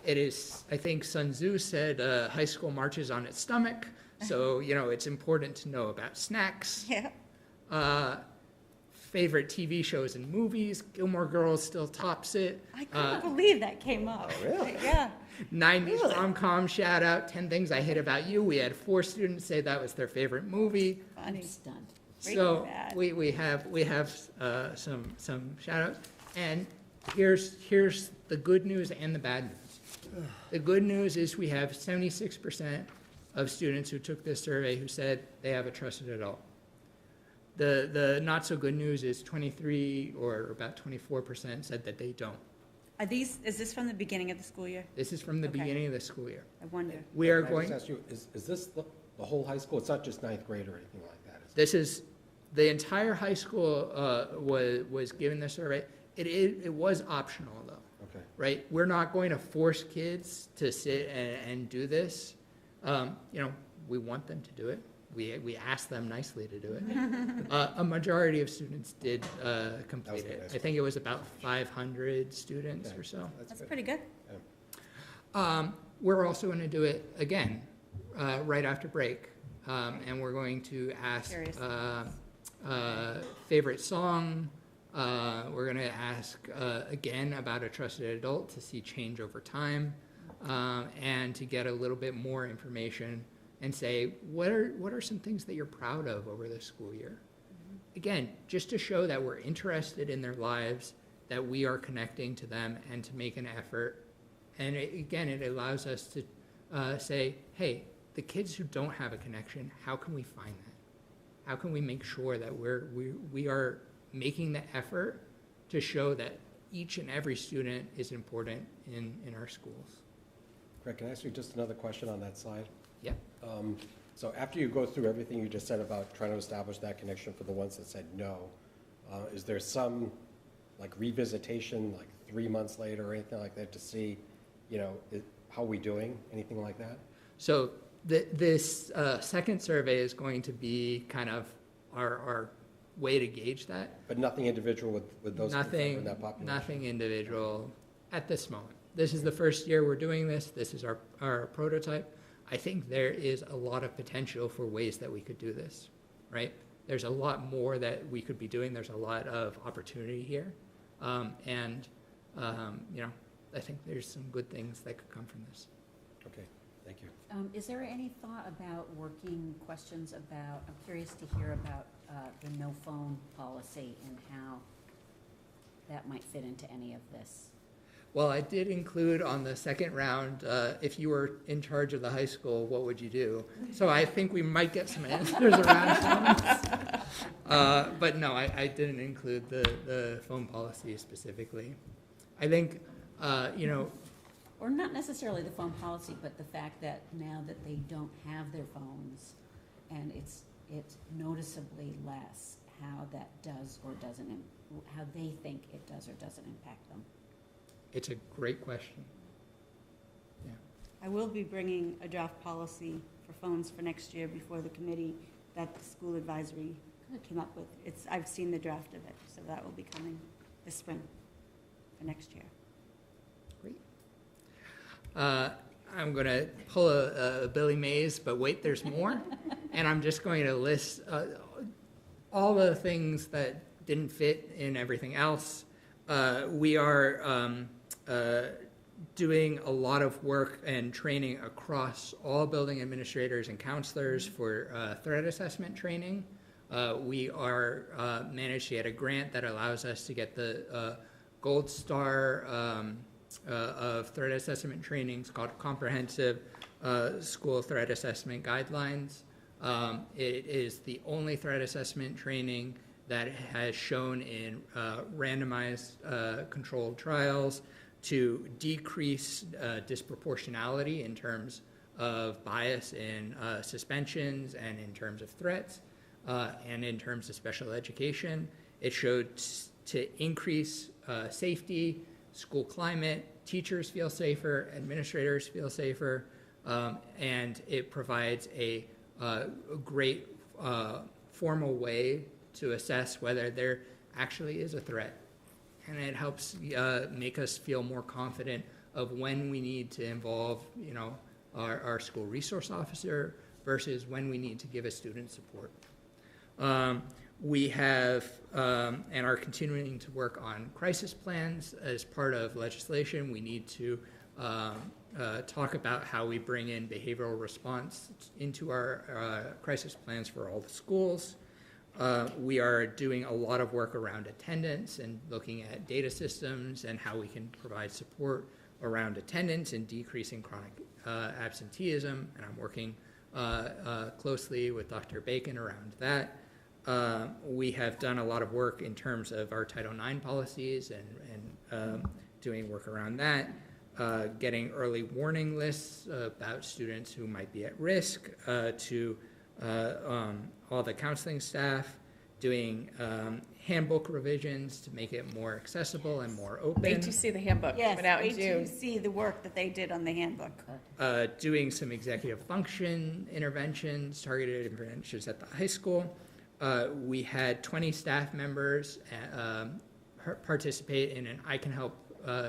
It is, I think Sun Tzu said, high school marches on its stomach. So, it's important to know about snacks. Yeah. Favorite TV shows and movies. Gilmore Girls still tops it. I couldn't believe that came up. Oh, really? Yeah. 90s rom-com shout out, 10 Things I Hate About You. We had 4 students say that was their favorite movie. Funny. Stunned. So Breaking Bad. we have some shout outs. And here's the good news and the bad news. The good news is we have 76% of students who took this survey who said they have a trusted adult. The not so good news is 23 or about 24% said that they don't. Is this from the beginning of the school year? This is from the Okay. beginning of the school year. I wonder. We are Can I going, just ask you, is this the whole high school? It's not just 9th grade or anything like that, is it? this is, the entire high school was given the survey. It was optional though. Okay. Right? We're not going to force kids to sit and do this. We want them to do it. We ask them nicely to do it. A majority of students did complete it. I think it was about 500 students or so. That's good. pretty good. We're also going to do it again right after break. And we're going to ask Curious. favorite song. We're going to ask again about a trusted adult to see change over time and to get a little bit more information and say, what are some things that you're proud of over this school year? Again, just to show that we're interested in their lives, that we are connecting to them and to make an effort. And it allows us to say, hey, the kids who don't have a connection, how can we find that? How can we make sure that we are making the effort to show that each and every student is important in our schools? Greg, can I ask you just another question on that slide? Yep. So after you go through everything you just said about trying to establish that connection for the ones that said no, is there some revisitation 3 months later or anything like that to see, how we doing, anything like that? So this second survey is going to be kind of our way to gauge that. But nothing individual with those people in that population? Nothing individual at this moment. This is the first year we're doing this. This is our prototype. I think there is a lot of potential for ways that we could do this, right? There's a lot more that we could be doing. There's a lot of opportunity here. I think there's some good things that could come from this. Okay, thank you. Is there any thought about working questions about, I'm curious to hear about the no phone policy and how that might fit into any of this? Well, I did include on the second round, if you were in charge of the high school, what would you do? So I think we might get some answers around phones. But no, I didn't include the phone policy specifically. I think, Or not necessarily the phone policy, but the fact that now that they don't have their phones, and it's noticeably less, how that does or doesn't, how they think it does or doesn't impact them. it's a great question. Yeah. I will be bringing a draft policy for phones for next year before the committee that the school advisory came up with. I've seen the draft of it, so that will be coming this spring for next year. Great. I'm going to pull a Billy Mays, but wait, there's more. And I'm just going to list all the things that didn't fit in everything else. We are doing a lot of work and training across all building administrators and counselors for threat assessment training. We are managed to get a grant that allows us to get the gold star of threat assessment trainings called Comprehensive School Threat Assessment Guidelines. It is the only threat assessment training that has shown in randomized controlled trials to decrease disproportionality in terms of bias in suspensions and in terms of threats and in terms of special education. It showed to increase safety, school climate, teachers feel safer, administrators feel safer, and it provides a great formal way to assess whether there actually is a threat. And it helps make us feel more confident of when we need to involve, our school resource officer versus when we need to give a student support. We have and are continuing to work on crisis plans as part of legislation. We need to talk about how we bring in behavioral response into our crisis plans for all the schools. We are doing a lot of work around attendance and looking at data systems and how we can provide support around attendance and decreasing chronic absenteeism. And I'm working closely with Dr. Bacon around that. We have done a lot of work in terms of our Title IX policies and doing work around that. Getting early warning lists about students who might be at risk to all the counseling staff, doing handbook revisions to make it more accessible and more open. Wait to see the handbook Yes, coming out in wait June. to see the work that they did on the handbook. Doing some executive function interventions, targeted interventions at the high school. We had 20 staff members participate in an I Can Help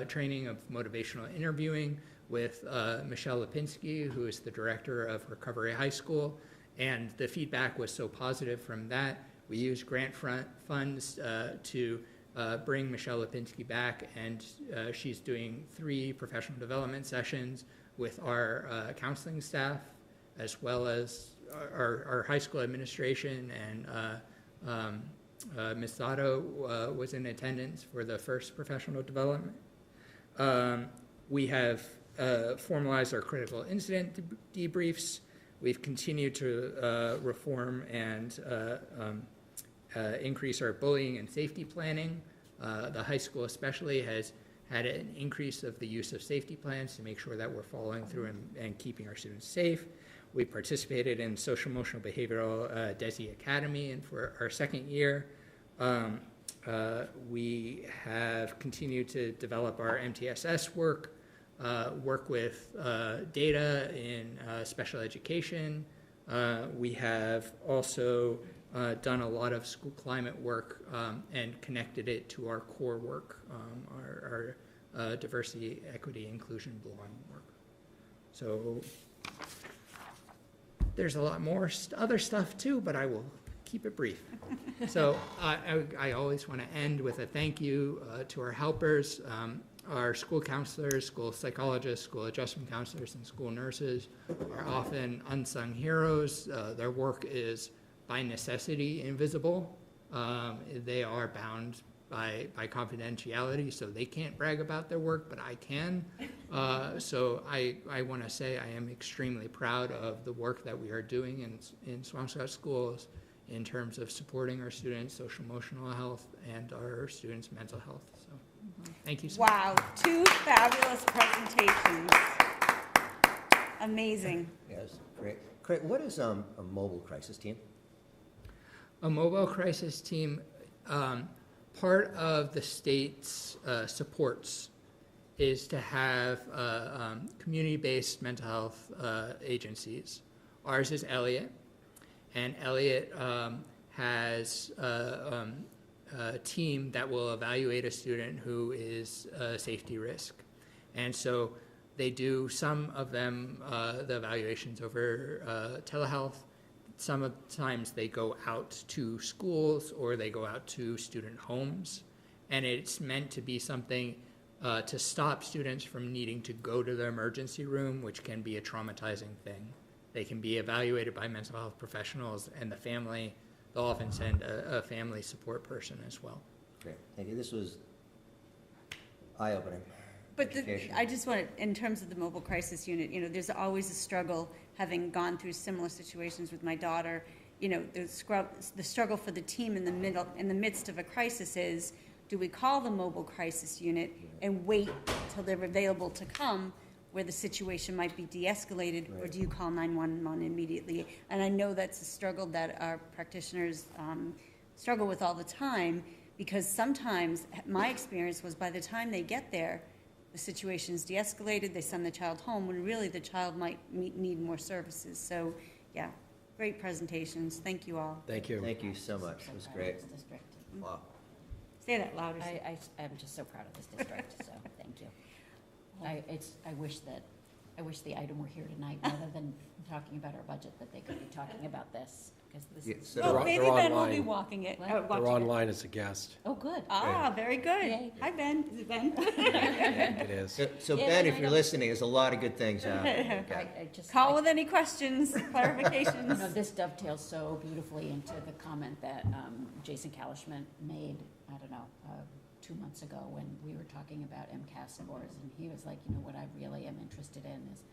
training of motivational interviewing with Michelle Lipinski, who is the director of Recovery High School. And the feedback was so positive from that. We used grant funds to bring Michelle Lipinski back, and she's doing 3 professional development sessions with our counseling staff, as well as our high school administration, and Ms. Sato was in attendance for the first professional development. We have formalized our critical incident debriefs. We've continued to reform and increase our bullying and safety planning. The high school especially has had an increase of the use of safety plans to make sure that we're following through and keeping our students safe. We participated in Social Emotional Behavioral DESI Academy and for our second year. We have continued to develop our MTSS work, work with data in special education. We have also done a lot of school climate work and connected it to our core work, our diversity, equity, inclusion, belonging work. So there's a lot more other stuff too, but I will keep it brief. So I always want to end with a thank you to our helpers, our school counselors, school psychologists, school adjustment counselors, and school nurses are often unsung heroes. Their work is by necessity invisible. They are bound by confidentiality, so they can't brag about their work, but I can. So I want to say I am extremely proud of the work that we are doing in Swampscott schools in terms of supporting our students' social emotional health and our students' mental health. So thank you so much. Wow, 2 fabulous presentations. Amazing. Yes, great. Craig, what is a mobile crisis team? A mobile crisis team, part of the state's supports is to have community-based mental health agencies. Ours is Elliott, and Elliott has a team that will evaluate a student who is a safety risk. And so they do some of them, the evaluations over telehealth. Sometimes they go out to schools or they go out to student homes. And it's meant to be something to stop students from needing to go to the emergency room, which can be a traumatizing thing. They can be evaluated by mental health professionals, and the family, they'll often send a family support person as well. Great, thank you. This was eye-opening. But Education. I just want to, in terms of the mobile crisis unit, you know, there's always a struggle, having gone through similar situations with my daughter. You know, the struggle for the team in the midst of a crisis is, do we call the mobile crisis unit and wait till they're available to come, where the situation might be de-escalated, or do you call 911 immediately? And I know that's a struggle that our practitioners struggle with all the time, because sometimes my experience was by the time they get there, the situation's de-escalated, they send the child home, when really the child might need more services. So, yeah, great presentations. Thank you all. Thank you. Thank you so much. It was great. District. Wow. Say that louder. I'm just so proud of this district, so thank you. I wish the item were here tonight, rather than talking about our budget, that they could be talking about this, because this Yeah, is. so- Well, They're maybe Ben will be online. walking it. What? They're watching it. online as a guest. Oh, good. Ah, very good. Yay. Hi, Ben. Is it Ben? It is. So Yeah, Ben, but if I you're don't- listening, there's a lot of good things happening. Okay. I just. Call with any questions, You know, clarifications. this dovetails so beautifully into the comment that Jason Kalishman made, I don't know, 2 months ago, when we were talking about MCAS scores, and he was like, you know, what I really am interested in is,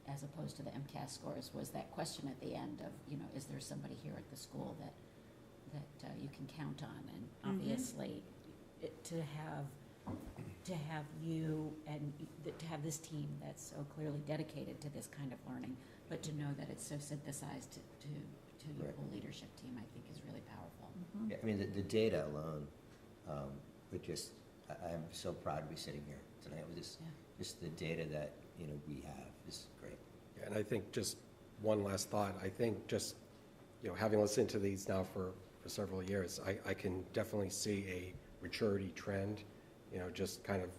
as opposed to the MCAS scores, was that question at the end of, you know, is there somebody here at the school that you can count on? And obviously, to have you and to have this team that's so clearly dedicated to this kind of learning, but to know that it's so synthesized to your Right. whole leadership team, I think is really powerful. Yeah, I mean, the data alone, would just, I'm so proud to be sitting here tonight with this, Yeah. just the data that, you know, we have is great. And I think just one last thought, I think just, you know, having listened to these now for several years, I can definitely see a maturity trend, you know, just kind of,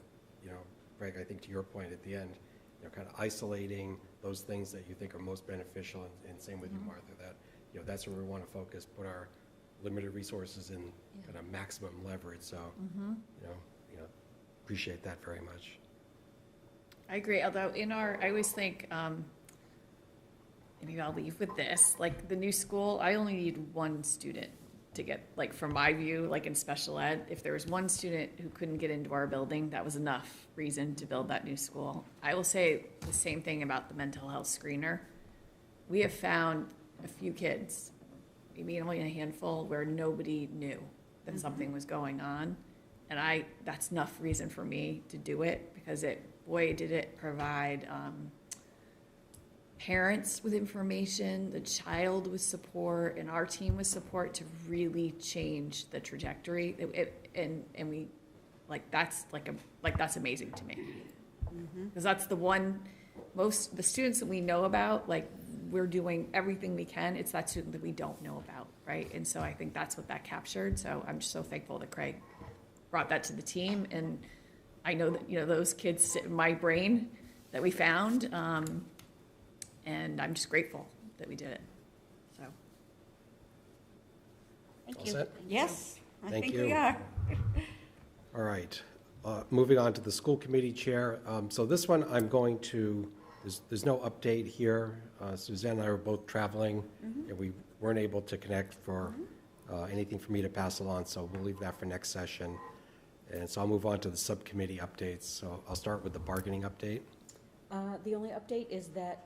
you know, Greg, I think to your point at the end, you know, kind of isolating those things that you think are most beneficial, and same with you, Martha, that, you know, that's where we want to focus, put our limited resources in kind of maximum leverage, so, you know, appreciate that very much. I agree, although I always think, maybe I'll leave with this, like the new school, I only need one student to get, like from my view, like in special ed, if there was one student who couldn't get into our building, that was enough reason to build that new school. I will say the same thing about the mental health screener. We have found a few kids, maybe only a handful, where nobody knew that something was going on. And that's enough reason for me to do it, because boy, did it provide parents with information, the child with support, and our team with support to really change the trajectory. And we, that's amazing to me. Because that's the one, the students that we know about, like, we're doing everything we can. It's that student that we don't know about, right? And so I think that's what that captured. So I'm just so thankful that Craig brought that to the team. And I know that, you know, those kids sit in my brain that we found. And I'm just grateful that we did it. So. Thank All you. set? Yes, I Thank think you. we are. All right, moving on to the school committee chair. So this one, I'm going to, there's no update here. Suzanne and I were both traveling, and we weren't able to connect for anything for me to pass along, so we'll leave that for next session. And so I'll move on to the subcommittee updates. So I'll start with the bargaining update. The only update is that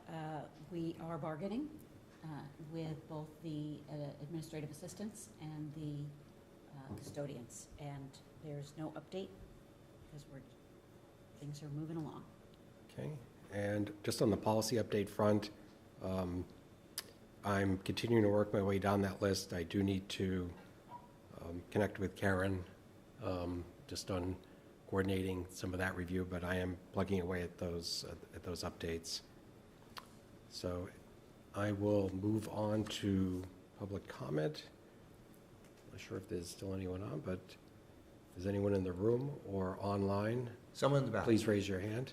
we are bargaining with both the administrative assistants and the custodians, and there's no update because things are moving along. Okay, and just on the policy update front, I'm continuing to work my way down that list. I do need to connect with Karen just on coordinating some of that review, but I am plugging away at those updates. So I will move on to public comment. Not sure if there's still anyone on, but is anyone in the room or online? Someone in the back. Please raise your hand.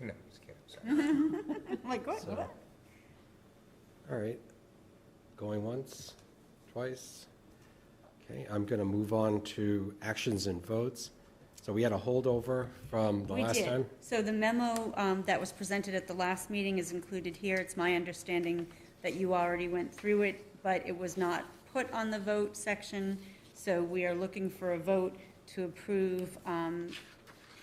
No, just kidding, sorry. Like, what? So- All right, going once, twice. Okay, I'm going to move on to actions and votes. So we had a holdover from the last time. So the memo that was presented at the last meeting is included here. It's my understanding that you already went through it, but it was not put on the vote section. So we are looking for a vote to approve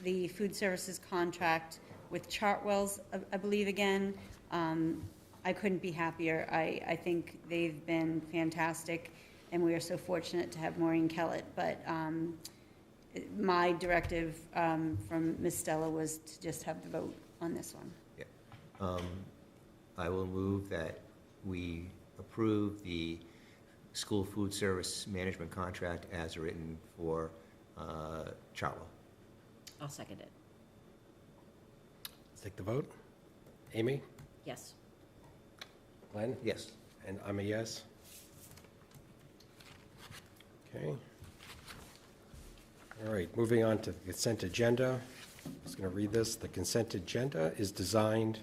the food services contract with Chartwell's, I believe, again. I couldn't be happier. I think they've been fantastic, and we are so fortunate to have Maureen Kellett. But my directive from Ms. Stella was to just have the vote on this one. Yeah. I will move that we approve the school food service management contract as written for Chartwell. I'll second it. Let's take the vote. Amy? Yes. Glenn? Yes. And I'm a yes. Okay. All right, moving on to the consent agenda. I'm just going to read this. The consent agenda is designed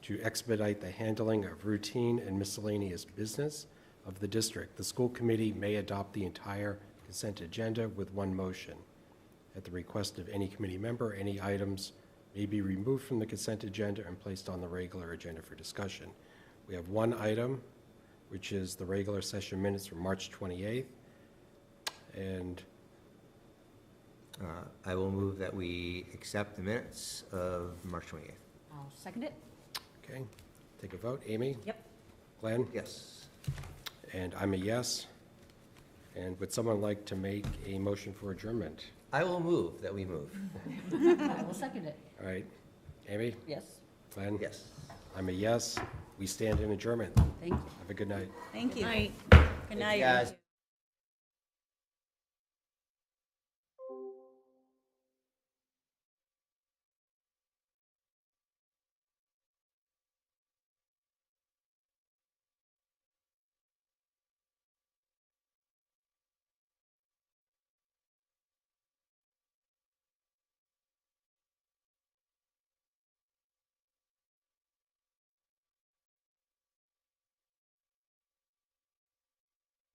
to expedite the handling of routine and miscellaneous business of the district. The school committee may adopt the entire consent agenda with one motion. At the request of any committee member, any items may be removed from the consent agenda and placed on the regular agenda for discussion. We have one item, which is the regular session minutes from March 28th. And I will move that we accept the minutes of March 28th. I'll second it. okay, take a vote. Amy? Yep. Glenn? Yes. And I'm a yes. And would someone like to make a motion for adjournment? I will move that we move. I will second it. All right. Amy? Yes. Glenn? Yes. I'm a yes. We stand in adjournment. Thank you. Have a good night. Thank you. Night. Good Thank night. you, guys.